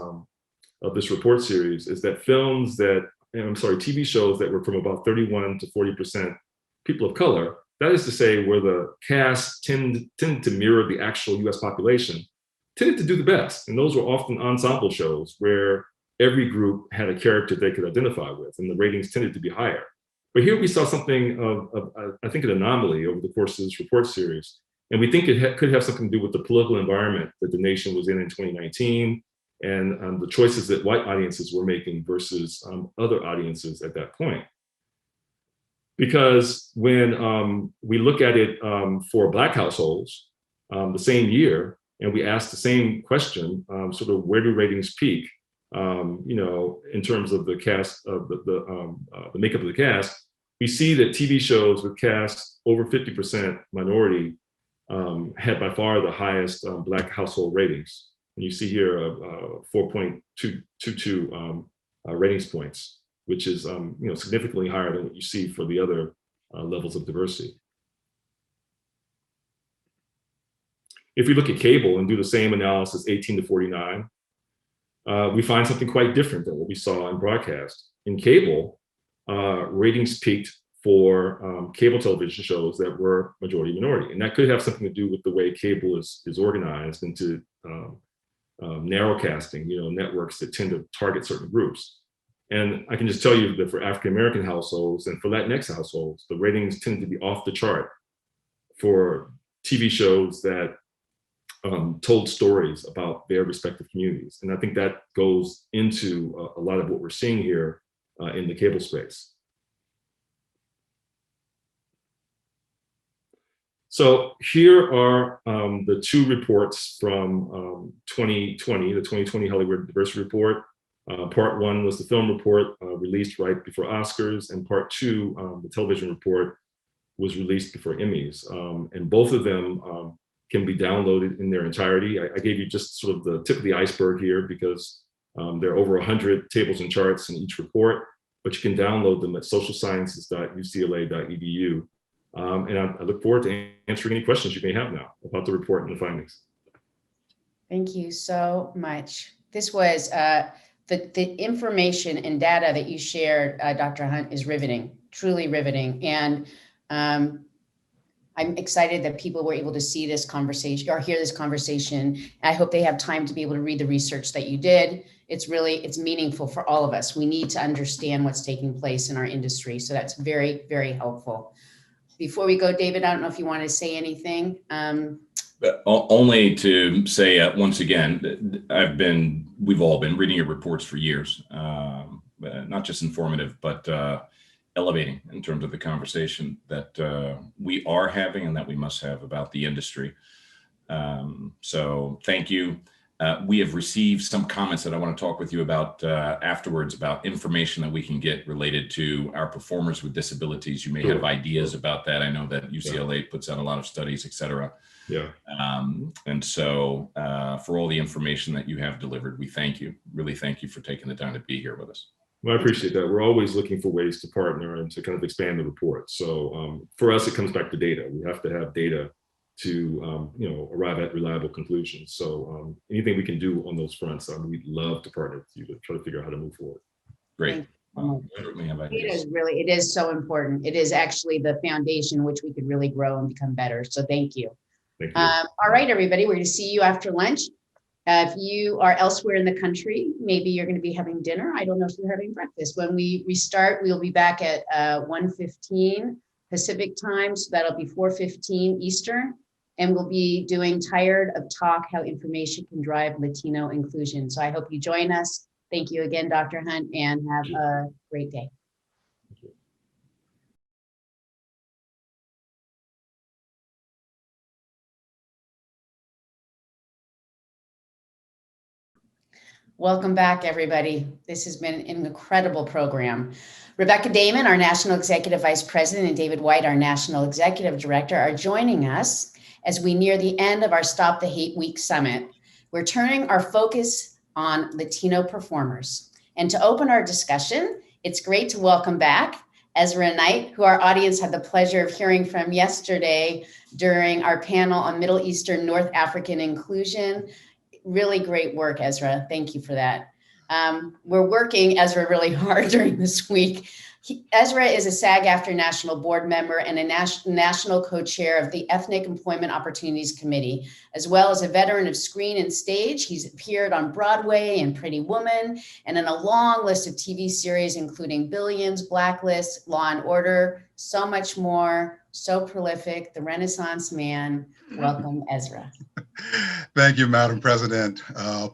report series is that TV shows that were from about 31 to 40% people of color, that is to say, where the cast tend to mirror the actual US population, tended to do the best. And those were often ensemble shows where every group had a character they could identify with, and the ratings tended to be higher. But here we saw something of I think, an anomaly over the course of this report series. And we think it could have something to do with the political environment that the nation was in 2019 and the choices that white audiences were making versus other audiences at that point. Because when we look at it for Black households the same year, and we ask the same question, sort of where do ratings peak, in terms of the cast of the makeup of the cast, we see that TV shows with cast over 50% minority had by far the highest Black household ratings. And you see here 4.22 ratings points, which is significantly higher than what you see for the other levels of diversity. If we look at cable and do the same analysis, 18 to 49, we find something quite different than what we saw in broadcast. In cable, ratings peaked for cable television shows that were majority minority. And that could have something to do with the way cable is organized into narrowcasting, networks that tend to target certain groups. And I can just tell you that for African-American households and for Latinx households, the ratings tend to be off the chart for TV shows that told stories about their respective communities. And I think that goes into a lot of what we're seeing here in the cable space. So here are the two reports from 2020, the 2020 Hollywood Diversity Report. Part one was the film report released right before Oscars, and part two, the television report, was released before Emmys. And both of them can be downloaded in their entirety. I gave you just sort of the tip of the iceberg here because there are over 100 tables and charts in each report, but you can download them at socialsciences.ucla.edu. And I look forward to answering any questions you may have now about the report and the findings. Thank you so much. This was the information and data that you shared, Dr. Hunt, is riveting, truly riveting. And I'm excited that people were able to see this conversation or hear this conversation. I hope they have time to be able to read the research that you did. It's meaningful for all of us. We need to understand what's taking place in our industry. So that's very, very helpful. Before we go, David, I don't know if you want to say anything. Only to say once again, we've all been reading your reports for years, not just informative, but elevating in terms of the conversation that we are having and that we must have about the industry. So thank you. We have received some comments that I want to talk with you about afterwards about information that we can get related to our performers with disabilities. You may have ideas about that. I know that UCLA puts out a lot of studies, et cetera. Yeah. And so for all the information that you have delivered, we thank you. Really thank you for taking the time to be here with us. Well, I appreciate that. We're always looking for ways to partner and to kind of expand the report. So for us, it comes back to data. We have to have data to arrive at reliable conclusions. So anything we can do on those fronts, we'd love to partner with you to try to figure out how to move forward. Great. It is so important. It is actually the foundation which we could really grow and become better. So thank you. Thank you. All right, everybody, we're going to see you after lunch. If you are elsewhere in the country, maybe you're going to be having dinner. I don't know if you're having breakfast. When we restart, we'll be back at 1:15 Pacific time. So that'll be 4:15 Eastern. And we'll be doing Tired of Talk, How Information Can Drive Latino Inclusion. So I hope you join us. Thank you again, Dr. Hunt, and have a great day. Welcome back, everybody. This has been an incredible program. Rebecca Damon, our National Executive Vice President, and David White, our National Executive Director, are joining us as we near the end of our Stop the Hate Week Summit. We're turning our focus on Latino performers. And to open our discussion, it's great to welcome back Ezra Knight, who our audience had the pleasure of hearing from yesterday during our panel on Middle Eastern North African inclusion. Really great work, Ezra. Thank you for that. We're working, Ezra, really hard during this week. Ezra is a SAG-AFTRA National Board member and a national co-chair of the Ethnic Employment Opportunities Committee, as well as a veteran of screen and stage. He's appeared on Broadway and Pretty Woman, and in a long list of TV series, including Billions, Blacklist, Law and Order, so much more. So prolific, the Renaissance man. Welcome, Ezra. Thank you, Madam President.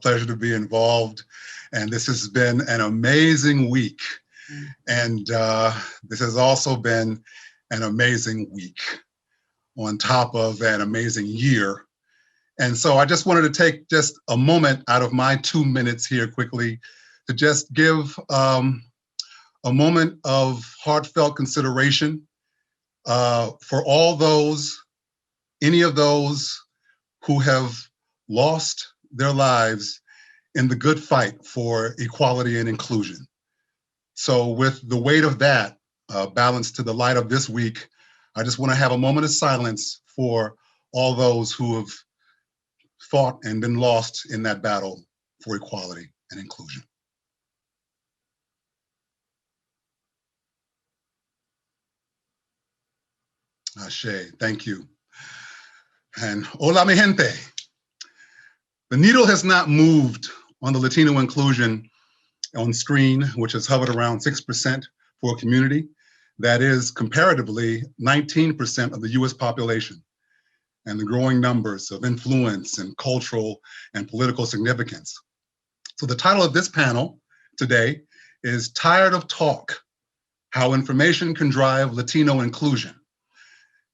Pleasure to be involved. And this has been an amazing week. And this has also been an amazing week on top of an amazing year. And so I just wanted to take just a moment out of my 2 minutes here quickly to just give a moment of heartfelt consideration for all those, any of those who have lost their lives in the good fight for equality and inclusion. So with the weight of that balanced to the light of this week, I just want to have a moment of silence for all those who have fought and been lost in that battle for equality and inclusion. Ashe, thank you. And hola mi gente. The needle has not moved on the Latino inclusion on screen, which has hovered around 6% for a community that is comparatively 19% of the US population, and the growing numbers of influence and cultural and political significance. So the title of this panel today is Tired of Talk, How Information Can Drive Latino Inclusion.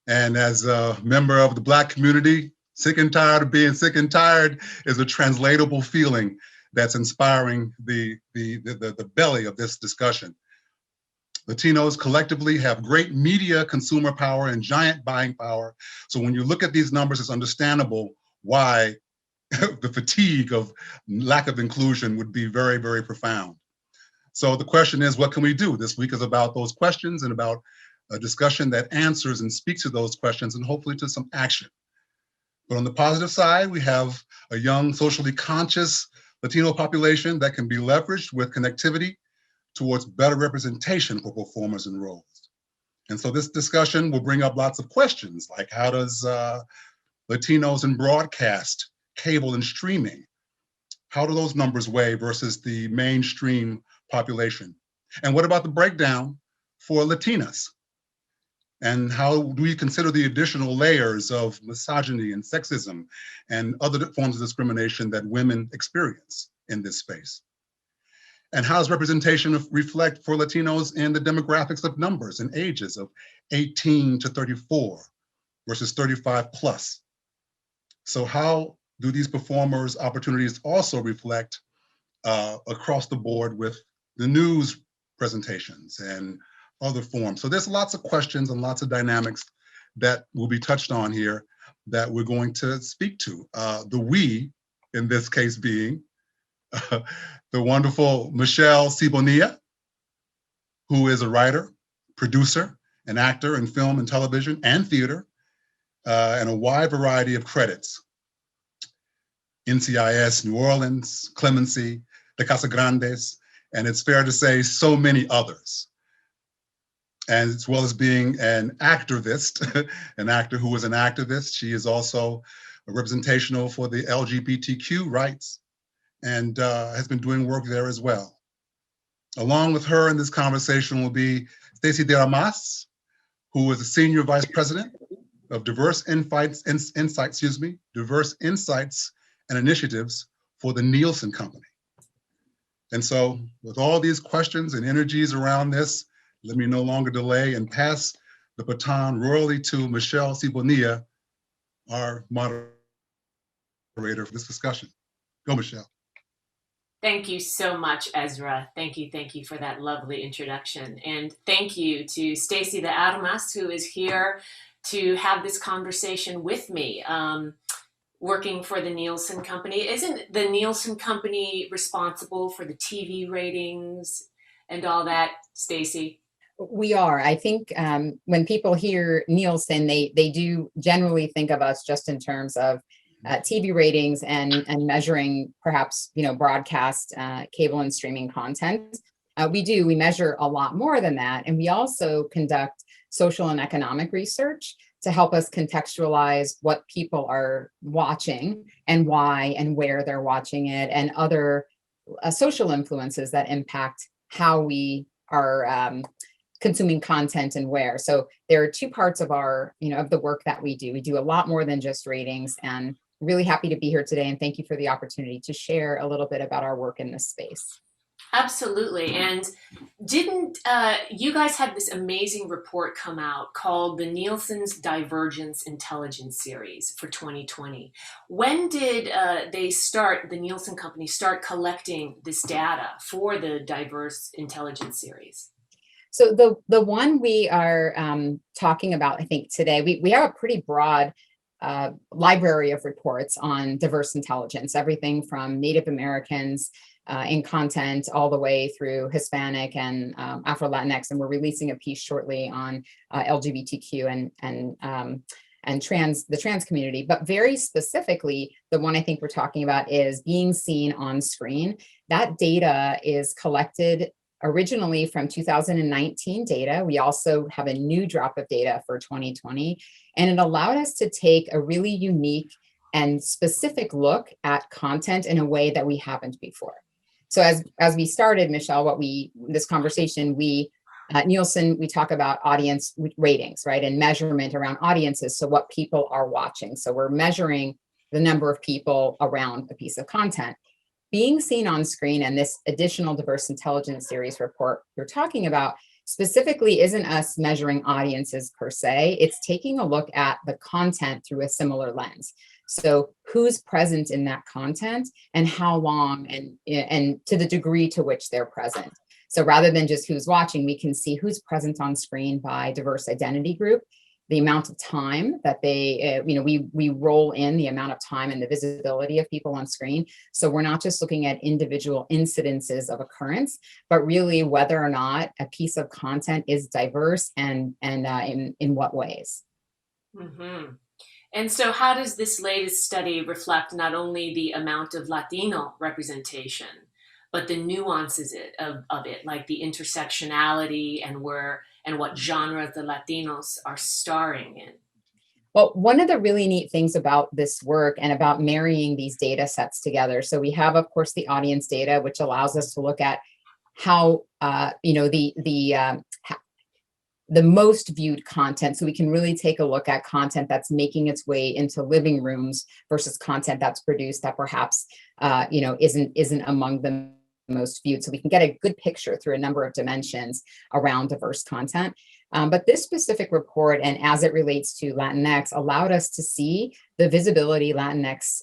And as a member of the Black community, sick and tired of being sick and tired is a translatable feeling that's inspiring the belly of this discussion. Latinos collectively have great media consumer power and giant buying power. So when you look at these numbers, it's understandable why the fatigue of lack of inclusion would be very, very profound. So the question is, what can we do? This week is about those questions and about a discussion that answers and speaks to those questions and hopefully to some action. But on the positive side, we have a young, socially conscious Latino population that can be leveraged with connectivity towards better representation for performers and roles. And so this discussion will bring up lots of questions, like how does Latinos in broadcast, cable, and streaming, how do those numbers weigh versus the mainstream population? And what about the breakdown for Latinas? And how do we consider the additional layers of misogyny and sexism and other forms of discrimination that women experience in this space? And how does representation reflect for Latinos in the demographics of numbers and ages of 18 to 34 versus 35 plus? So how do these performers' opportunities also reflect across the board with the news presentations and other forms? So there's lots of questions and lots of dynamics that will be touched on here that we're going to speak to. The we, in this case being the wonderful Michelle Sibonilla, who is a writer, producer, an actor in film and television and theater, and a wide variety of credits. NCIS, New Orleans, Clemency, the Casa Grandes, and it's fair to say so many others. And as well as being an activist, an actor who is an activist, she is also a representational for the LGBTQ rights and has been doing work there as well. Along with her in this conversation will be Stacey de Armas, who is the Senior Vice President of Diverse Insights and Initiatives for the Nielsen Company. And so with all these questions and energies around this, let me no longer delay and pass the baton royally to Michelle Sibonilla, our moderator for this discussion. Go, Michelle. Thank you so much, Ezra. Thank you for that lovely introduction. And thank you to Stacey de Armas, who is here to have this conversation with me, working for the Nielsen Company. Isn't the Nielsen Company responsible for the TV ratings and all that, Stacey? We are. I think when people hear Nielsen, they do generally think of us just in terms of TV ratings and measuring perhaps, broadcast, cable and streaming content. We measure a lot more than that. And we also conduct social and economic research to help us contextualize what people are watching and why and where they're watching it, and other social influences that impact how we are consuming content and where. So there are two parts of our, of the work that we do. We do a lot more than just ratings, and really happy to be here today. And thank you for the opportunity to share a little bit about our work in this space. Absolutely. And didn't you guys had this amazing report come out called the Nielsen's Divergence Intelligence Series for 2020. When did the Nielsen Company start collecting this data for the Diverse Intelligence Series? So the one we are talking about, I think today, we have a pretty broad library of reports on diverse intelligence, everything from Native Americans in content all the way through Hispanic and Afro-Latinx, and we're releasing a piece shortly on LGBTQ and the trans community. But very specifically, the one I think we're talking about is being seen on screen. That data is collected originally from 2019 data. We also have a new drop of data for 2020, and it allowed us to take a really unique and specific look at content in a way that we haven't before. So as we started, Michelle, this conversation, Nielsen, we talk about audience ratings, right? And measurement around audiences. So what people are watching. So we're measuring the number of people around a piece of content. Being seen on screen, and this additional Diverse Intelligence Series report we're talking about specifically isn't us measuring audiences per se. It's taking a look at the content through a similar lens. So who's present in that content and how long and to the degree to which they're present. So rather than just who's watching, we can see who's present on screen by diverse identity group, the amount of time that they, we roll in the amount of time and the visibility of people on screen. So we're not just looking at individual incidences of occurrence, but really whether or not a piece of content is diverse and in what ways. Mm-hmm. And so how does this latest study reflect not only the amount of Latino representation, but the nuances of it, like the intersectionality and what genre the Latinos are starring in? Well, one of the really neat things about this work and about marrying these data sets together. So we have, of course, the audience data, which allows us to look at how, the most viewed content. So we can really take a look at content that's making its way into living rooms versus content that's produced that perhaps, isn't among the most viewed. So we can get a good picture through a number of dimensions around diverse content. But this specific report, and as it relates to Latinx, allowed us to see the visibility Latinx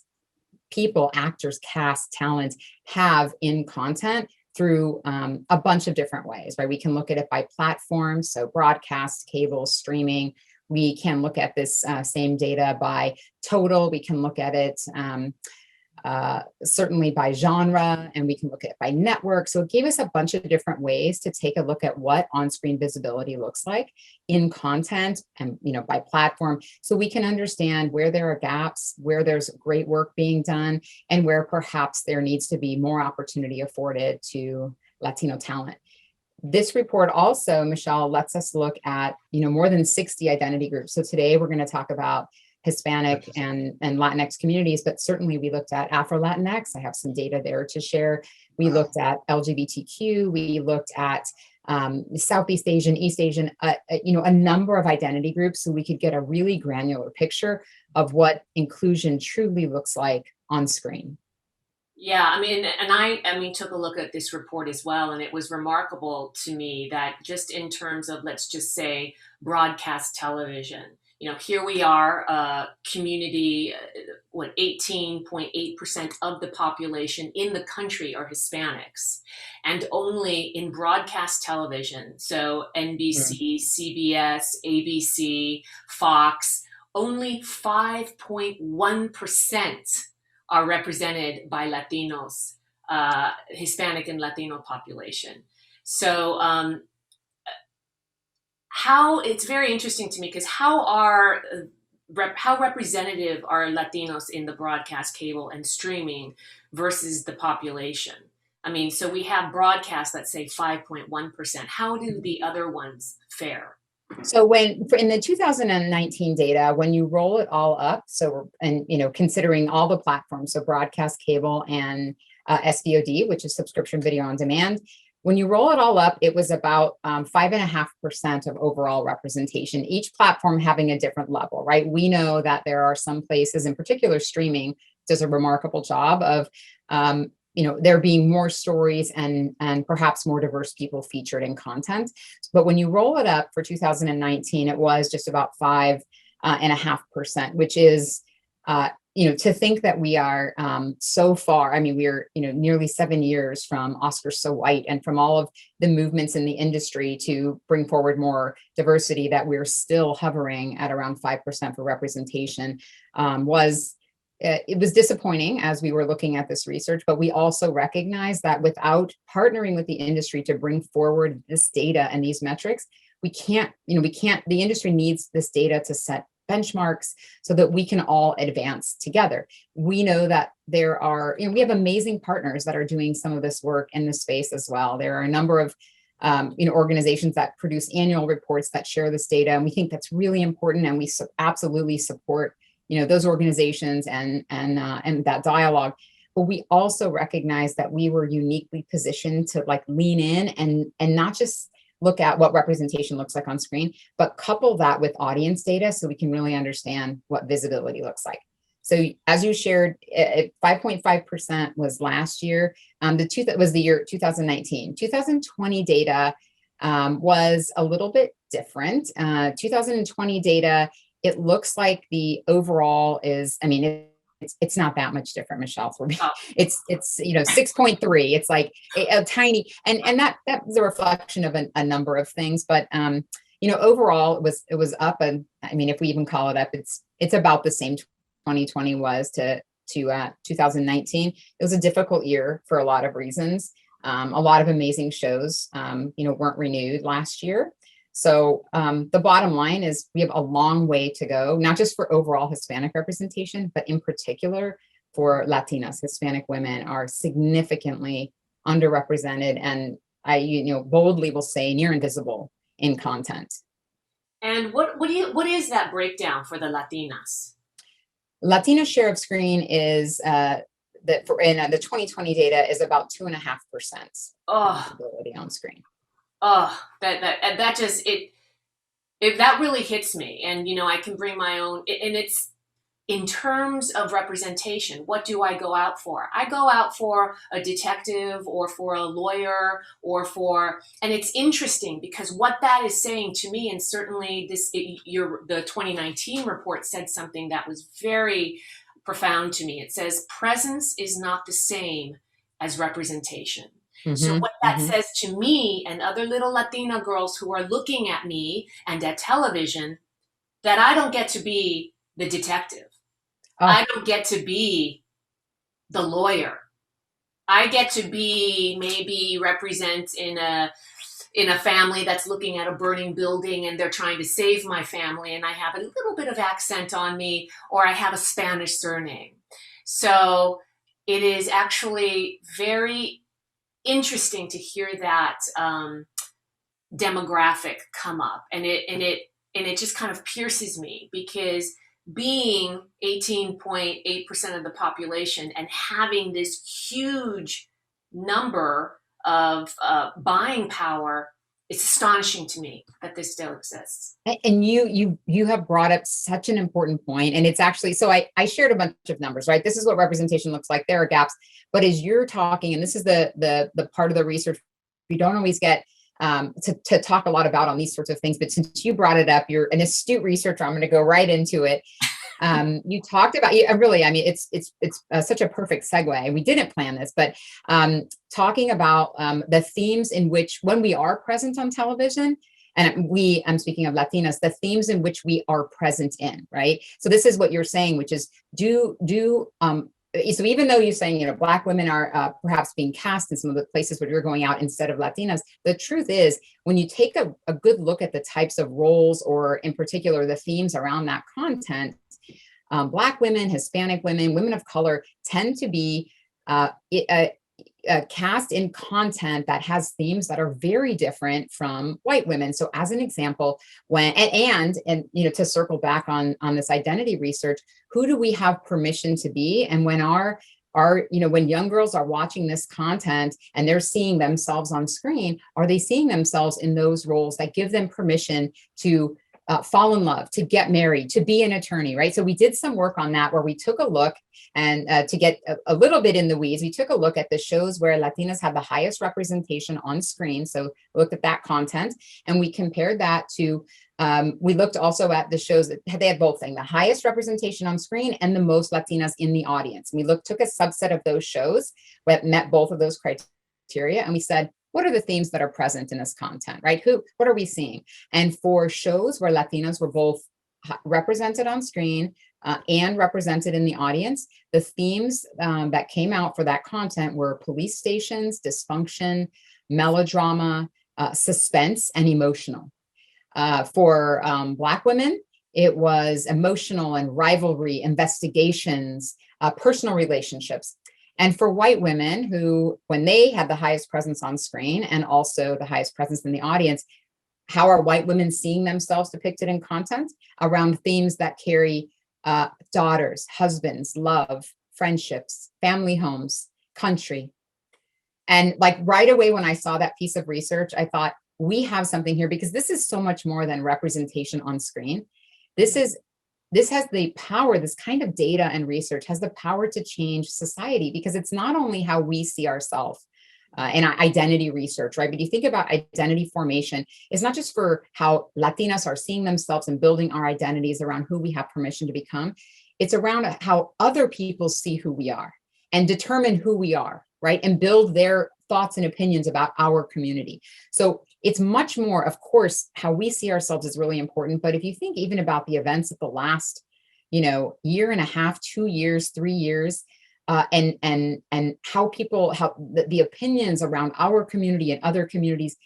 people, actors, cast, talent have in content through a bunch of different ways, right? We can look at it by platform, so broadcast, cable, streaming. We can look at this same data by total. We can look at it certainly by genre, and we can look at it by network. So it gave us a bunch of different ways to take a look at what on-screen visibility looks like in content and, by platform. So we can understand where there are gaps, where there's great work being done, and where perhaps there needs to be more opportunity afforded to Latino talent. This report also, Michelle, lets us look at, more than 60 identity groups. So today we're going to talk about Hispanic and Latinx communities, but certainly we looked at Afro-Latinx. I have some data there to share. We looked at LGBTQ. We looked at Southeast Asian, East Asian, a number of identity groups, so we could get a really granular picture of what inclusion truly looks like on screen. Yeah, I mean, and I took a look at this report as well, and it was remarkable to me that just in terms of, let's just say, broadcast television, here we are, community, 18.8% of the population in the country are Hispanics, and only in broadcast television, so NBC, CBS, ABC, Fox, only 5.1% are represented by Latinos, Hispanic and Latino population. So it's very interesting to me, because how representative are Latinos in the broadcast, cable, and streaming versus the population? I mean, so we have broadcast, let's say 5.1%. How do the other ones fare? So in the 2019 data, when you roll it all up, considering all the platforms, so broadcast, cable, and SVOD, which is subscription video on demand, when you roll it all up, it was about 5.5% of overall representation, each platform having a different level, right? We know that there are some places, in particular streaming does a remarkable job of there being more stories and perhaps more diverse people featured in content. But when you roll it up for 2019, it was just about 5.5%, which is, to think that we are so far, we're, nearly 7 years from Oscar So White and from all of the movements in the industry to bring forward more diversity, that we're still hovering at around 5% for representation it was disappointing as we were looking at this research, but we also recognize that without partnering with the industry to bring forward this data and these metrics, the industry needs this data to set benchmarks so that we can all advance together. We know that there are, we have amazing partners that are doing some of this work in this space as well. There are a number of organizations that produce annual reports that share this data, and we think that's really important, and we absolutely support those organizations and that dialogue. But we also recognize that we were uniquely positioned to lean in and not just look at what representation looks like on screen, but couple that with audience data so we can really understand what visibility looks like. So as you shared, 5.5% was last year. That was the year 2019. 2020 data was a little bit different. 2020 data, it looks like the overall is, it's not that much different, Michelle. For me, it's 6.3. It's like a tiny, and that was a reflection of a number of things. But overall, it was up, and if we even call it up, it's about the same 2020 was to 2019. It was a difficult year for a lot of reasons. A lot of amazing shows, weren't renewed last year. So the bottom line is we have a long way to go, not just for overall Hispanic representation, but in particular for Latinas. Hispanic women are significantly underrepresented, and I boldly will say near invisible in content. And what is that breakdown for the Latinas? Latina share of screen is in the 2020 data is about 2.5% visibility on screen. Oh, that just that really hits me. And I can bring my own, and it's in terms of representation. What do I go out for? I go out for a detective or for a lawyer and it's interesting because what that is saying to me, and certainly the 2019 report said something that was very profound to me. It says presence is not the same as representation. So what that says to me and other little Latina girls who are looking at me and at television, that I don't get to be the detective. I don't get to be the lawyer. I get to be maybe represent in a family that's looking at a burning building and they're trying to save my family, and I have a little bit of accent on me, or I have a Spanish surname. So it is actually very interesting to hear that demographic come up, and it just kind of pierces me, because being 18.8% of the population and having this huge number of buying power, it's astonishing to me that this still exists. And you have brought up such an important point, and it's actually, so I shared a bunch of numbers, right? This is what representation looks like. There are gaps, but as you're talking, and this is the part of the research we don't always get to talk a lot about on these sorts of things, but since you brought it up, you're an astute researcher. I'm going to go right into it. You talked about, really, I mean, it's such a perfect segue. We didn't plan this, but talking about the themes in which, when we are present on television, and I'm speaking of Latinas, the themes in which we are present in, right? So this is what you're saying, which is so even though you're saying, Black women are perhaps being cast in some of the places where you're going out instead of Latinas, the truth is, when you take a good look at the types of roles, or in particular, the themes around that content, Black women, Hispanic women, women of color tend to be cast in content that has themes that are very different from white women. So as an example, when, and to circle back on this identity research, who do we have permission to be? And when when young girls are watching this content and they're seeing themselves on screen, are they seeing themselves in those roles that give them permission to fall in love, to get married, to be an attorney, right? So we did some work on that, where we took a look, and to get a little bit in the weeds, we took a look at the shows where Latinas had the highest representation on screen. So we looked at that content, and we compared that to, we looked also at the shows that they had both things, the highest representation on screen and the most Latinas in the audience. We took a subset of those shows that met both of those criteria, and we said, what are the themes that are present in this content, right? What are we seeing? And for shows where Latinas were both represented on screen and represented in the audience, the themes that came out for that content were police stations, dysfunction, melodrama, suspense, and emotional. For Black women, it was emotional and rivalry, investigations, personal relationships. And for white women, who, when they had the highest presence on screen and also the highest presence in the audience, how are white women seeing themselves depicted in content around themes that carry daughters, husbands, love, friendships, family homes, country? And like right away, when I saw that piece of research, I thought, we have something here, because this is so much more than representation on screen. This has the power, this kind of data and research has the power to change society, because it's not only how we see ourselves in identity research, right? But you think about identity formation, it's not just for how Latinas are seeing themselves and building our identities around who we have permission to become. It's around how other people see who we are and determine who we are, right? And build their thoughts and opinions about our community. So it's much more, of course, how we see ourselves is really important. But if you think even about the events of the last, year and a half, 2 years, 3 years, and how the opinions around our community and other communities,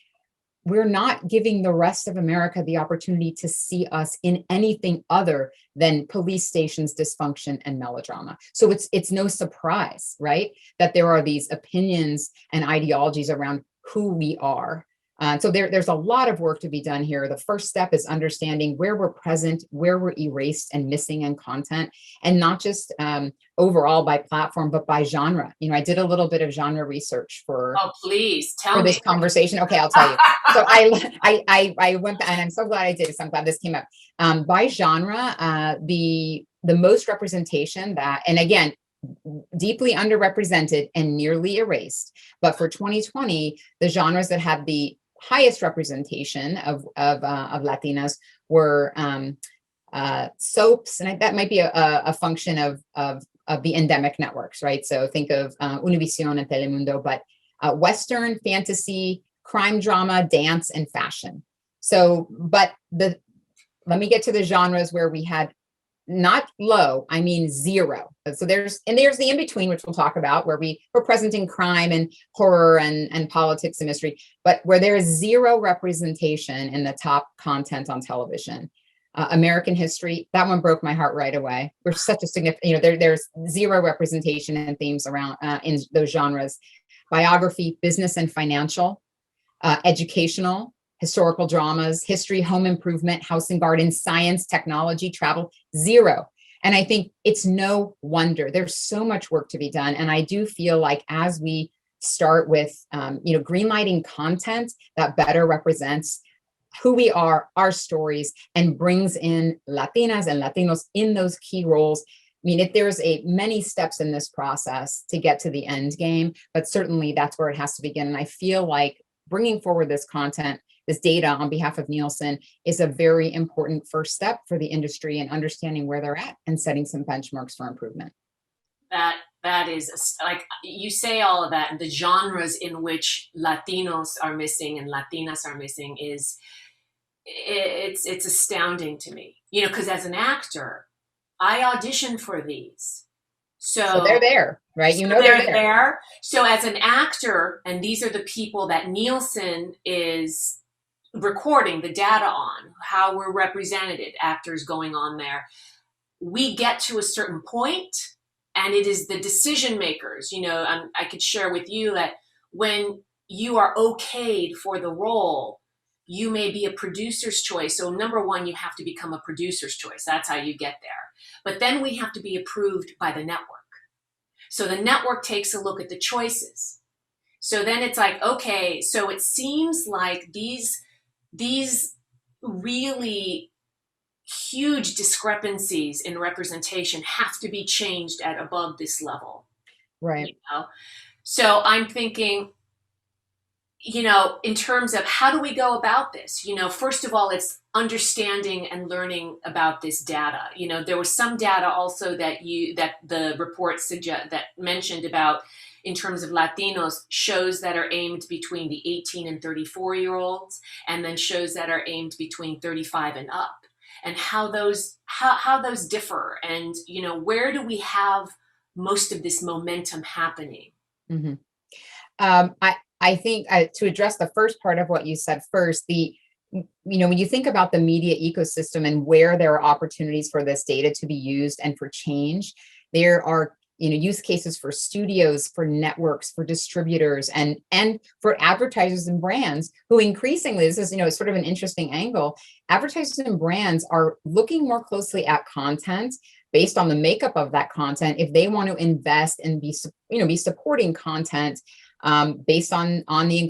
we're not giving the rest of America the opportunity to see us in anything other than police stations, dysfunction, and melodrama. So it's no surprise, right, that there are these opinions and ideologies around who we are. So there's a lot of work to be done here. The first step is understanding where we're present, where we're erased and missing in content, and not just overall by platform, but by genre. I did a little bit of genre research for please tell for me. This conversation. Okay, I'll tell you. So I went, and I'm so glad I did this. I'm glad this came up. By genre, the most representation that, and again, deeply underrepresented and nearly erased. But for 2020, the genres that had the highest representation of Latinas were soaps, and that might be a function of the endemic networks, right? So think of Univision and Telemundo, but Western, fantasy, crime drama, dance, and fashion. So, but let me get to the genres where we had not low, I mean zero. So there's the in-between, which we'll talk about, where we're present in crime and horror and politics and mystery, but where there is zero representation in the top content on television. American history, that one broke my heart right away. There's such a significant, there's zero representation and themes around in those genres. biography, business and financial, educational, historical dramas, history, home improvement, house and garden, science, technology, travel, 0. And I think it's no wonder. There's so much work to be done. And I do feel like as we start with, greenlighting content that better represents who we are, our stories, and brings in Latinas and Latinos in those key roles. I mean, there's many steps in this process to get to the end game, but certainly that's where it has to begin. And I feel like bringing forward this content, this data on behalf of Nielsen is a very important first step for the industry in understanding where they're at and setting some benchmarks for improvement. That is, like, you say all of that, and the genres in which Latinos are missing and Latinas are missing it's astounding to me, because as an actor, I auditioned for these. So they're there, right? They're there. So as an actor, and these are the people that Nielsen is recording the data on, how we're represented, actors going on there. We get to a certain point, and it is the decision makers. I could share with you that when you are okayed for the role, you may be a producer's choice. So number one, you have to become a producer's choice. That's how you get there. But then we have to be approved by the network. So the network takes a look at the choices. So then it's like, okay, so it seems like these really huge discrepancies in representation have to be changed at above this level. Right. So I'm thinking, in terms of how do we go about this? First of all, it's understanding and learning about this data. There was some data also that the report that mentioned about in terms of Latinos, shows that are aimed between the 18 and 34-year-olds, and then shows that are aimed between 35 and up, and how those differ, and where do we have most of this momentum happening? Mm-hmm. I think to address the first part of what you said first, when you think about the media ecosystem and where there are opportunities for this data to be used and for change, there are use cases for studios, for networks, for distributors, and for advertisers and brands who increasingly, this is sort of an interesting angle, advertisers and brands are looking more closely at content based on the makeup of that content if they want to invest and be supporting content based on the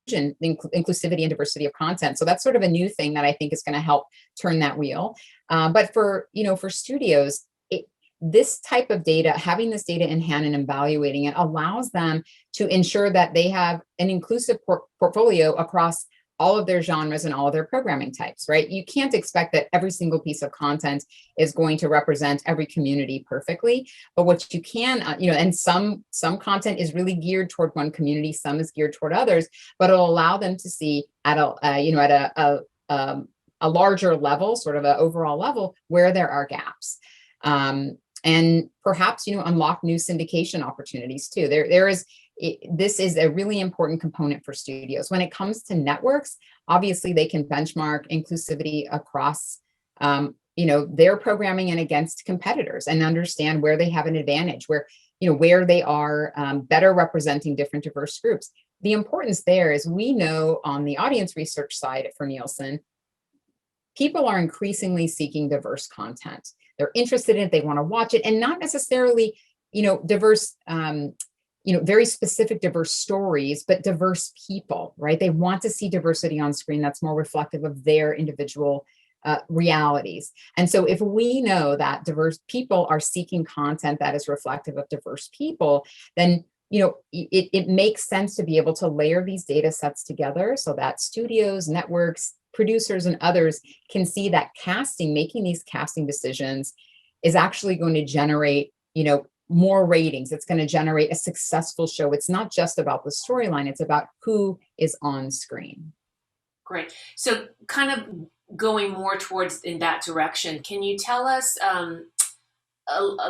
inclusivity and diversity of content. So that's sort of a new thing that I think is going to help turn that wheel. But for studios, this type of data, having this data in hand and evaluating it, allows them to ensure that they have an inclusive portfolio across all of their genres and all of their programming types, right? You can't expect that every single piece of content is going to represent every community perfectly, but what you can, and some content is really geared toward one community, some is geared toward others, but it'll allow them to see at a larger level, sort of an overall level, where there are gaps. And perhaps, unlock new syndication opportunities too. This is a really important component for studios. When it comes to networks, obviously they can benchmark inclusivity across, their programming and against competitors, and understand where they have an advantage, where they are better representing different diverse groups. The importance there is, we know on the audience research side for Nielsen, people are increasingly seeking diverse content. They're interested in it, they want to watch it, and not necessarily, diverse, very specific diverse stories, but diverse people, right? They want to see diversity on screen that's more reflective of their individual realities. And so if we know that diverse people are seeking content that is reflective of diverse people, then it makes sense to be able to layer these data sets together so that studios, networks, producers, and others can see that making these casting decisions is actually going to generate, more ratings. It's going to generate a successful show. It's not just about the storyline, it's about who is on screen. Great. So kind of going more towards in that direction, can you tell us a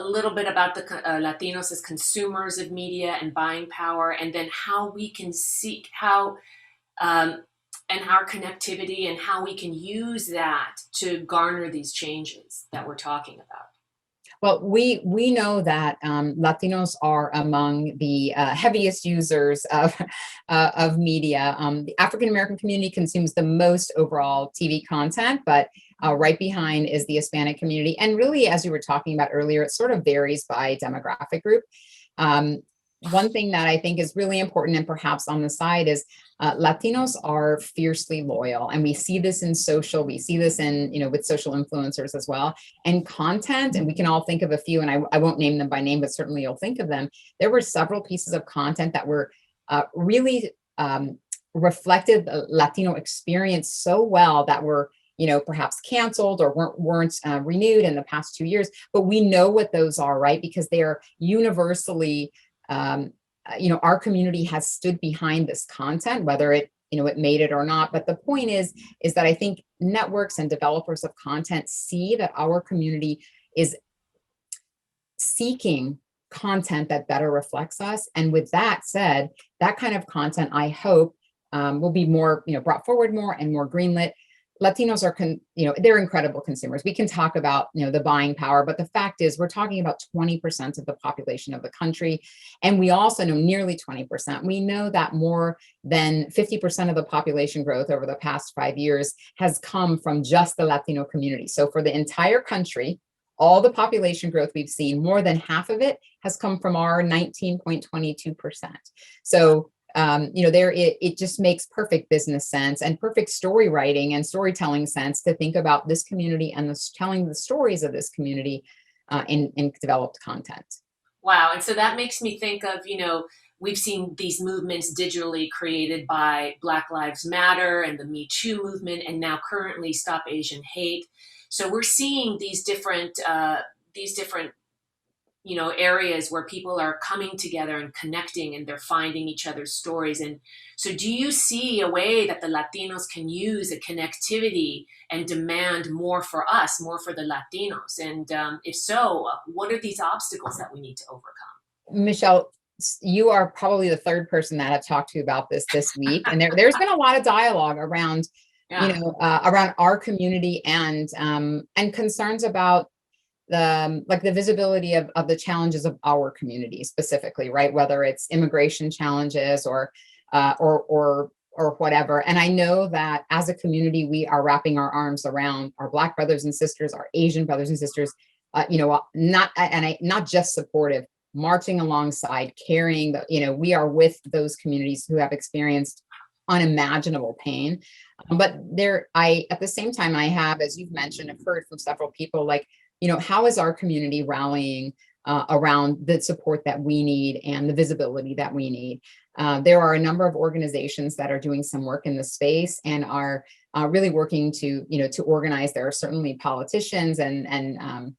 little bit about the Latinos as consumers of media and buying power, and then how we can seek and our connectivity, and how we can use that to garner these changes that we're talking about? Well, we know that Latinos are among the heaviest users of media. The African American community consumes the most overall TV content, but right behind is the Hispanic community. And really, as you were talking about earlier, it sort of varies by demographic group. One thing that I think is really important, and perhaps on the side, is Latinos are fiercely loyal, and we see this in social. We see this in, with social influencers as well, and content. And we can all think of a few, and I won't name them by name, but certainly you'll think of them. There were several pieces of content that were really reflected the Latino experience so well that were, perhaps canceled or weren't renewed in the past 2 years. But we know what those are, right? Because they are universally. Our community has stood behind this content, whether it made it or not. But the point is that I think networks and developers of content see that our community is seeking content that better reflects us. And with that said, that kind of content, I hope, will be more, brought forward more and more greenlit. Latinos are, they're incredible consumers. We can talk about, the buying power, but the fact is we're talking about 20% of the population of the country. And we also know nearly 20%. We know that more than 50% of the population growth over the past 5 years has come from just the Latino community. So for the entire country, all the population growth we've seen, more than half of it has come from our 19.22%. So it just makes perfect business sense and perfect story writing and storytelling sense to think about this community and telling the stories of this community in developed content. Wow. And so that makes me think of, we've seen these movements digitally created by Black Lives Matter and the Me Too movement, and now currently Stop Asian Hate. So we're seeing these different areas where people are coming together and connecting, and they're finding each other's stories. And so do you see a way that the Latinos can use a connectivity and demand more for us, more for the Latinos? And if so, what are these obstacles that we need to overcome? Michelle, you are probably the third person that I've talked to about this week. And there's been a lot of dialogue around, around our community and concerns about the visibility of the challenges of our community specifically, right? Whether it's immigration challenges or whatever. And I know that as a community, we are wrapping our arms around our Black brothers and sisters, our Asian brothers and sisters, not just supportive, marching alongside, carrying we are with those communities who have experienced unimaginable pain. But at the same time, I have, as you've mentioned, I've heard from several people, how is our community rallying around the support that we need and the visibility that we need? There are a number of organizations that are doing some work in the space and are really working to organize. There are certainly politicians and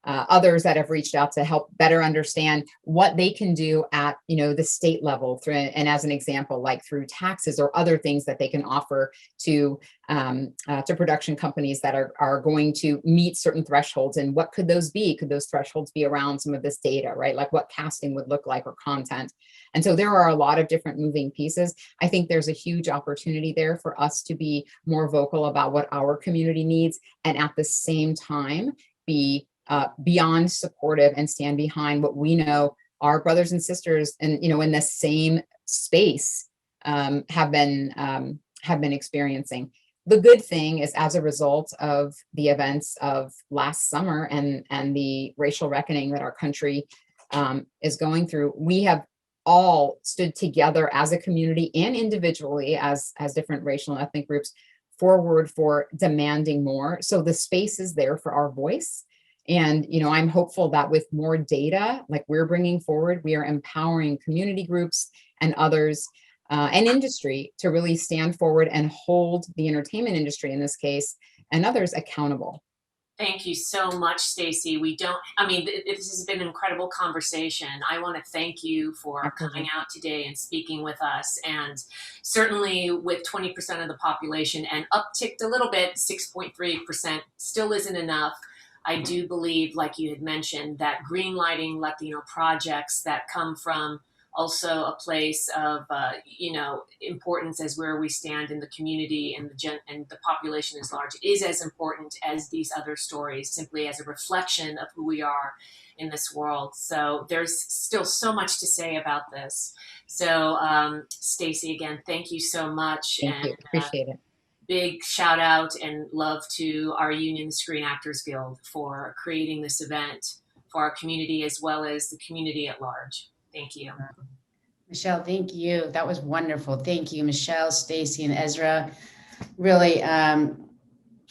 others that have reached out to help better understand what they can do at the state level through, and as an example, like through taxes or other things that they can offer to production companies that are going to meet certain thresholds. And what could those be? Could those thresholds be around some of this data, right? Like what casting would look like or content. And so there are a lot of different moving pieces. I think there's a huge opportunity there for us to be more vocal about what our community needs, and at the same time be beyond supportive and stand behind what we know our brothers and sisters and in the same space have been experiencing. The good thing is, as a result of the events of last summer and the racial reckoning that our country is going through, we have all stood together as a community and individually as different racial and ethnic groups forward for demanding more. So the space is there for our voice. And, I'm hopeful that with more data, like we're bringing forward, we are empowering community groups and others and industry to really stand forward and hold the entertainment industry in this case and others accountable. Thank you so much, Stacey. This has been an incredible conversation. I want to thank you for coming out today and speaking with us. And certainly with 20% of the population and upticked a little bit, 6.3% still isn't enough. I do believe, like you had mentioned, that greenlighting Latino projects that come from also a place of, importance as where we stand in the community and the population as large is as important as these other stories, simply as a reflection of who we are in this world. So there's still so much to say about this. So Stacey, again, thank you so much. Thank you. Appreciate it. Big shout out and love to our union, the Screen Actors Guild, for creating this event for our community as well as the community at large. Thank you. Michelle, thank you. That was wonderful. Thank you, Michelle, Stacey, and Ezra. Really,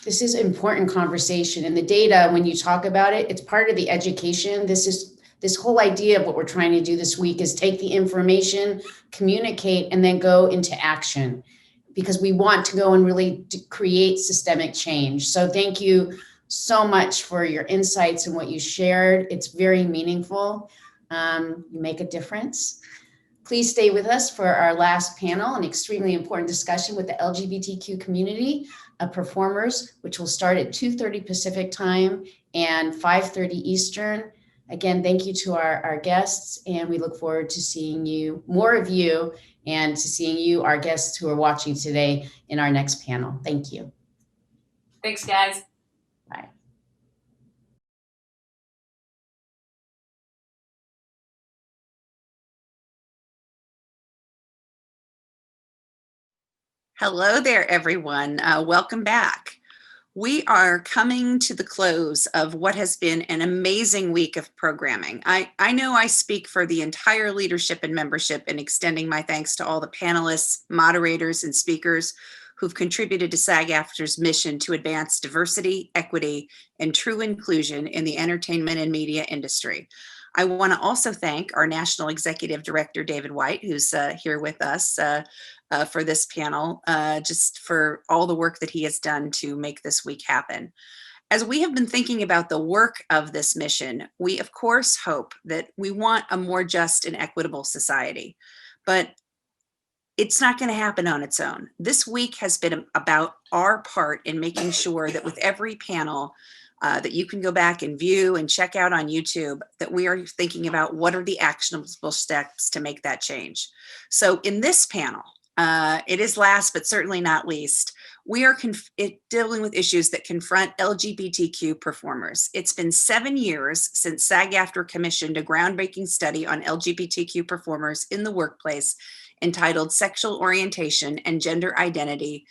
this is an important conversation. And the data, when you talk about it, it's part of the education. This whole idea of what we're trying to do this week is take the information, communicate, and then go into action, because we want to go and really create systemic change. So thank you so much for your insights and what you shared. It's very meaningful. You make a difference. Please stay with us for our last panel, an extremely important discussion with the LGBTQ community of performers, which will start at 2:30 Pacific time and 5:30 Eastern. Again, thank you to our guests, and we look forward to seeing you, more of you, and to seeing you, our guests who are watching today, in our next panel. Thank you. Thanks, guys. Bye. Hello there, everyone. Welcome back. We are coming to the close of what has been an amazing week of programming. I know I speak for the entire leadership and membership in extending my thanks to all the panelists, moderators, and speakers who've contributed to SAG-AFTRA's mission to advance diversity, equity, and true inclusion in the entertainment and media industry. I want to also thank our National Executive Director, David White, who's here with us for this panel, just for all the work that he has done to make this week happen. As we have been thinking about the work of this mission, we of course hope that we want a more just and equitable society, but it's not going to happen on its own. This week has been about our part in making sure that with every panel that you can go back and view and check out on YouTube, that we are thinking about what are the actionable steps to make that change. So in this panel, it is last but certainly not least, we are dealing with issues that confront LGBTQ performers. It's been 7 years since SAG-AFTRA commissioned a groundbreaking study on LGBTQ performers in the workplace entitled Sexual Orientation and Gender Identity,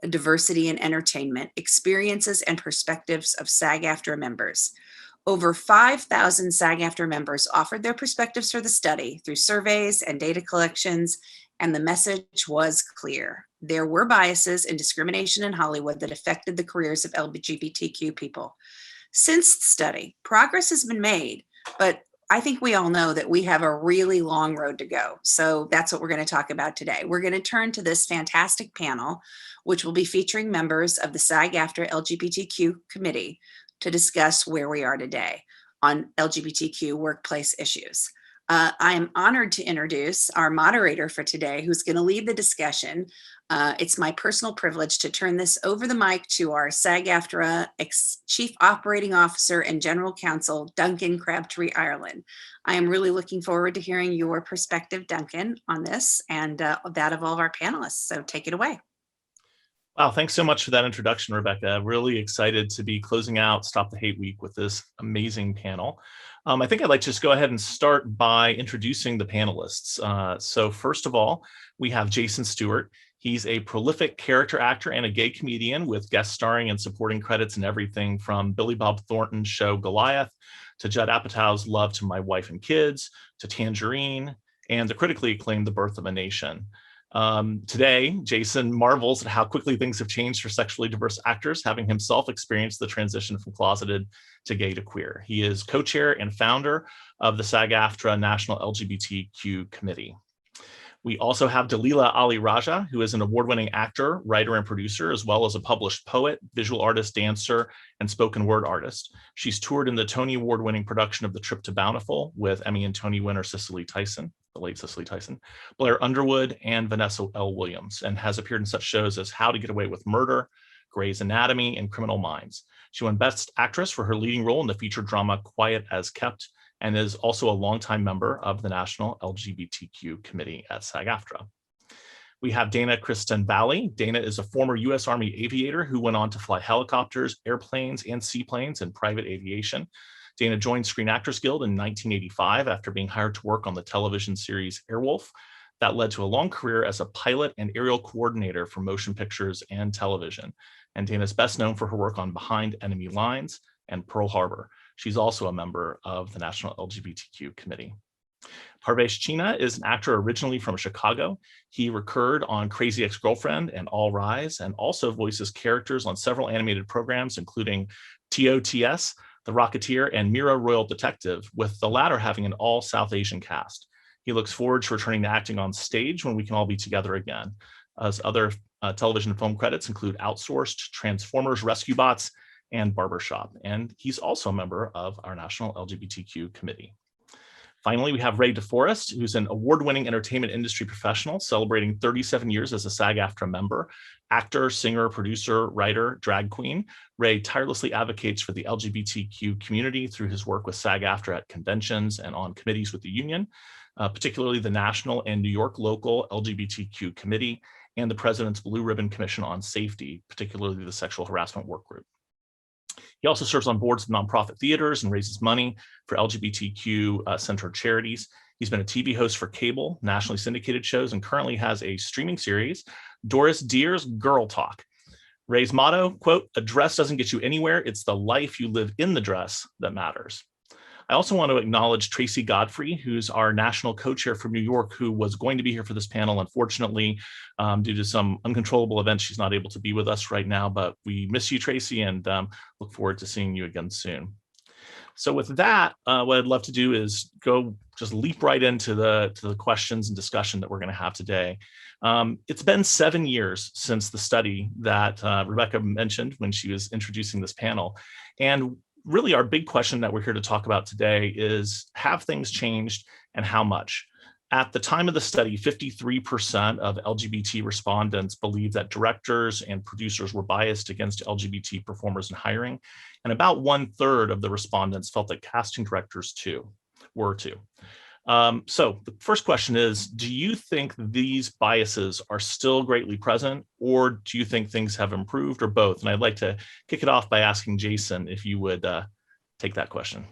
Diversity in Entertainment, Experiences and Perspectives of SAG-AFTRA Members. Over 5,000 SAG-AFTRA members offered their perspectives for the study through surveys and data collections, and the message was clear. There were biases and discrimination in Hollywood that affected the careers of LGBTQ people. Since the study, progress has been made, but I think we all know that we have a really long road to go. So that's what we're going to talk about today. We're going to turn to this fantastic panel, which will be featuring members of the SAG-AFTRA LGBTQ committee to discuss where we are today on LGBTQ workplace issues. I am honored to introduce our moderator for today, who's going to lead the discussion. It's my personal privilege to turn this over the mic to our SAG-AFTRA Chief Operating Officer and General Counsel, Duncan Crabtree Ireland. I am really looking forward to hearing your perspective, Duncan, on this and that of all of our panelists. So take it away. Wow, thanks so much for that introduction, Rebecca. Really excited to be closing out Stop the Hate Week with this amazing panel. I think I'd like to just go ahead and start by introducing the panelists. So first of all, we have Jason Stewart. He's a prolific character actor and a gay comedian with guest starring and supporting credits in everything from Billy Bob Thornton's show Goliath, to Judd Apatow's Love to My Wife and Kids, to Tangerine, and the critically acclaimed The Birth of a Nation. Today, Jason marvels at how quickly things have changed for sexually diverse actors, having himself experienced the transition from closeted to gay to queer. He is co-chair and founder of the SAG-AFTRA National LGBTQ Committee. We also have Dalila Ali Raja, who is an award-winning actor, writer, and producer, as well as a published poet, visual artist, dancer, and spoken word artist. She's toured in the Tony Award-winning production of The Trip to Bountiful with Emmy and Tony winner Cicely Tyson, the late Cicely Tyson, Blair Underwood, and Vanessa L. Williams, and has appeared in such shows as How to Get Away with Murder, Grey's Anatomy, and Criminal Minds. She won Best Actress for her leading role in the feature drama Quiet as Kept, and is also a longtime member of the National LGBTQ Committee at SAG-AFTRA. We have Dana Kristen Valley. Dana is a former U.S. Army aviator who went on to fly helicopters, airplanes, and seaplanes in private aviation. Dana joined Screen Actors Guild in 1985 after being hired to work on the television series Airwolf. That led to a long career as a pilot and aerial coordinator for motion pictures and television. And Dana is best known for her work on Behind Enemy Lines and Pearl Harbor. She's also a member of the National LGBTQ Committee. Parvesh China is an actor originally from Chicago. He recurred on Crazy Ex-Girlfriend and All Rise, and also voices characters on several animated programs, including TOTS, The Rocketeer, and Mira Royal Detective, with the latter having an all South Asian cast. He looks forward to returning to acting on stage when we can all be together again. His other television and film credits include Outsourced, Transformers, Rescue Bots, and Barbershop. And he's also a member of our National LGBTQ Committee. Finally, we have Ray DeForest, who's an award-winning entertainment industry professional celebrating 37 years as a SAG-AFTRA member, actor, singer, producer, writer, drag queen. Ray tirelessly advocates for the LGBTQ community through his work with SAG-AFTRA at conventions and on committees with the union, particularly the National and New York Local LGBTQ Committee and the President's Blue Ribbon Commission on Safety, particularly the Sexual Harassment Work Group. He also serves on boards of nonprofit theaters and raises money for LGBTQ-centered charities. He's been a TV host for cable, nationally syndicated shows, and currently has a streaming series, Doris Deer's Girl Talk. Ray's motto, quote, "A dress doesn't get you anywhere. It's the life you live in the dress that matters." I also want to acknowledge Tracy Godfrey, who's our national co-chair from New York, who was going to be here for this panel. Unfortunately, due to some uncontrollable events, she's not able to be with us right now, but we miss you, Tracy, and look forward to seeing you again soon. So with that, what I'd love to do is just leap right into the questions and discussion that we're going to have today. It's been 7 years since the study that Rebecca mentioned when she was introducing this panel. And really our big question that we're here to talk about today is, have things changed and how much? At the time of the study, 53% of LGBT respondents believed that directors and producers were biased against LGBT performers in hiring. And about 1/3 of the respondents felt that casting directors were too. So the first question is, do you think these biases are still greatly present, or do you think things have improved, or both? And I'd like to kick it off by asking Jason if you would take that question.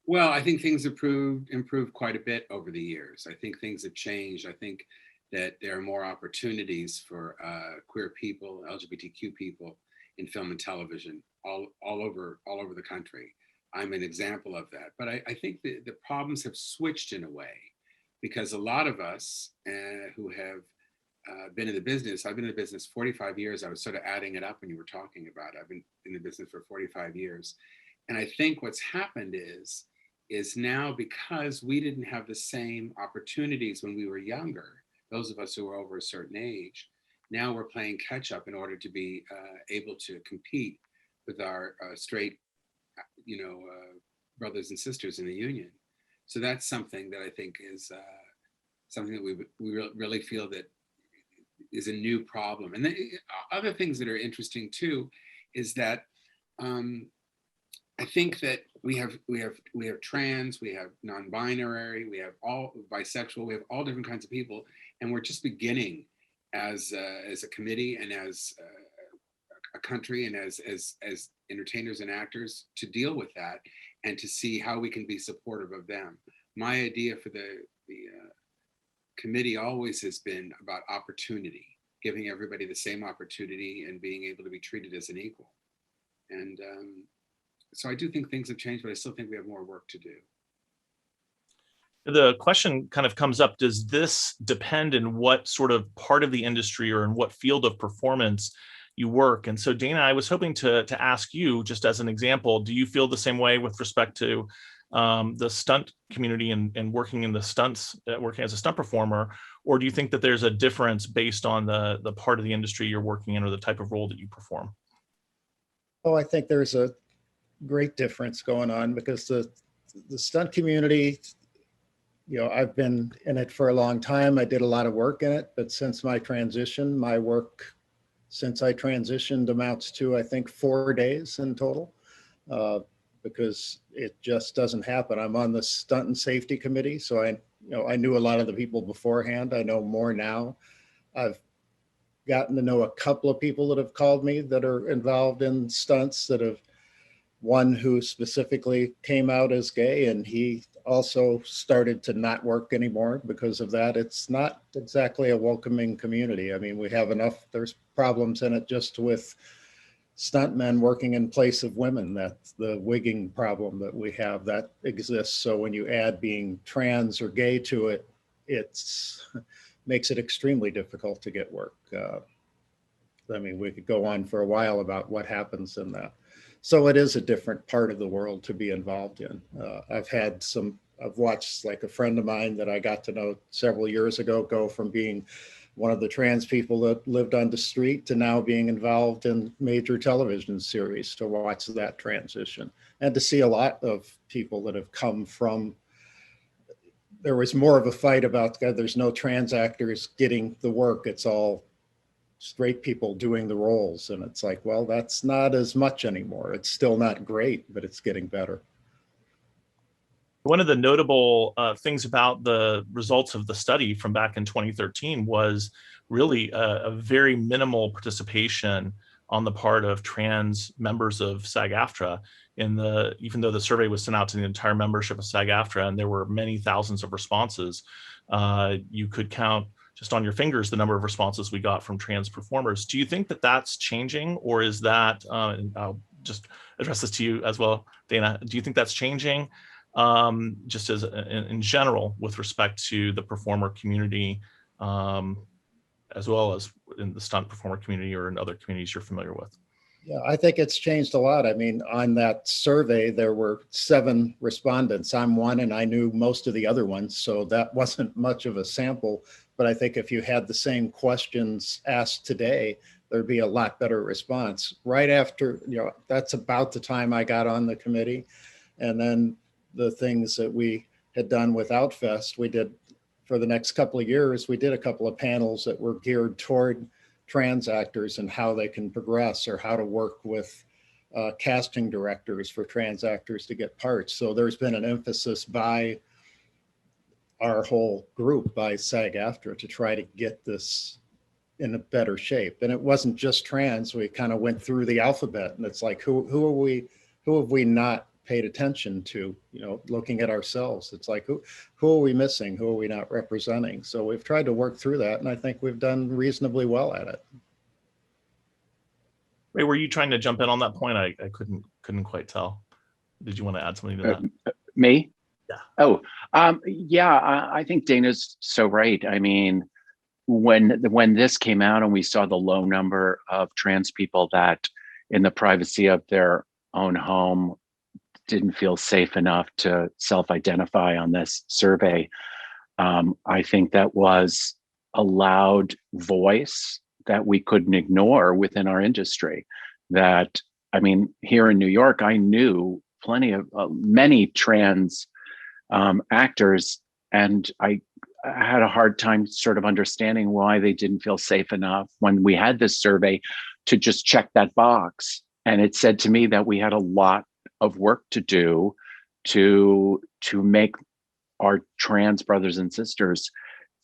Well, I think things have improved quite a bit over the years. I think things have changed. I think that there are more opportunities for queer people, LGBTQ people in film and television all over the country. I'm an example of that. But I think the problems have switched in a way, because a lot of us who have been in the business, I've been in the business 45 years. I was sort of adding it up when you were talking about it. I've been in the business for 45 years. And I think what's happened is now, because we didn't have the same opportunities when we were younger, those of us who were over a certain age, now we're playing catch up in order to be able to compete with our straight brothers and sisters in the union. So that's something that I think is something that we really feel that is a new problem. And the other things that are interesting too is that I think that we have trans, we have non-binary, we have all bisexual, we have all different kinds of people, and we're just beginning as a committee and as a country and as entertainers and actors to deal with that and to see how we can be supportive of them. My idea for the committee always has been about opportunity, giving everybody the same opportunity and being able to be treated as an equal. And so I do think things have changed, but I still think we have more work to do. The question kind of comes up, does this depend in what sort of part of the industry or in what field of performance you work? And so Dana, I was hoping to ask you, just as an example, do you feel the same way with respect to the stunt community and working in the stunts, working as a stunt performer, or do you think that there's a difference based on the part of the industry you're working in or the type of role that you perform? Oh, I think there's a great difference going on, because the stunt community, I've been in it for a long time. I did a lot of work in it, but since my transition, my work since I transitioned amounts to, I think, 4 days in total. because it just doesn't happen. I'm on the stunt and safety committee, so I knew a lot of the people beforehand. I know more now. I've gotten to know a couple of people that have called me that are involved in stunts, that have, one who specifically came out as gay, and he also started to not work anymore because of that. It's not exactly a welcoming community. I mean, we have enough, there's problems in it just with stuntmen working in place of women. That's the wigging problem that we have that exists. So when you add being trans or gay to it, it's makes it extremely difficult to get work. I mean, we could go on for a while about what happens in that. So it is a different part of the world to be involved in. I've watched, like, a friend of mine that I got to know several years ago go from being one of the trans people that lived on the street to now being involved in major television series, to watch that transition and to see a lot of people that have come from, there was more of a fight about there's no trans actors getting the work. It's all straight people doing the roles. And it's like, well, that's not as much anymore. It's still not great, but it's getting better. One of the notable things about the results of the study from back in 2013 was really a very minimal participation on the part of trans members of SAG-AFTRA. Even though the survey was sent out to the entire membership of SAG-AFTRA, and there were many thousands of responses, you could count just on your fingers the number of responses we got from trans performers. Do you think that that's changing, or is that, and I'll just address this to you as well, Dana, do you think that's changing? Just as in general with respect to the performer community, as well as in the stunt performer community or in other communities you're familiar with? Yeah, I think it's changed a lot. I mean, on that survey, there were 7 respondents. I'm one, and I knew most of the other ones, so that wasn't much of a sample. But I think if you had the same questions asked today, there'd be a lot better response. Right after, that's about the time I got on the committee. And then the things that we had done with Outfest, we did for the next couple of years, we did a couple of panels that were geared toward trans actors and how they can progress, or how to work with casting directors for trans actors to get parts. So there's been an emphasis by our whole group, by SAG-AFTRA, to try to get this in a better shape. And it wasn't just trans. We kind of went through the alphabet, and it's like, who have we not paid attention to, looking at ourselves? It's like, who are we missing? Who are we not representing? So we've tried to work through that, and I think we've done reasonably well at it. Ray, were you trying to jump in on that point? I couldn't quite tell. Did you want to add something to that? Me? Yeah. Oh, yeah, I think Dana's so right. I mean, when this came out and we saw the low number of trans people that in the privacy of their own home didn't feel safe enough to self-identify on this survey, I think that was a loud voice that we couldn't ignore within our industry. That, I mean, here in New York, I knew many trans actors, and I had a hard time sort of understanding why they didn't feel safe enough when we had this survey to just check that box. And it said to me that we had a lot of work to do to make our trans brothers and sisters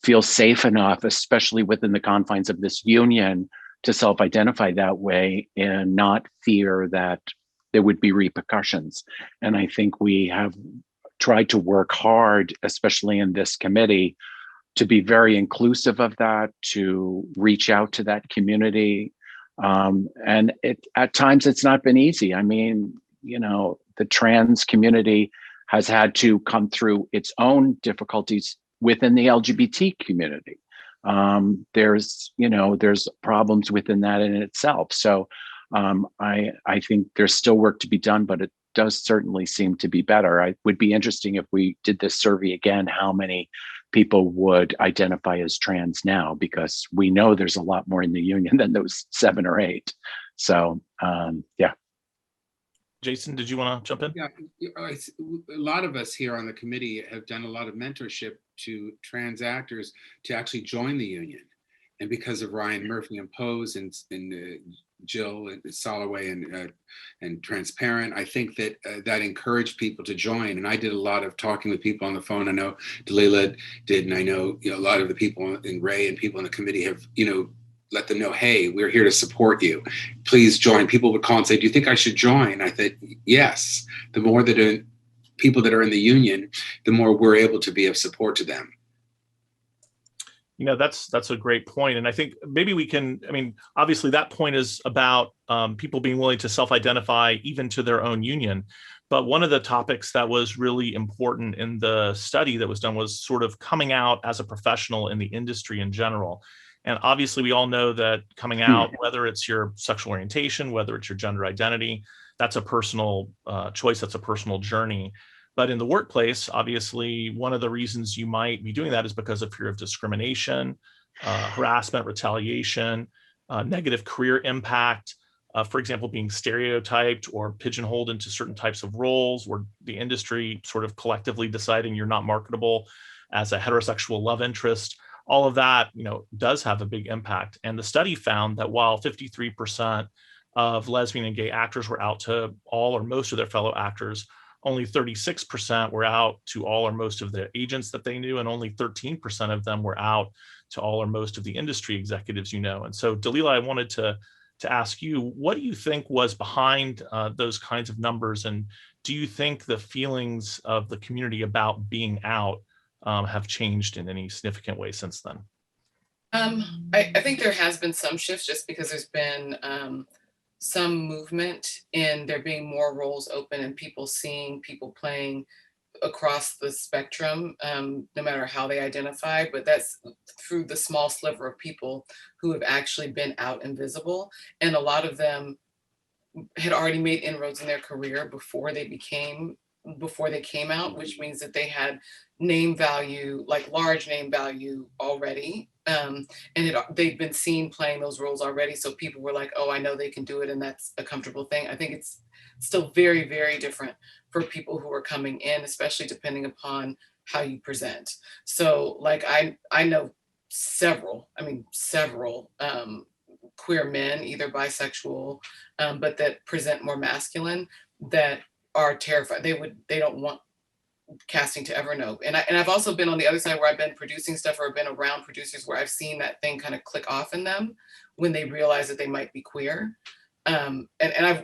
feel safe enough, especially within the confines of this union, to self-identify that way and not fear that there would be repercussions. And I think we have tried to work hard, especially in this committee, to be very inclusive of that, to reach out to that community. And at times it's not been easy. I mean, the trans community has had to come through its own difficulties within the LGBT community. There's problems within that in itself. So I think there's still work to be done, but it does certainly seem to be better. It would be interesting if we did this survey again, how many people would identify as trans now, because we know there's a lot more in the union than those 7 or 8. So yeah. Jason, did you want to jump in? Yeah, a lot of us here on the committee have done a lot of mentorship to trans actors to actually join the union. And because of Ryan Murphy and Pose and Jill and Soloway and Transparent. I think that that encouraged people to join. And I did a lot of talking with people on the phone. I know Dalila did, and I know, a lot of the people in Ray and people in the committee have, let them know, hey, we're here to support you. Please join. People would call and say, do you think I should join? I said, yes. The more that people that are in the union, the more we're able to be of support to them. That's a great point. And I think maybe we can, obviously that point is about people being willing to self-identify even to their own union. But one of the topics that was really important in the study that was done was sort of coming out as a professional in the industry in general. And obviously we all know that coming out, whether it's your sexual orientation, whether it's your gender identity, that's a personal choice, that's a personal journey. But in the workplace, obviously, one of the reasons you might be doing that is because of fear of discrimination, harassment, retaliation, negative career impact, for example, being stereotyped or pigeonholed into certain types of roles, or the industry sort of collectively deciding you're not marketable as a heterosexual love interest. All of that, does have a big impact. And the study found that while 53% of lesbian and gay actors were out to all or most of their fellow actors, only 36% were out to all or most of the agents that they knew, and only 13% of them were out to all or most of the industry executives And so, Dalila, I wanted to ask you, what do you think was behind those kinds of numbers? And do you think the feelings of the community about being out have changed in any significant way since then? I think there has been some shifts, just because there's been some movement in there being more roles open and people seeing people playing across the spectrum, no matter how they identify, but that's through the small sliver of people who have actually been out and visible. And a lot of them had already made inroads in their career before they came out, which means that they had name value, like large name value already. And they've been seen playing those roles already. So people were like, oh, I know they can do it. And that's a comfortable thing. I think it's still very, very different for people who are coming in, especially depending upon how you present. So like, I know several queer men, either bisexual, but that present more masculine, that are terrified. They don't want casting to ever know. And I've also been on the other side where I've been producing stuff or been around producers where I've seen that thing kind of click off in them when they realize that they might be queer. And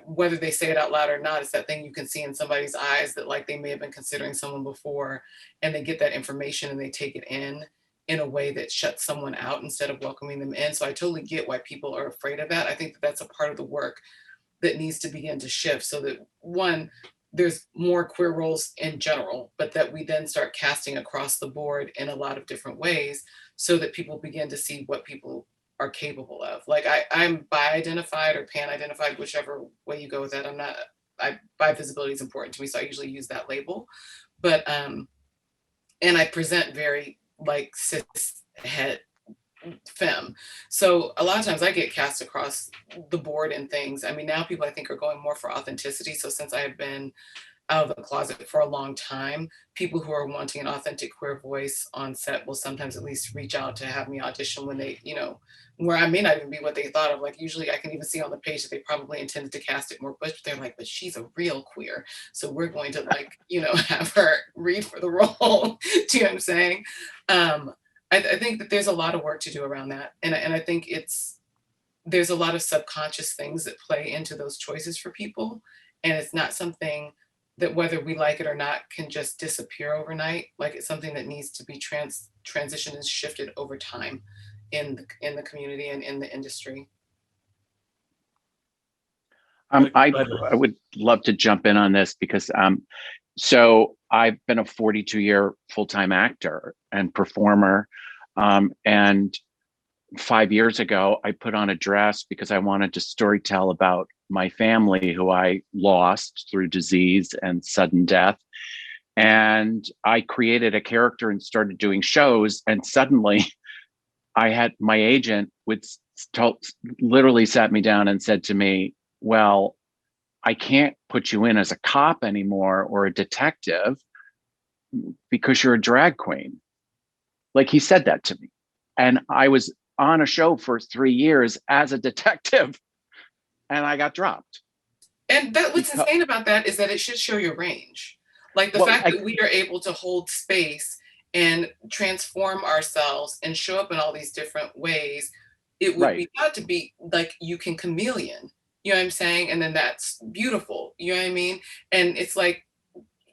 whether they say it out loud or not, it's that thing you can see in somebody's eyes that like they may have been considering someone before, and they get that information and they take it in a way that shuts someone out instead of welcoming them in. So I totally get why people are afraid of that. I think that that's a part of the work that needs to begin to shift, so that one, there's more queer roles in general, but that we then start casting across the board in a lot of different ways so that people begin to see what people are capable of. Like I'm bi-identified or pan-identified, whichever way you go with that. Bi visibility is important to me, so I usually use that label. But, and I present very like cis het femme. So a lot of times I get cast across the board and things. I mean, now people I think are going more for authenticity. So since I have been out of the closet for a long time, people who are wanting an authentic queer voice on set will sometimes at least reach out to have me audition when they, where I may not even be what they thought of. Like usually I can even see on the page that they probably intended to cast it more butch, but they're like, but she's a real queer. So we're going to like, have her read for the role. Do you know what I'm saying? I think that there's a lot of work to do around that. And I think there's a lot of subconscious things that play into those choices for people. And it's not something that whether we like it or not can just disappear overnight. Like it's something that needs to be transitioned and shifted over time in the community and in the industry. I would love to jump in on this because so I've been a 42-year full-time actor and performer. And 5 years ago, I put on a dress because I wanted to storytell about my family who I lost through disease and sudden death. And I created a character and started doing shows. And suddenly I had my agent literally sat me down and said to me, well, I can't put you in as a cop anymore or a detective because you're a drag queen. Like he said that to me. And I was on a show for 3 years as a detective. and I got dropped. And that what's insane about that is that it should show your range. Like the fact that we are able to hold space and transform ourselves and show up in all these different ways, it would be thought to be like you can chameleon, you know what I'm saying? And then that's beautiful, you know what I mean? And it's like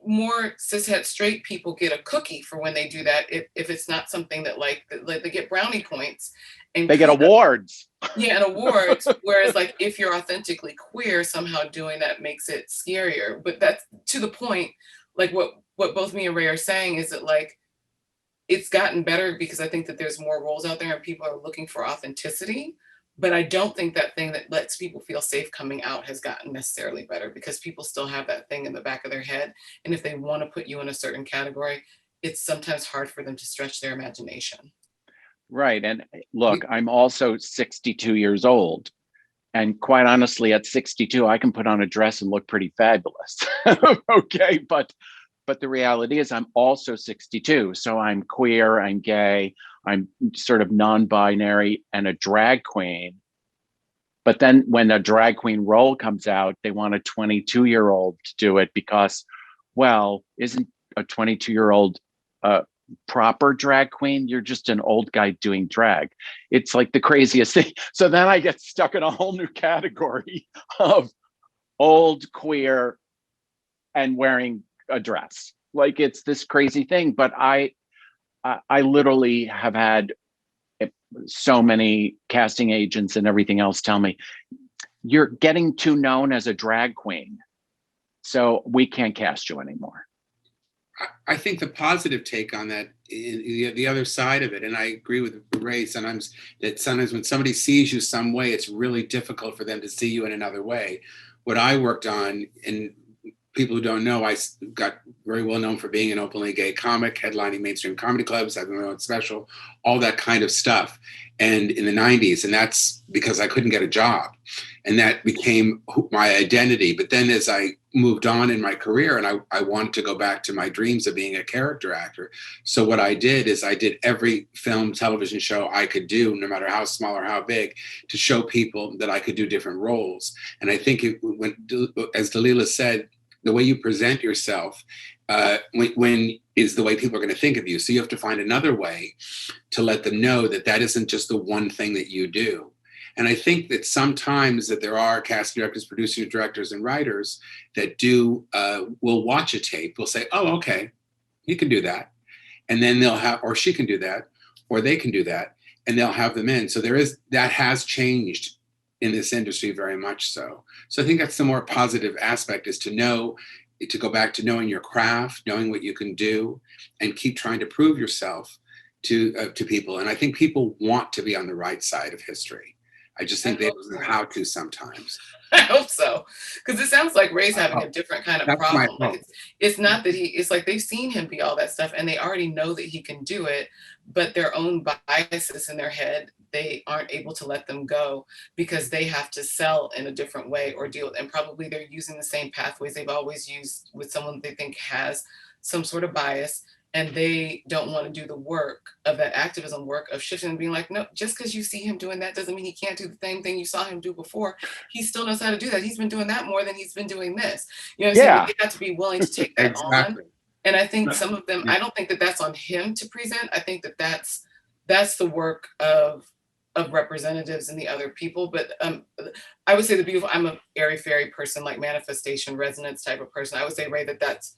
more cishet straight people get a cookie for when they do that if it's not something that like they get brownie points. And they get awards. Yeah, and awards. Whereas like if you're authentically queer, somehow doing that makes it scarier. But that's to the point, like what both me and Ray are saying is that like it's gotten better because I think that there's more roles out there and people are looking for authenticity. But I don't think that thing that lets people feel safe coming out has gotten necessarily better because people still have that thing in the back of their head. And if they want to put you in a certain category, it's sometimes hard for them to stretch their imagination. Right. And look, I'm also 62 years old. And quite honestly, at 62, I can put on a dress and look pretty fabulous. Okay. But the reality is I'm also 62. So I'm queer, I'm gay, I'm sort of non-binary and a drag queen. But then when a drag queen role comes out, they want a 22-year-old to do it because, well, isn't a 22-year-old proper drag queen? You're just an old guy doing drag. It's like the craziest thing. So then I get stuck in a whole new category of old, queer, and wearing a dress. Like it's this crazy thing. But I literally have had so many casting agents and everything else tell me, you're getting too known as a drag queen, so we can't cast you anymore. I think the positive take on that, the other side of it, and I agree with Ray, sometimes when somebody sees you some way, it's really difficult for them to see you in another way. What I worked on, and people who don't know, I got very well known for being an openly gay comic, headlining mainstream comedy clubs, having my own special, all that kind of stuff. And in the 90s, and that's because I couldn't get a job. And that became my identity. But then as I moved on in my career and I wanted to go back to my dreams of being a character actor. So what I did is I did every film, television show I could do, no matter how small or how big, to show people that I could do different roles. And I think as Dalila said, the way you present yourself when is the way people are going to think of you. So you have to find another way to let them know that that isn't just the one thing that you do. And I think that sometimes that there are casting directors, producers, directors, and writers that will watch a tape, will say, oh, okay, you can do that. And then they'll have, or she can do that, or they can do that, and they'll have them in. So that has changed in this industry very much so. So I think that's the more positive aspect, is to go back to knowing your craft, knowing what you can do, and keep trying to prove yourself to people. And I think people want to be on the right side of history. I just think they don't know how to sometimes. I hope so, because it sounds like Ray's having a different kind of problem. Like it's not that it's like they've seen him be all that stuff and they already know that he can do it, but their own biases in their head, they aren't able to let them go because they have to sell in a different way or deal with, and probably they're using the same pathways they've always used with someone they think has some sort of bias. And they don't want to do the work of that activism work of shifting and being like, no, just because you see him doing that doesn't mean he can't do the same thing you saw him do before. He still knows how to do that. He's been doing that more than he's been doing this. You know what I'm saying? They have to be willing to take that on. And I think some of them, I don't think that that's on him to present. I think that that's the work of representatives and the other people. But I would say I'm a airy-fairy person, like manifestation, resonance type of person. I would say, Ray, that's,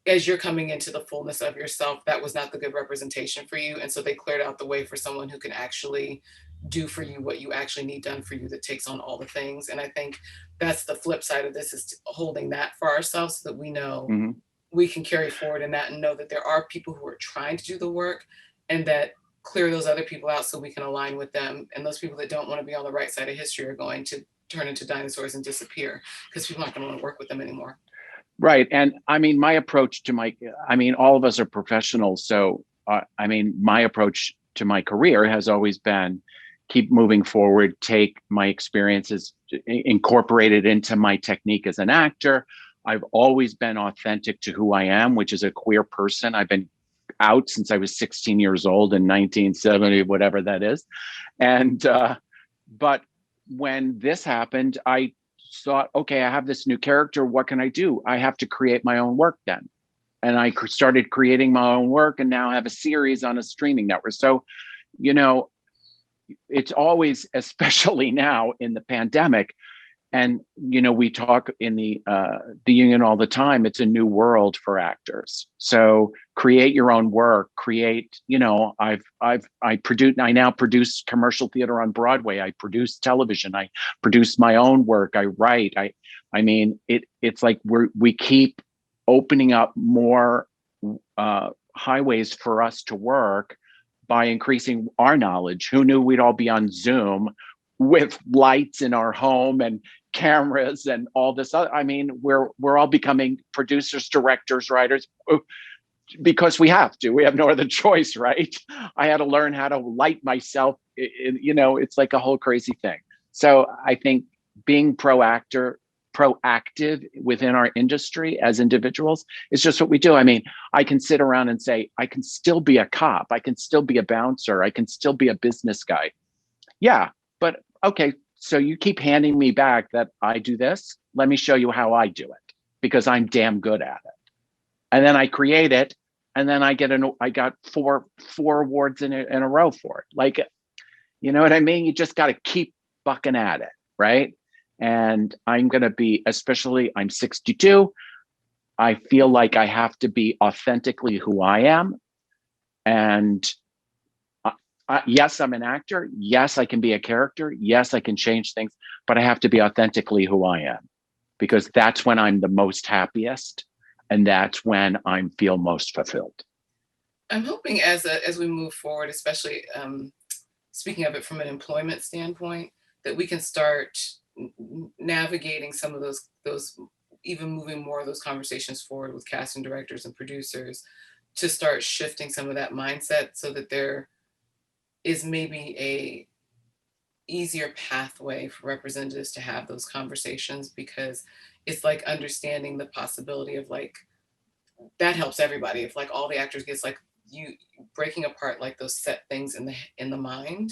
as you're coming into the fullness of yourself, that was not the good representation for you. And so they cleared out the way for someone who can actually do for you what you actually need done for you, that takes on all the things. And I think that's the flip side of this, is holding that for ourselves so that we know we can carry forward in that and know that there are people who are trying to do the work, and that clear those other people out so we can align with them. And those people that don't want to be on the right side of history are going to turn into dinosaurs and disappear because people aren't going to want to work with them anymore. Right. And I mean, my approach to all of us are professionals. So, my approach to my career has always been keep moving forward, take my experiences, incorporate it into my technique as an actor. I've always been authentic to who I am, which is a queer person. I've been out since I was 16 years old in 1970, whatever that is. And, but when this happened, I thought, okay, I have this new character. What can I do? I have to create my own work then. And I started creating my own work, and now I have a series on a streaming network. So, you know, it's always, especially now in the pandemic, and you know, we talk in the union all the time. It's a new world for actors. So create your own work. Create. You know, I now produce commercial theater on Broadway. I produce television. I produce my own work. I write. I mean, it's like we keep opening up more highways for us to work by increasing our knowledge. Who knew we'd all be on Zoom with lights in our home and cameras and all this other? I mean, we're all becoming producers, directors, writers, because we have to. We have no other choice, right? I had to learn how to light myself. You know, it's like a whole crazy thing. So I think being proactive within our industry as individuals is just what we do. I mean, I can sit around and say, I can still be a cop. I can still be a bouncer. I can still be a business guy. Yeah, but okay, so you keep handing me back that I do this. Let me show you how I do it, because I'm damn good at it. And then I create it, and then I got four awards in a row for it. Like, you know what I mean? You just got to keep bucking at it, right? And I'm going to be, especially I'm 62. I feel like I have to be authentically who I am. And yes, I'm an actor. Yes, I can be a character. Yes, I can change things, but I have to be authentically who I am, because that's when I'm the most happiest. And that's when I feel most fulfilled. I'm hoping as we move forward, especially speaking of it from an employment standpoint, that we can start navigating some of those, even moving more of those conversations forward with casting directors and producers, to start shifting some of that mindset, so that there is maybe a easier pathway for representatives to have those conversations, because it's like understanding the possibility of, like, that helps everybody. If like all the actors gets like you breaking apart like those set things in the mind.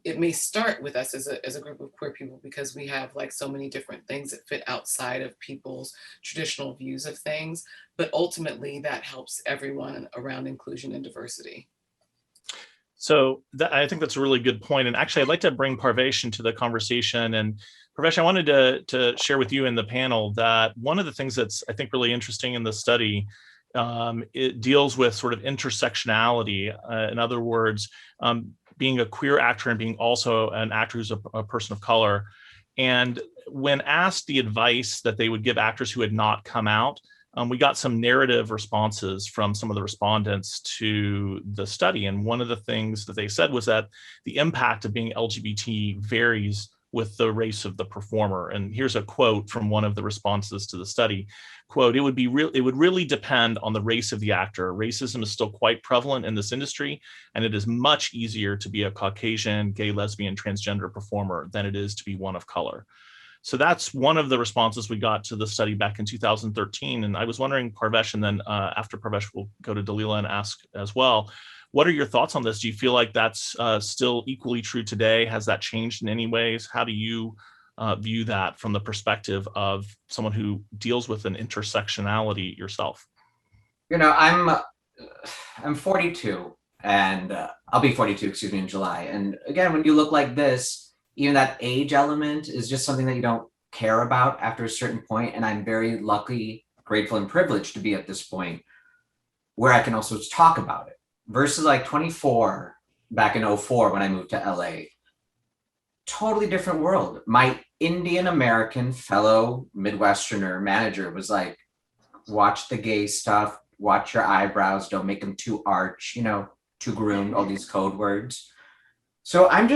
It may start with us as a group of queer people, because we have like so many different things that fit outside of people's traditional views of things, but ultimately that helps everyone around inclusion and diversity. So I think that's a really good point. And actually, I'd like to bring Parvesh into the conversation. And Parvesh, I wanted to share with you in the panel that one of the things that's, I think, really interesting in the study, it deals with sort of intersectionality. In other words, being a queer actor and being also an actor who's a person of color. And when asked the advice that they would give actors who had not come out, we got some narrative responses from some of the respondents to the study. And one of the things that they said was that the impact of being LGBT varies with the race of the performer. And here's a quote from one of the responses to the study. Quote, it would really depend on the race of the actor. Racism is still quite prevalent in this industry, and it is much easier to be a Caucasian, gay, lesbian, transgender performer than it is to be one of color. So that's one of the responses we got to the study back in 2013. And I was wondering, Parvesh, and then after Parvesh, we'll go to Dalila and ask as well, what are your thoughts on this? Do you feel like that's still equally true today? Has that changed in any ways? How do you view that from the perspective of someone who deals with an intersectionality yourself? You know, I'm 42, and I'll be 42, excuse me, in July. And again, when you look like this, even that age element is just something that you don't care about after a certain point. And I'm very lucky, grateful, and privileged to be at this point where I can also talk about it. Versus like 24 back in 04 when I moved to LA. Totally different world. My Indian American fellow Midwesterner manager was like, watch the gay stuff, watch your eyebrows, don't make them too arch, you know, too groomed, all these code words. So I'm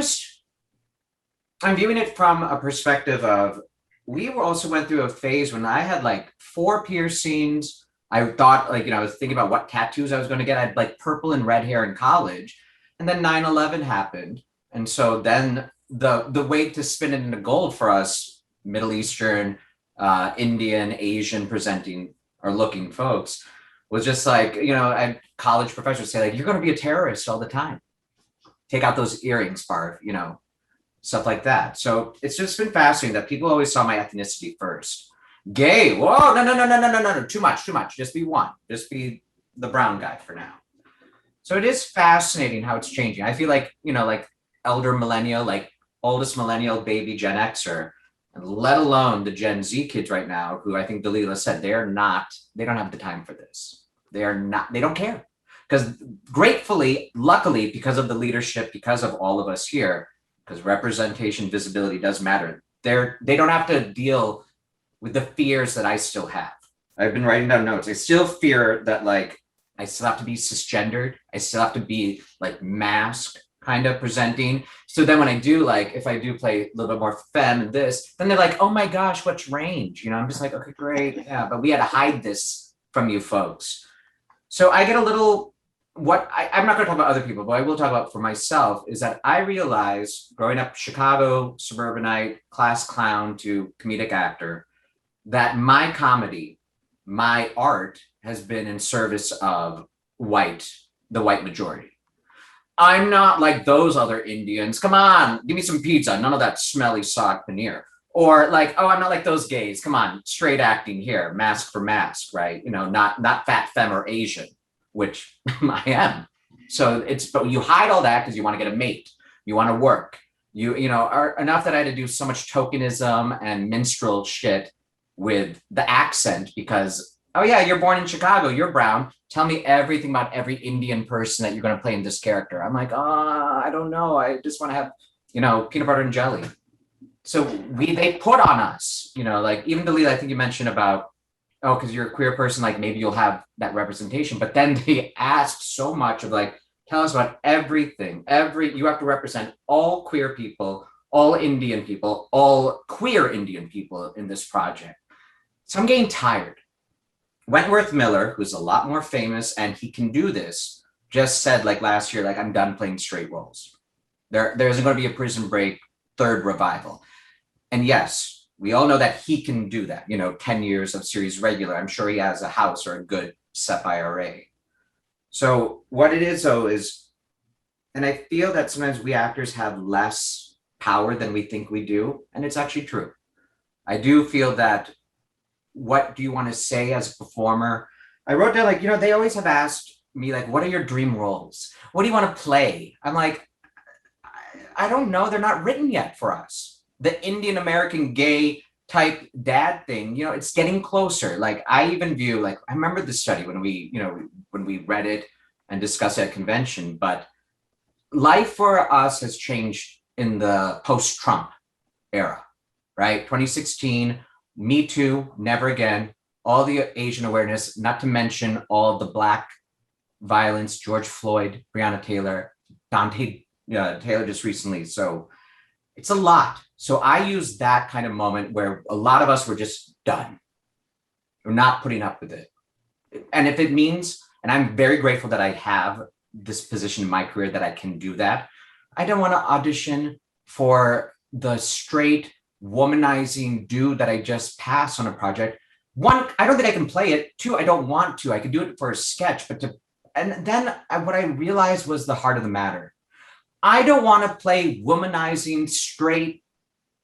viewing it from a perspective of, we also went through a phase when I had like 4 piercings. I thought, like, you know, I was thinking about what tattoos I was going to get. I had like purple and red hair in college, and then 9/11 happened. And so then the way to spin it into gold for us, Middle Eastern, Indian, Asian presenting or looking folks, was just like, you know, I college professors say like, you're going to be a terrorist all the time. Take out those earrings, Barb, you know. stuff like that. So it's just been fascinating that people always saw my ethnicity first. Gay, whoa, no, too much. Just be one, just be the brown guy for now. So it is fascinating how it's changing. I feel like, like elder millennial, like oldest millennial baby Gen Xer, and let alone the Gen Z kids right now, who I think Dalila said, they don't have the time for this. They don't care. Because gratefully, luckily, because of the leadership, because of all of us here, because representation, visibility does matter, they don't have to deal with the fears that I still have. I've been writing down notes. I still fear that, like, I still have to be cisgendered. I still have to be like masked kind of presenting. So then when I do, like, if I do play a little bit more femme and this, then they're like, oh my gosh, what's range? I'm just like, okay, great. Yeah, but we had to hide this from you folks. So I get a little, I'm not gonna talk about other people, but I will talk about for myself, is that I realized growing up Chicago, suburbanite, class clown to comedic actor, that my comedy, my art has been in service of the white majority. I'm not like those other Indians. Come on, give me some pizza. None of that smelly saag paneer. Or like, oh, I'm not like those gays. Come on, straight acting here, mask for mask, right? Not fat, femme, or Asian, which I am. So but you hide all that because you want to get a mate. You want to work. Enough that I had to do so much tokenism and minstrel shit with the accent because, oh yeah, you're born in Chicago, you're brown. Tell me everything about every Indian person that you're going to play in this character. I'm like, I don't know. I just want to have, peanut butter and jelly. So they put on us, like even Dalila, I think you mentioned about, oh, because you're a queer person, like maybe you'll have that representation. But then they asked so much of like, tell us about everything. You have to represent all queer people, all Indian people, all queer Indian people in this project. So I'm getting tired. Wentworth Miller, who's a lot more famous and he can do this, just said like last year, like, I'm done playing straight roles. There isn't going to be a Prison Break third revival. And yes, we all know that he can do that. 10 years of series regular. I'm sure he has a house or a good SEP IRA. So what it is though is, and I feel that sometimes we actors have less power than we think we do. And it's actually true. I do feel that, what do you want to say as a performer? I wrote down, like, they always have asked me, like, what are your dream roles? What do you want to play? I'm like, I don't know. They're not written yet for us. The Indian American gay type dad thing, it's getting closer. Like, I even view, like, I remember this study when we read it and discussed it at convention, but life for us has changed in the post-Trump era, right? 2016, Me Too, Never Again, all the Asian awareness, not to mention all the Black violence, George Floyd, Breonna Taylor, Dante Taylor just recently. So it's a lot. So I use that kind of moment where a lot of us were just done. We're not putting up with it. And if it means, and I'm very grateful that I have this position in my career that I can do that, I don't want to audition for the straight womanizing dude that I just passed on a project. One, I don't think I can play it. Two, I don't want to. I could do it for a sketch, and then what I realized was the heart of the matter. I don't want to play womanizing, straight,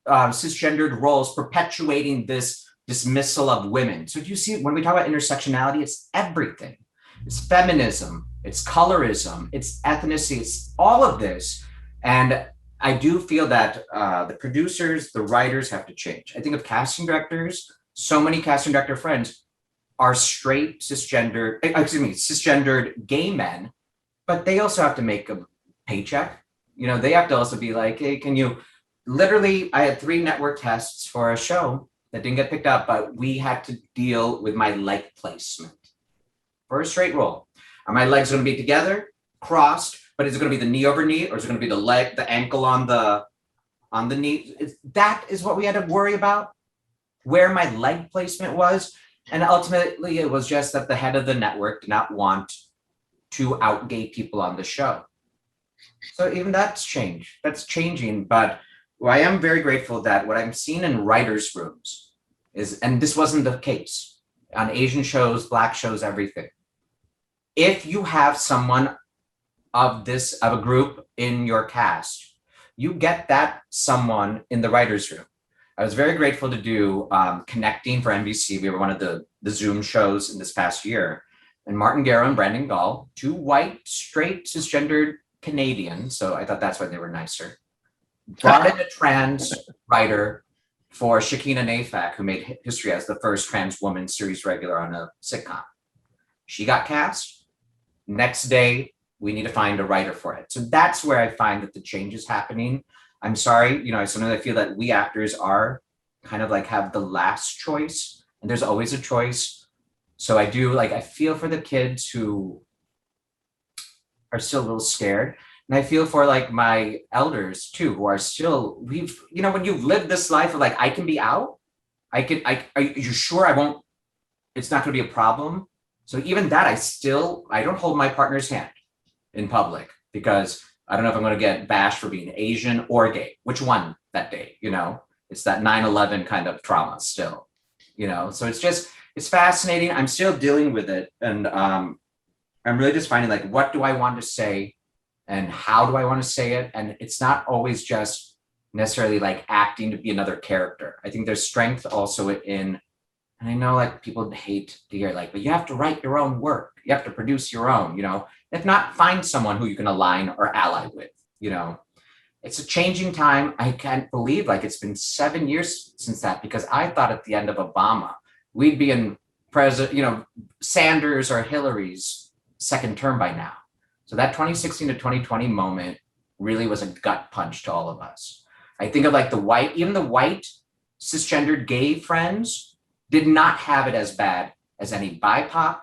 cisgendered roles, perpetuating this dismissal of women. So do you see, when we talk about intersectionality, it's everything. It's feminism, it's colorism, it's ethnicity, it's all of this. And I do feel that the producers, the writers have to change. I think of casting directors, so many casting director friends are straight cisgendered gay men, but they also have to make a paycheck. They have to also be like, hey, can you, literally, I had 3 network tests for a show that didn't get picked up, but we had to deal with my leg placement for a straight role. Are my legs going to be together, crossed? But is it going to be the knee over knee, or is it going to be the leg, the ankle on the knee? That is what we had to worry about, where my leg placement was. And ultimately, it was just that the head of the network did not want to out gay people on the show. So even that's changed. That's changing. But I am very grateful that what I'm seeing in writers' rooms is, and this wasn't the case on Asian shows, Black shows, everything. If you have someone of a group in your cast, you get that someone in the writer's room. I was very grateful to do Connecting for NBC. We were one of the Zoom shows in this past year. And Martin Garrow and Brandon Gall, two white, straight, cisgendered Canadians, so I thought that's why they were nicer, brought in a trans writer for Shakina Nafak, who made history as the first trans woman series regular on a sitcom. She got cast. Next day, we need to find a writer for it. So that's where I find that the change is happening. I'm sorry, sometimes I feel that we actors are kind of like have the last choice, and there's always a choice. So I do I feel for the kids who are still a little scared. And I feel for my elders too, who are still, when you've lived this life of I can be out, are you sure it's not gonna be a problem? So even that, I don't hold my partner's hand in public because I don't know if I'm gonna get bashed for being Asian or gay, which one that day, it's that 9/11 kind of trauma still, so it's fascinating. I'm still dealing with it. And I'm really just finding what do I want to say and how do I want to say it? And it's not always just necessarily acting to be another character. I think there's strength also in, and I know people hate to hear but you have to write your own work. You have to produce your own, if not, find someone who you can align or ally with, It's a changing time. I can't believe it's been 7 years since that, because I thought at the end of Obama, we'd be in Sanders or Hillary's second term by now. So that 2016 to 2020 moment really was a gut punch to all of us. I think of even the white cisgendered gay friends did not have it as bad as any BIPOC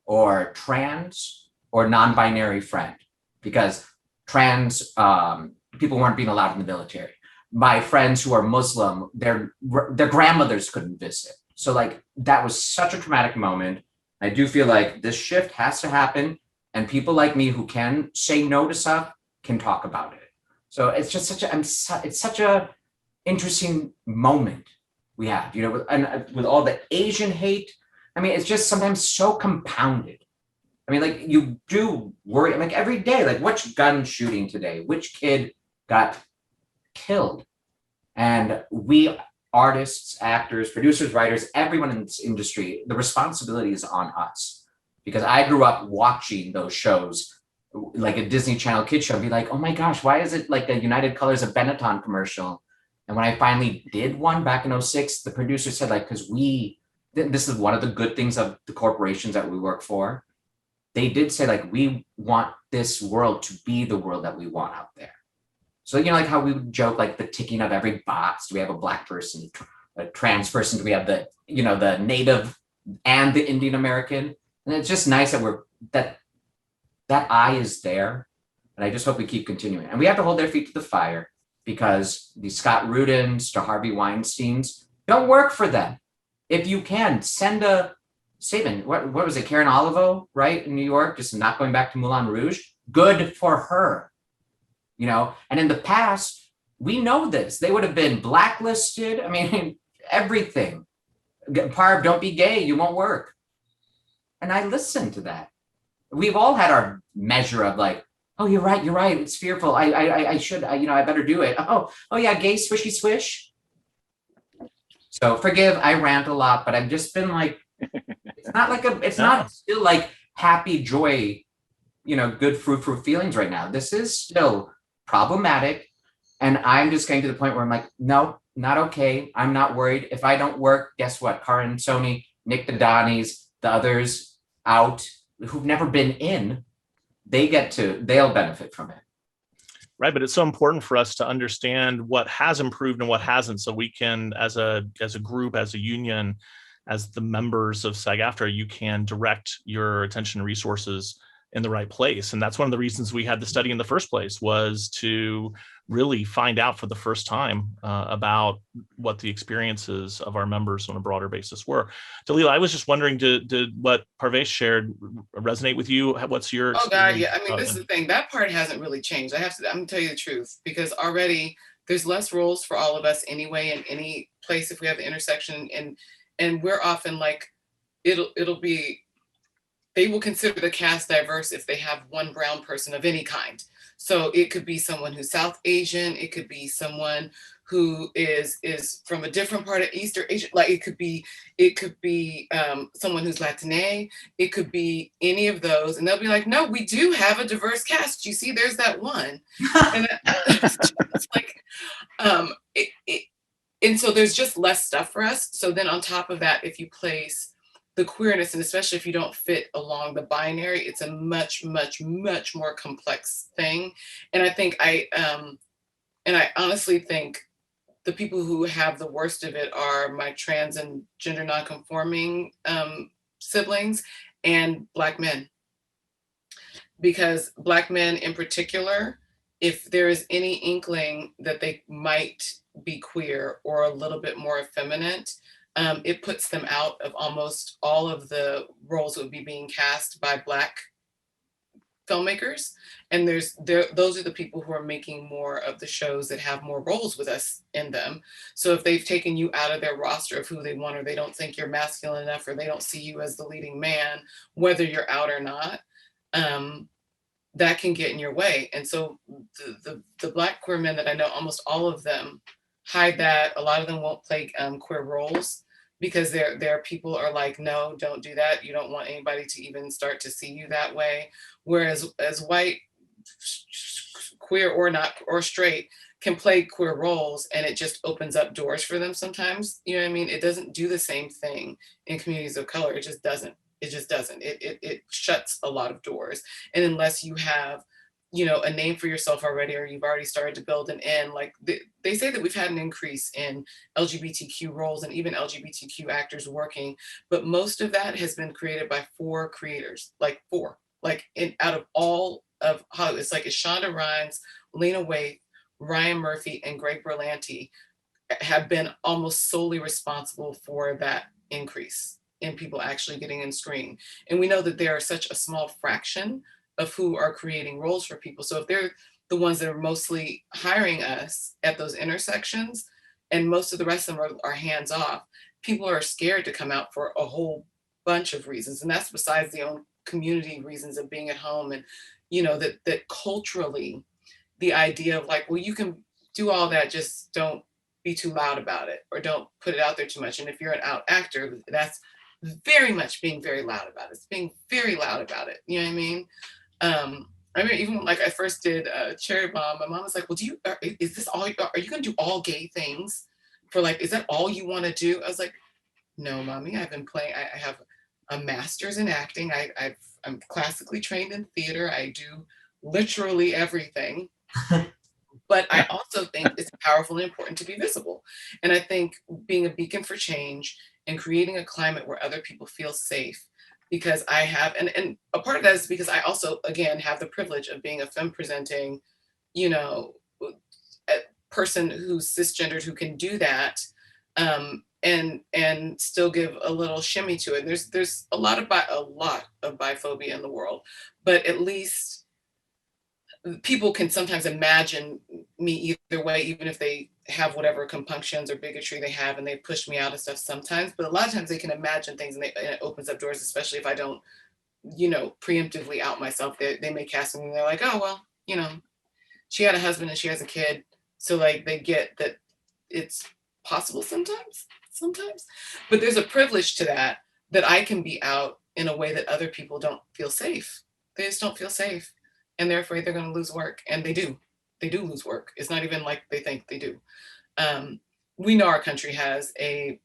or trans or non-binary friend, because trans people weren't being allowed in the military. My friends who are Muslim, their grandmothers couldn't visit. So that was such a traumatic moment. I do feel this shift has to happen, and people like me who can say no to stuff can talk about it. So it's just it's such a interesting moment we have, with all the Asian hate. I mean, it's just sometimes so compounded. I mean, you do worry, every day, which gun shooting today, which kid got killed? And we artists, actors, producers, writers, everyone in this industry, the responsibility is on us. Because I grew up watching those shows, like a Disney Channel kids show, and be like, oh my gosh, why is it like a United Colors of Benetton commercial? And when I finally did one back in 2006, the producer said, because this is one of the good things of the corporations that we work for. They did say, we want this world to be the world that we want out there. So, how we would joke, the ticking of every box. Do we have a Black person, a trans person? Do we have the Native and the Indian American? And it's just nice that that eye is there. And I just hope we keep continuing. And we have to hold their feet to the fire, because these Scott Rudins to Harvey Weinsteins don't work for them. If you can, send a statement. What was it? Karen Olivo, right? In New York, just not going back to Moulin Rouge. Good for her. And in the past, we know this. They would have been blacklisted. I mean, everything. Parv, don't be gay. You won't work. And I listened to that. We've all had our measure of oh, you're right. It's fearful. I should, I better do it. Oh yeah, gay swishy swish. So forgive, I rant a lot, but I've just been it's not still happy joy, good fruitful feelings right now. This is still problematic. And I'm just getting to the point where I'm no, not okay. I'm not worried. If I don't work, guess what? Karan Soni, Nick Dadani's, the others out who've never been in, they'll benefit from it. Right, but it's so important for us to understand what has improved and what hasn't, so we can, as a group, as a union, as the members of SAG-AFTRA, you can direct your attention and resources in the right place. And that's one of the reasons we had the study in the first place, was to really find out for the first time about what the experiences of our members on a broader basis were. Dalila, I was just wondering, did what Parvesh shared resonate with you? What's your experience? Oh God, yeah. I mean, this is the thing. That part hasn't really changed. I'm gonna tell you the truth, because already there's less roles for all of us anyway in any place if we have the intersection, and we're often it'll be, they will consider the cast diverse if they have one brown person of any kind. So it could be someone who's South Asian, it could be someone who is from a different part of Eastern Asia. Like it could be someone who's Latine, it could be any of those. And they'll be like, no, we do have a diverse cast. You see, there's that one. And it's like, and so there's just less stuff for us. So then on top of that, if you place the queerness, and especially if you don't fit along the binary, it's a much, much, much more complex thing. And I think I honestly think the people who have the worst of it are my trans and gender nonconforming siblings and Black men. Because Black men in particular, if there is any inkling that they might be queer or a little bit more effeminate, it puts them out of almost all of the roles that would be being cast by Black filmmakers. And those are the people who are making more of the shows that have more roles with us in them. So if they've taken you out of their roster of who they want, or they don't think you're masculine enough, or they don't see you as the leading man, whether you're out or not, that can get in your way. And so the Black queer men that I know, almost all of them hide that. A lot of them won't play queer roles because their people are like, no, don't do that. You don't want anybody to even start to see you that way. Whereas as white, queer or not, or straight, can play queer roles, and it just opens up doors for them sometimes. You know what I mean? It doesn't do the same thing in communities of color. It just doesn't. It just doesn't. It shuts a lot of doors. And unless you have, you know, a name for yourself already, or you've already started to build an in, like they say that we've had an increase in LGBTQ roles and even LGBTQ actors working, but most of that has been created by 4 creators, like 4, like out of all of Hollywood. It's like Shonda Rhimes, Lena Waithe, Ryan Murphy, and Greg Berlanti have been almost solely responsible for that increase in people actually getting in screen. And we know that there are such a small fraction of who are creating roles for people. So if they're the ones that are mostly hiring us at those intersections, and most of the rest of them are hands off, people are scared to come out for a whole bunch of reasons. And that's besides the own community reasons of being at home. And, you know, that culturally, the idea of like, well, you can do all that, just don't be too loud about it, or don't put it out there too much. And if you're an out actor, that's very much being very loud about it. It's being very loud about it. You know what I mean? I mean, even like I first did Cherry Bomb, my mom was like, well, is this all, are you gonna do all gay things for like, is that all you wanna do? I was like, no, mommy, I've been playing, I have a master's in acting. I'm classically trained in theater. I do literally everything. But I also think it's powerful and important to be visible. And I think being a beacon for change and creating a climate where other people feel safe, because I have, and a part of that is because I also, again, have the privilege of being a femme presenting, you know, a person who's cisgendered who can do that, and still give a little shimmy to it. There's a lot of biphobia in the world, but at least people can sometimes imagine me either way, even if they have whatever compunctions or bigotry they have, and they push me out of stuff sometimes. But a lot of times they can imagine things, and it opens up doors, especially if I don't, you know, preemptively out myself. They may cast me and they're like, oh, well, you know, she had a husband and she has a kid. So like they get that it's possible sometimes. But there's a privilege to that I can be out in a way that other people don't feel safe. They just don't feel safe. And they're afraid they're going to lose work. And they do lose work. It's not even like they think they do. We know our country has a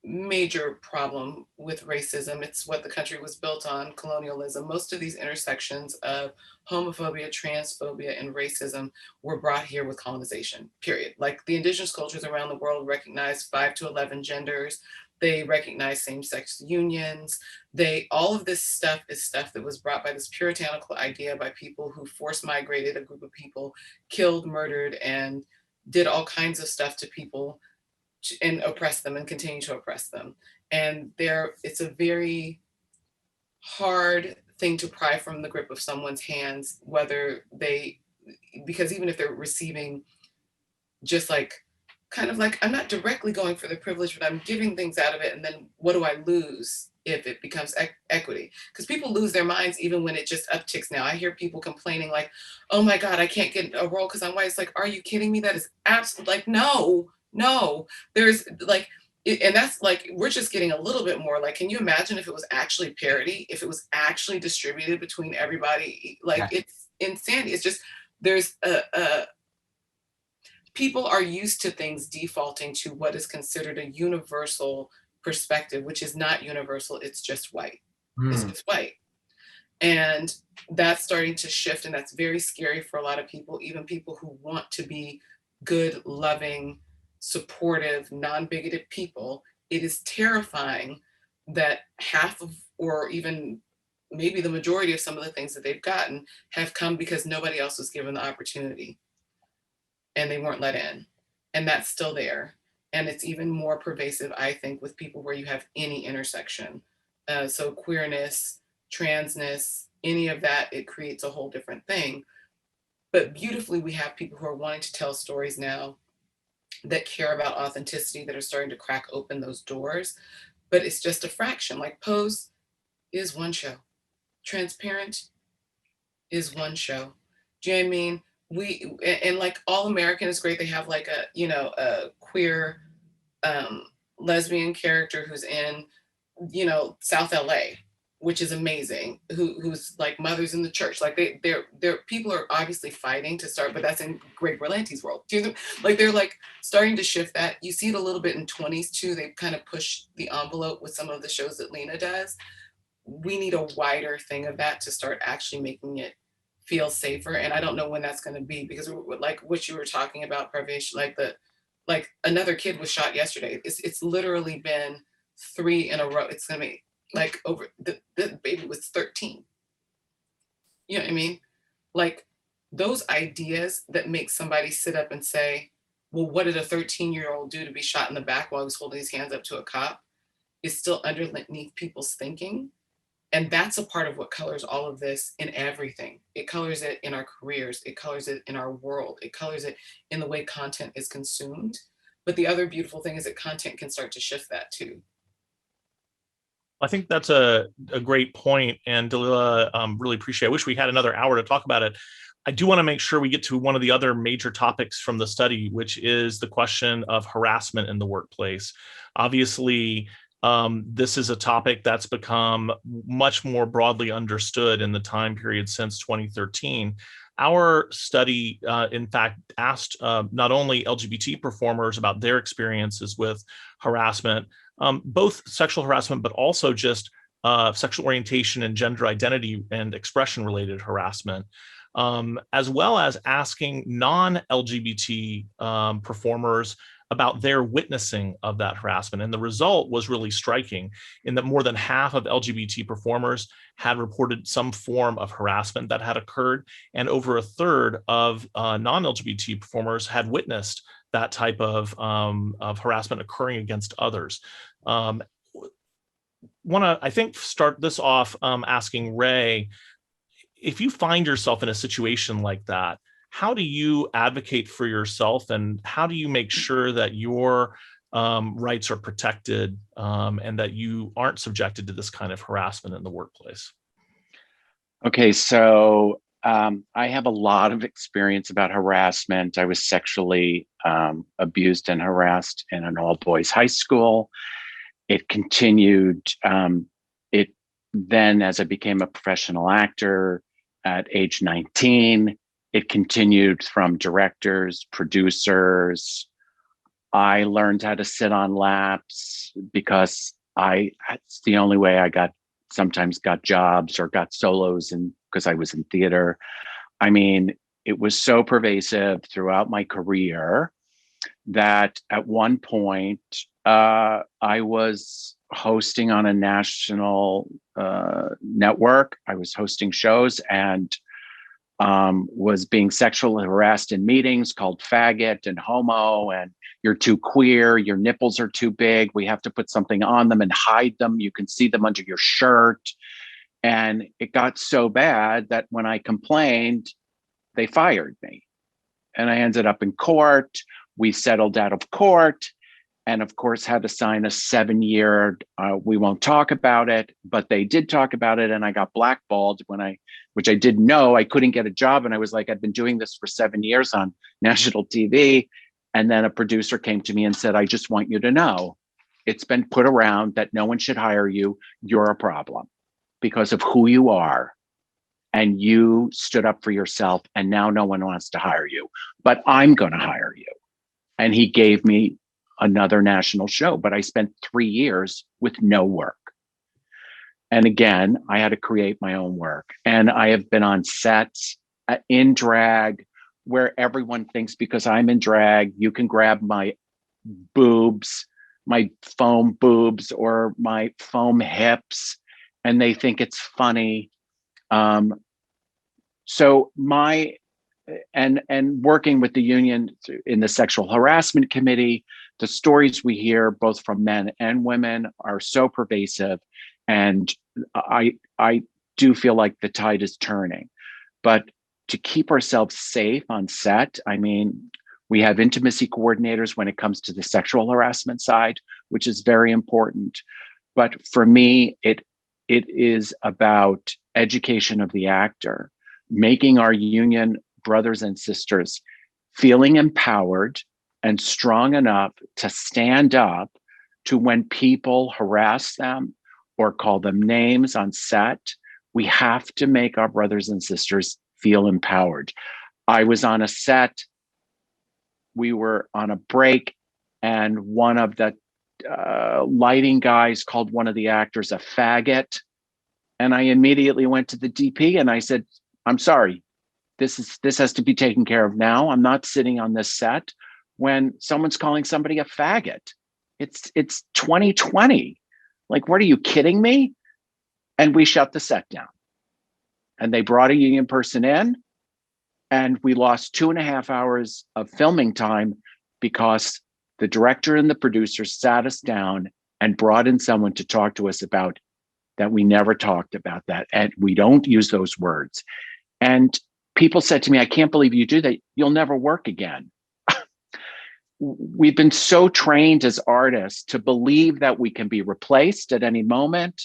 major problem with racism. It's what the country was built on, colonialism. Most of these intersections of homophobia, transphobia, and racism were brought here with colonization, period. Like the indigenous cultures around the world recognize 5 to 11 genders. They recognize same-sex unions. All of this stuff is stuff that was brought by this puritanical idea by people who forced migrated a group of people, killed, murdered, and did all kinds of stuff to people and oppress them and continue to oppress them. And it's a very hard thing to pry from the grip of someone's hands, because even if they're receiving just like, kind of like, I'm not directly going for the privilege, but I'm giving things out of it. And then what do I lose if it becomes equity, because people lose their minds even when it just upticks. Now I hear people complaining like, oh my God, I can't get a role because I'm white. It's like, are you kidding me? That is absolutely like, no, there's like, and that's like, we're just getting a little bit more. Like, can you imagine if it was actually parity, if it was actually distributed between everybody? Like, it's insanity. It's just, there's people are used to things defaulting to what is considered a universal perspective, which is not universal. It's just white. It's just white. And that's starting to shift. And that's very scary for a lot of people, even people who want to be good, loving, supportive, non-bigoted people. It is terrifying that half of, or even maybe the majority of some of the things that they've gotten have come because nobody else was given the opportunity and they weren't let in. And that's still there. And it's even more pervasive, I think, with people where you have any intersection. So queerness, transness, any of that, it creates a whole different thing. But beautifully, we have people who are wanting to tell stories now that care about authenticity, that are starting to crack open those doors. But it's just a fraction. Like Pose is one show. Transparent is one show. Do you know what I mean? And like All American is great. They have like a queer lesbian character who's in, South LA, which is amazing, who's like mothers in the church. Like they're people are obviously fighting to start, but that's in Greg Berlanti's world. Do you know, like they're like starting to shift that. You see it a little bit in 20s too. They kind of push the envelope with some of the shows that Lena does. We need a wider thing of that to start actually making it feel safer. And I don't know when that's going to be, because like what you were talking about, privation, like another kid was shot yesterday. It's literally been 3 in a row. It's going to be like over the baby was 13. You know what I mean? Like those ideas that make somebody sit up and say, well, what did a 13-year-old do to be shot in the back while he was holding his hands up to a cop, is still underneath people's thinking. And that's a part of what colors all of this in everything. It colors it in our careers. It colors it in our world. It colors it in the way content is consumed. But the other beautiful thing is that content can start to shift that too. I think that's a great point, and Dalila, really appreciate it. I wish we had another hour to talk about it. I do want to make sure we get to one of the other major topics from the study, which is the question of harassment in the workplace. Obviously, this is a topic that's become much more broadly understood in the time period since 2013. Our study, in fact, asked not only LGBT performers about their experiences with harassment, both sexual harassment, but also just sexual orientation and gender identity and expression related harassment, as well as asking non-LGBT performers about their witnessing of that harassment. And the result was really striking in that more than half of LGBT performers had reported some form of harassment that had occurred, and over a third of non-LGBT performers had witnessed that type of harassment occurring against others. Want to, I think, start this off asking Ray, if you find yourself in a situation like that, how do you advocate for yourself, and how do you make sure that your rights are protected and that you aren't subjected to this kind of harassment in the workplace? Okay, so I have a lot of experience about harassment. I was sexually abused and harassed in an all-boys high school. It continued. Then as I became a professional actor at age 19, it continued from directors, producers. I learned how to sit on laps because it's the only way I sometimes got jobs or got solos, and because I was in theater. I mean, it was so pervasive throughout my career that at one point I was hosting on a national network. I was hosting shows and was being sexually harassed in meetings, called faggot and homo, and you're too queer, your nipples are too big, we have to put something on them and hide them, you can see them under your shirt. And it got so bad that when I complained, they fired me. And I ended up in court. We settled out of court. and of course had to sign a 7-year, we won't talk about it, but they did talk about it, and I got blackballed which I didn't know. I couldn't get a job, and I was like, I've been doing this for 7 years on national TV. And then a producer came to me and said, I just want you to know, it's been put around that no one should hire you. You're a problem because of who you are. And you stood up for yourself, and now no one wants to hire you, but I'm going to hire you. And he gave me another national show, but I spent 3 years with no work. And again, I had to create my own work. And I have been on sets in drag where everyone thinks because I'm in drag, you can grab my boobs, my foam boobs or my foam hips, and they think it's funny. So working with the union in the sexual harassment committee, the stories we hear both from men and women are so pervasive. And I do feel like the tide is turning. But to keep ourselves safe on set, I mean, we have intimacy coordinators when it comes to the sexual harassment side, which is very important. But for me, it is about education of the actor, making our union brothers and sisters feeling empowered and strong enough to stand up to when people harass them or call them names on set. We have to make our brothers and sisters feel empowered. I was on a set, we were on a break, and one of the lighting guys called one of the actors a faggot. And I immediately went to the DP and I said, I'm sorry, this has to be taken care of now. I'm not sitting on this set when someone's calling somebody a faggot. It's 2020. Like, what, are you kidding me? And we shut the set down. And they brought a union person in, and we lost 2.5 hours of filming time because the director and the producer sat us down and brought in someone to talk to us about that. We never talked about that, and we don't use those words. And people said to me, I can't believe you do that. You'll never work again. We've been so trained as artists to believe that we can be replaced at any moment,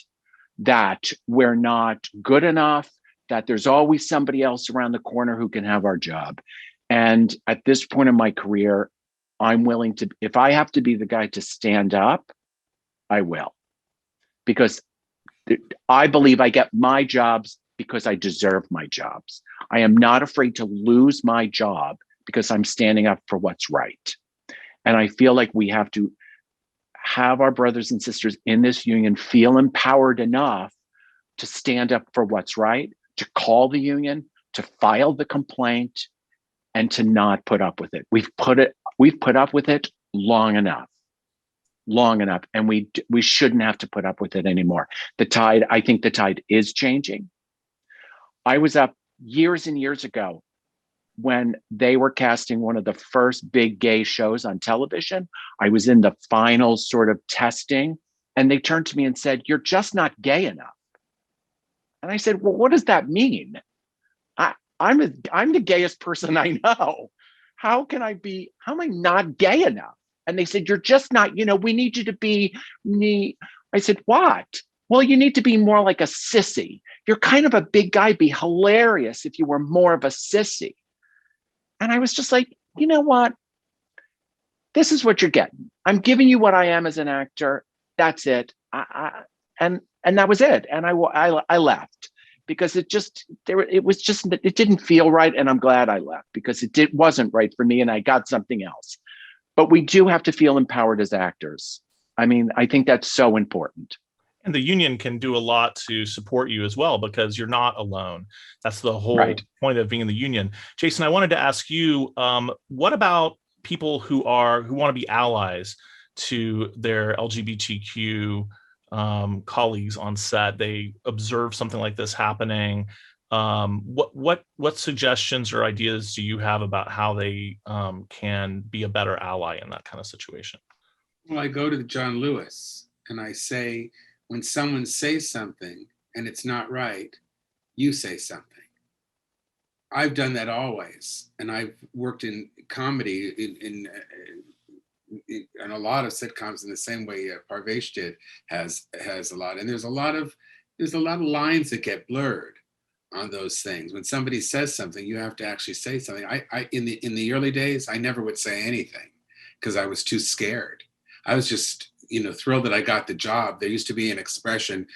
that we're not good enough, that there's always somebody else around the corner who can have our job. And at this point in my career, I'm willing to, if I have to be the guy to stand up, I will. Because I believe I get my jobs because I deserve my jobs. I am not afraid to lose my job because I'm standing up for what's right. And I feel like we have to have our brothers and sisters in this union feel empowered enough to stand up for what's right, to call the union, to file the complaint, and to not put up with it. We've put up with it long enough, and we shouldn't have to put up with it anymore. I think the tide is changing. I was up years and years ago when they were casting one of the first big gay shows on television. I was in the final sort of testing, and they turned to me and said, "You're just not gay enough." And I said, "Well, what does that mean? I'm the gayest person I know. How am I not gay enough?" And they said, "You're just not, we need you to be me." I said, "What?" "Well, you need to be more like a sissy. You're kind of a big guy. Be hilarious if you were more of a sissy." And I was just like, you know what? This is what you're getting. I'm giving you what I am as an actor. That's it. And that was it. And I left because it didn't feel right. And I'm glad I left because it wasn't right for me, and I got something else. But we do have to feel empowered as actors. I mean, I think that's so important. And the union can do a lot to support you as well, because you're not alone. That's the whole point of being in the union. Jason, I wanted to ask you, what about people who want to be allies to their LGBTQ colleagues on set? They observe something like this happening. What suggestions or ideas do you have about how they can be a better ally in that kind of situation? Well, I go to John Lewis and I say, when someone says something and it's not right, you say something. I've done that always. And I've worked in comedy in and a lot of sitcoms in the same way Parvesh did has a lot. And there's a lot of lines that get blurred on those things. When somebody says something, you have to actually say something. I in the early days, I never would say anything because I was too scared. I was just, thrilled that I got the job. There used to be an expression,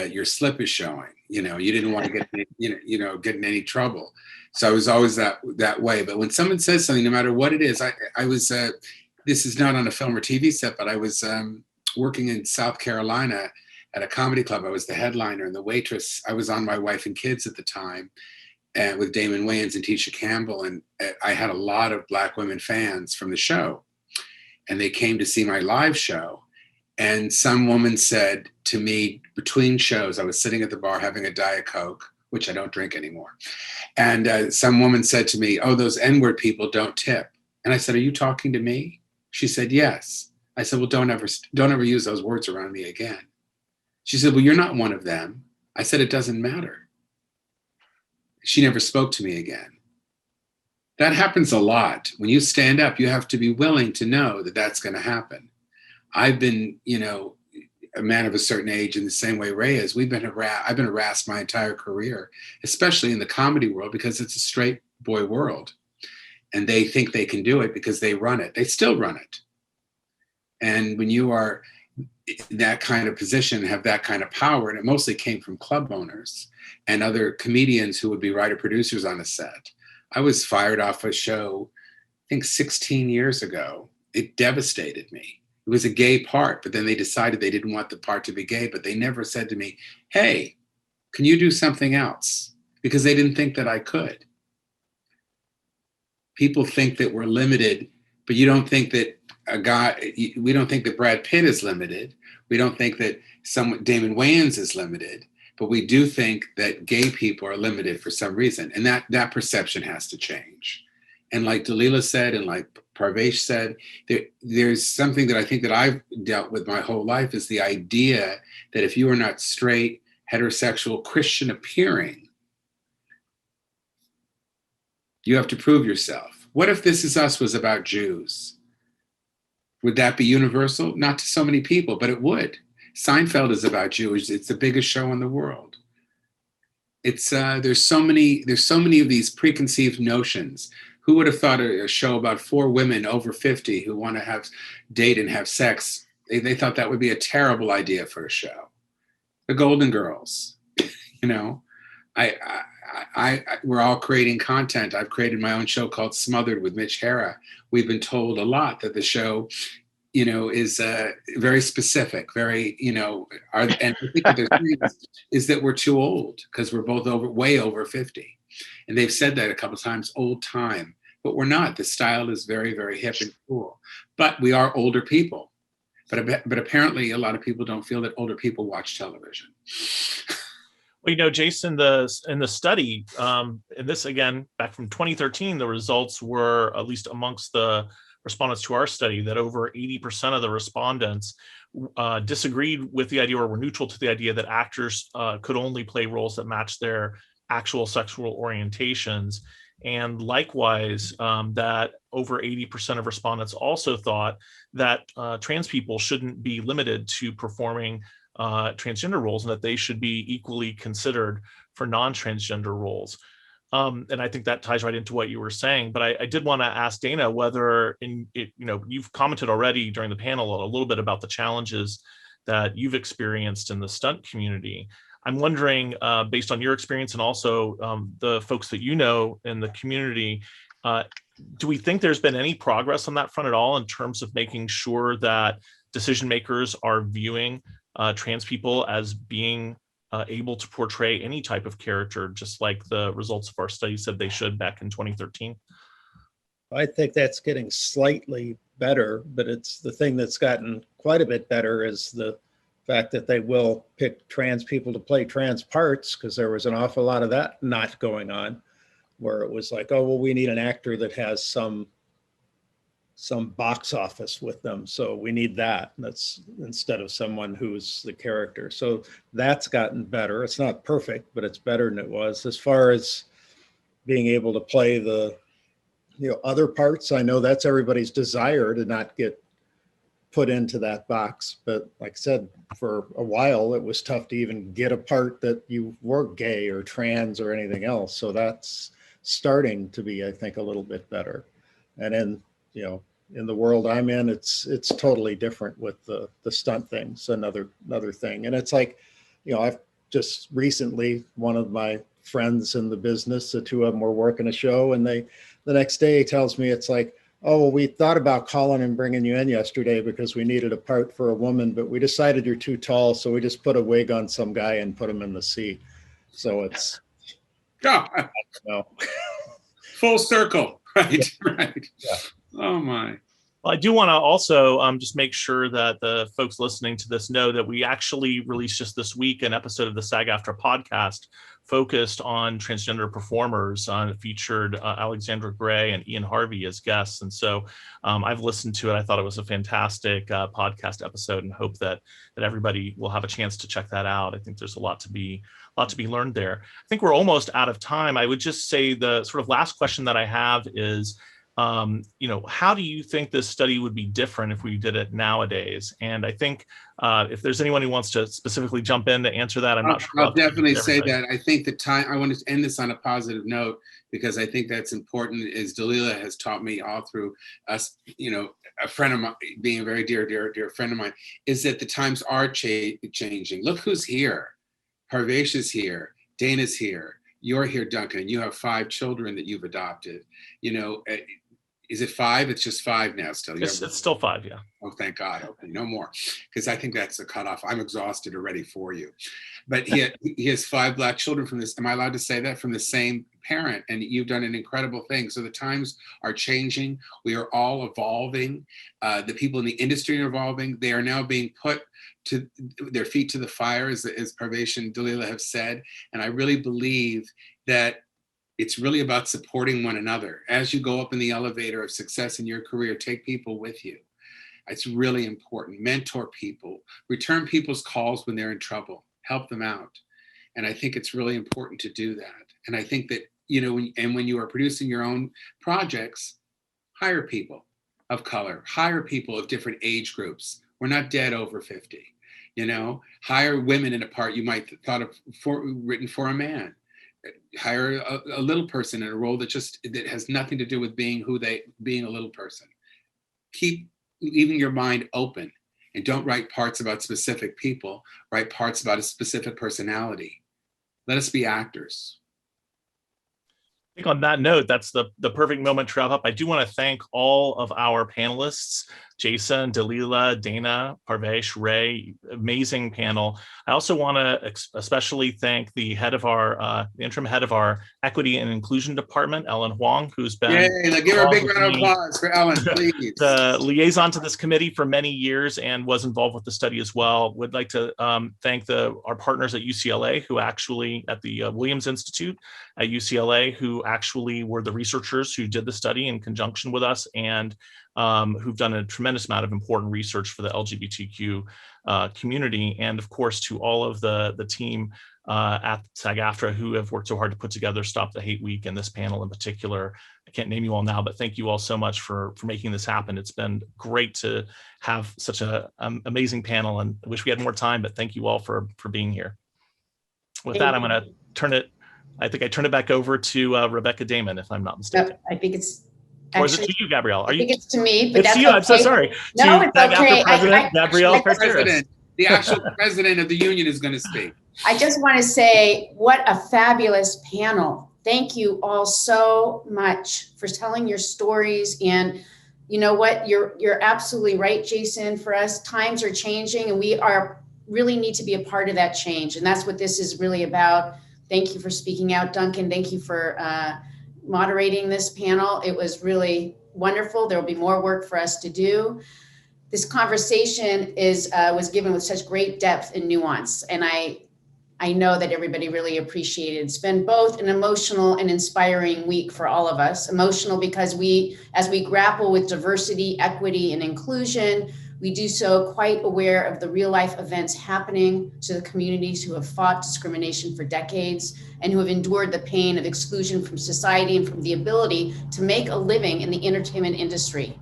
your slip is showing. You didn't want to get get in any trouble. So I was always that way. But when someone says something, no matter what it is, I was this is not on a film or TV set, but I was working in South Carolina at a comedy club. I was the headliner and the waitress. I was on My Wife and Kids at the time, and with Damon Wayans and Tisha Campbell. And I had a lot of Black women fans from the show. And they came to see my live show. And some woman said to me between shows, I was sitting at the bar having a Diet Coke, which I don't drink anymore. And some woman said to me, "Oh, those N-word people don't tip." And I said, "Are you talking to me?" She said, "Yes." I said, "Well, don't ever use those words around me again." She said, "Well, you're not one of them." I said, "It doesn't matter." She never spoke to me again. That happens a lot. When you stand up, you have to be willing to know that that's going to happen. I've been, a man of a certain age in the same way Ray is. I've been harassed my entire career, especially in the comedy world, because it's a straight boy world. And they think they can do it because they run it. They still run it. And when you are in that kind of position, have that kind of power, and it mostly came from club owners and other comedians who would be writer producers on a set. I was fired off a show, I think 16 years ago. It devastated me. It was a gay part, but then they decided they didn't want the part to be gay, but they never said to me, "Hey, can you do something else?" Because they didn't think that I could. People think that we're limited, but you don't think that we don't think that Brad Pitt is limited. We don't think that Damon Wayans is limited. But we do think that gay people are limited for some reason. And that perception has to change. And like Dalila said, and like Parvesh said, there's something that I think that I've dealt with my whole life is the idea that if you are not straight, heterosexual, Christian appearing, you have to prove yourself. What if This Is Us was about Jews? Would that be universal? Not to so many people, but it would. Seinfeld is about Jews. It's the biggest show in the world. It's there's so many of these preconceived notions. Who would have thought a show about 4 women over 50 who want to date and have sex? They thought that would be a terrible idea for a show. The Golden Girls, we're all creating content. I've created my own show called Smothered with Mitch Hara. We've been told a lot that the show is very specific, very, and I think what they're saying is that we're too old because we're both way over 50. And they've said that a couple of times, old time, but we're not. The style is very, very hip and cool, but we are older people. But apparently a lot of people don't feel that older people watch television. Well, Jason, in the study, and this again, back from 2013, the results were, at least amongst the respondents to our study, that over 80% of the respondents disagreed with the idea or were neutral to the idea that actors could only play roles that match their actual sexual orientations. And likewise, that over 80% of respondents also thought that trans people shouldn't be limited to performing transgender roles and that they should be equally considered for non-transgender roles. And I think that ties right into what you were saying. But I did want to ask Dana whether, you've commented already during the panel a little bit about the challenges that you've experienced in the stunt community. I'm wondering, based on your experience and also the folks that you know in the community, do we think there's been any progress on that front at all in terms of making sure that decision makers are viewing trans people as being able to portray any type of character, just like the results of our study said they should back in 2013? I think that's getting slightly better, but it's the thing that's gotten quite a bit better is the fact that they will pick trans people to play trans parts, because there was an awful lot of that not going on, where it was like, oh, well, we need an actor that has some box office with them, so we need that. That's instead of someone who's the character. So that's gotten better. It's not perfect, but it's better than it was. As far as being able to play the other parts, I know that's everybody's desire, to not get put into that box. But like I said, for a while, it was tough to even get a part that you were gay or trans or anything else. So that's starting to be, I think, a little bit better. And then, you know, in the world I'm in, it's totally different with the stunt things, another thing. And it's like, you know, I've just recently, one of my friends in the business, the two of them were working a show, and the next day he tells me, it's like, oh, well, we thought about calling and bringing you in yesterday because we needed a part for a woman, but we decided you're too tall, so we just put a wig on some guy and put him in the seat. So it's, no. Full circle, right? Right. Yeah. Oh my. Well, I do want to also just make sure that the folks listening to this know that we actually released just this week an episode of the SAG-AFTRA podcast focused on transgender performers. It featured Alexandra Gray and Ian Harvey as guests. And so I've listened to it. I thought it was a fantastic podcast episode, and hope that everybody will have a chance to check that out. I think there's a lot to be learned there. I think we're almost out of time. I would just say the sort of last question that I have is, you know, how do you think this study would be different if we did it nowadays? And I think if there's anyone who wants to specifically jump in to answer that, I'm not sure. I'll definitely say that. I think the time, I want to end this on a positive note, because I think that's important, is Dalila has taught me all through us, you know, a friend of mine, being a very dear friend of mine, is that the times are changing. Look who's here. Parvesh is here. Dana's here. You're here, Duncan. You have 5 children that you've adopted. You know, is it 5? It's just 5 now still. It's still 5, yeah. Oh, thank God. Okay, no more. Because I think that's a cutoff. I'm exhausted already for you. But he has 5 Black children from this. Am I allowed to say that? From the same parent. And you've done an incredible thing. So the times are changing. We are all evolving. The people in the industry are evolving. They are now being put to their feet to the fire, as Parvesh and Dalila have said. And I really believe that it's really about supporting one another. As you go up in the elevator of success in your career, take people with you. It's really important. Mentor people, return people's calls when they're in trouble, help them out. And I think it's really important to do that. And I think that, you know, when you are producing your own projects, hire people of color, hire people of different age groups. We're not dead over 50, you know, hire women in a part you might have thought of written for a man. Hire a little person in a role that has nothing to do with being a little person. Keep leaving your mind open, and don't write parts about specific people, write parts about a specific personality. Let us be actors. I think on that note, that's the perfect moment to wrap up. I do want to thank all of our panelists, Jason, Dalila, Dana, Parvesh, Ray, amazing panel. I also want to especially thank the head of our, the interim head of our Equity and Inclusion Department, Ellen Huang, who's been— Yay, give her a big round of applause for Ellen, please. The liaison to this committee for many years and was involved with the study as well. Would like to thank our partners at UCLA, who actually, at the Williams Institute at UCLA, who actually were the researchers who did the study in conjunction with us, and who've done a tremendous amount of important research for the LGBTQ community. And of course, to all of the team at SAG-AFTRA who have worked so hard to put together Stop the Hate Week, and this panel in particular. I can't name you all now, but thank you all so much for making this happen. It's been great to have such an amazing panel, and I wish we had more time, but thank you all for being here. With that, I'm going to turn it back over to Rebecca Damon, if I'm not mistaken. No, I think it's— Or is it to you, Gabrielle? I think it's to me, but it's that's to you. okay. I'm so sorry. No, to it's okay. President Gabrielle Carteris. The actual president of the union is going to speak. I just want to say, what a fabulous panel. Thank you all so much for telling your stories. And you know what? You're absolutely right, Jason. For us, times are changing, and we really need to be a part of that change. And that's what this is really about. Thank you for speaking out, Duncan. Thank you for moderating this panel. It was really wonderful. There will be more work for us to do. This conversation was given with such great depth and nuance, and I know that everybody really appreciated it. It's been both an emotional and inspiring week for all of us. Emotional because as we grapple with diversity, equity, and inclusion, we do so quite aware of the real life events happening to the communities who have fought discrimination for decades and who have endured the pain of exclusion from society and from the ability to make a living in the entertainment industry.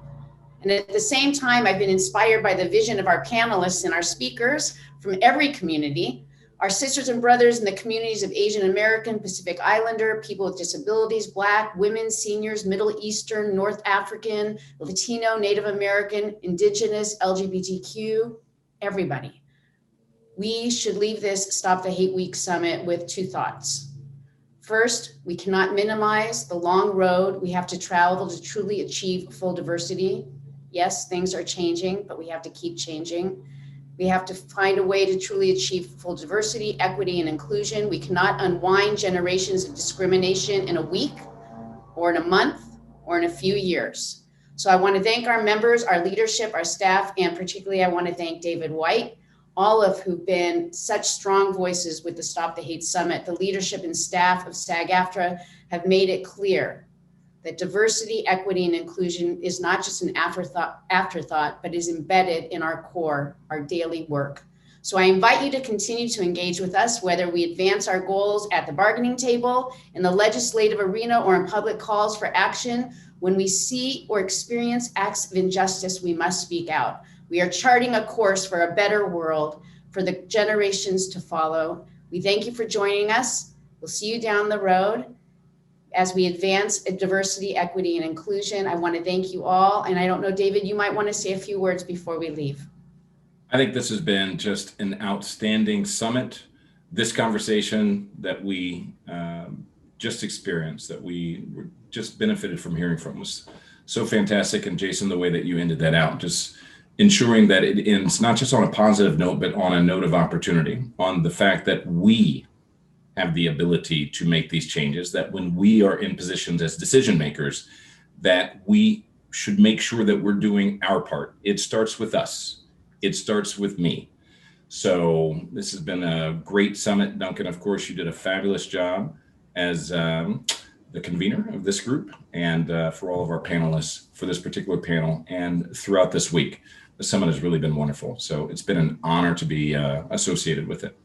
And at the same time, I've been inspired by the vision of our panelists and our speakers from every community, our sisters and brothers in the communities of Asian American, Pacific Islander, people with disabilities, Black, women, seniors, Middle Eastern, North African, Latino, Native American, Indigenous, LGBTQ, everybody. We should leave this Stop the Hate Week Summit with two thoughts. First, we cannot minimize the long road we have to travel to truly achieve full diversity. Yes, things are changing, but we have to keep changing. We have to find a way to truly achieve full diversity, equity, and inclusion. We cannot unwind generations of discrimination in a week or in a month or in a few years. So I want to thank our members, our leadership, our staff, and particularly I want to thank David White, all of who've been such strong voices with the Stop the Hate Summit. The leadership and staff of SAG-AFTRA have made it clear that diversity, equity, and inclusion is not just an afterthought, but is embedded in our core, our daily work. So I invite you to continue to engage with us, whether we advance our goals at the bargaining table, in the legislative arena, or in public calls for action. When we see or experience acts of injustice, we must speak out. We are charting a course for a better world for the generations to follow. We thank you for joining us. We'll see you down the road as we advance diversity, equity, and inclusion. I want to thank you all. And I don't know, David, you might want to say a few words before we leave. I think this has been just an outstanding summit. This conversation that we just experienced, that we just benefited from hearing from, was so fantastic. And Jason, the way that you ended that out, just ensuring that it ends not just on a positive note, but on a note of opportunity, on the fact that we have the ability to make these changes, that when we are in positions as decision makers, that we should make sure that we're doing our part. It starts with us. It starts with me. So this has been a great summit. Duncan, of course, you did a fabulous job as the convener of this group, and for all of our panelists for this particular panel and throughout this week. The summit has really been wonderful. So it's been an honor to be associated with it.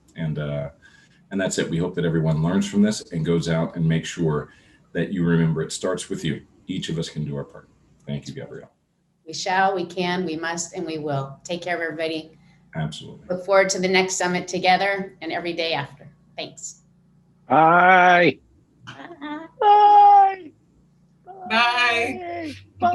And that's it. We hope that everyone learns from this and goes out and makes sure that you remember it starts with you. Each of us can do our part. Thank you, Gabrielle. We shall, we can, we must, and we will. Take care of everybody. Absolutely. Look forward to the next summit together and every day after. Thanks. Bye. Bye. Bye. Bye. Bye. Bye.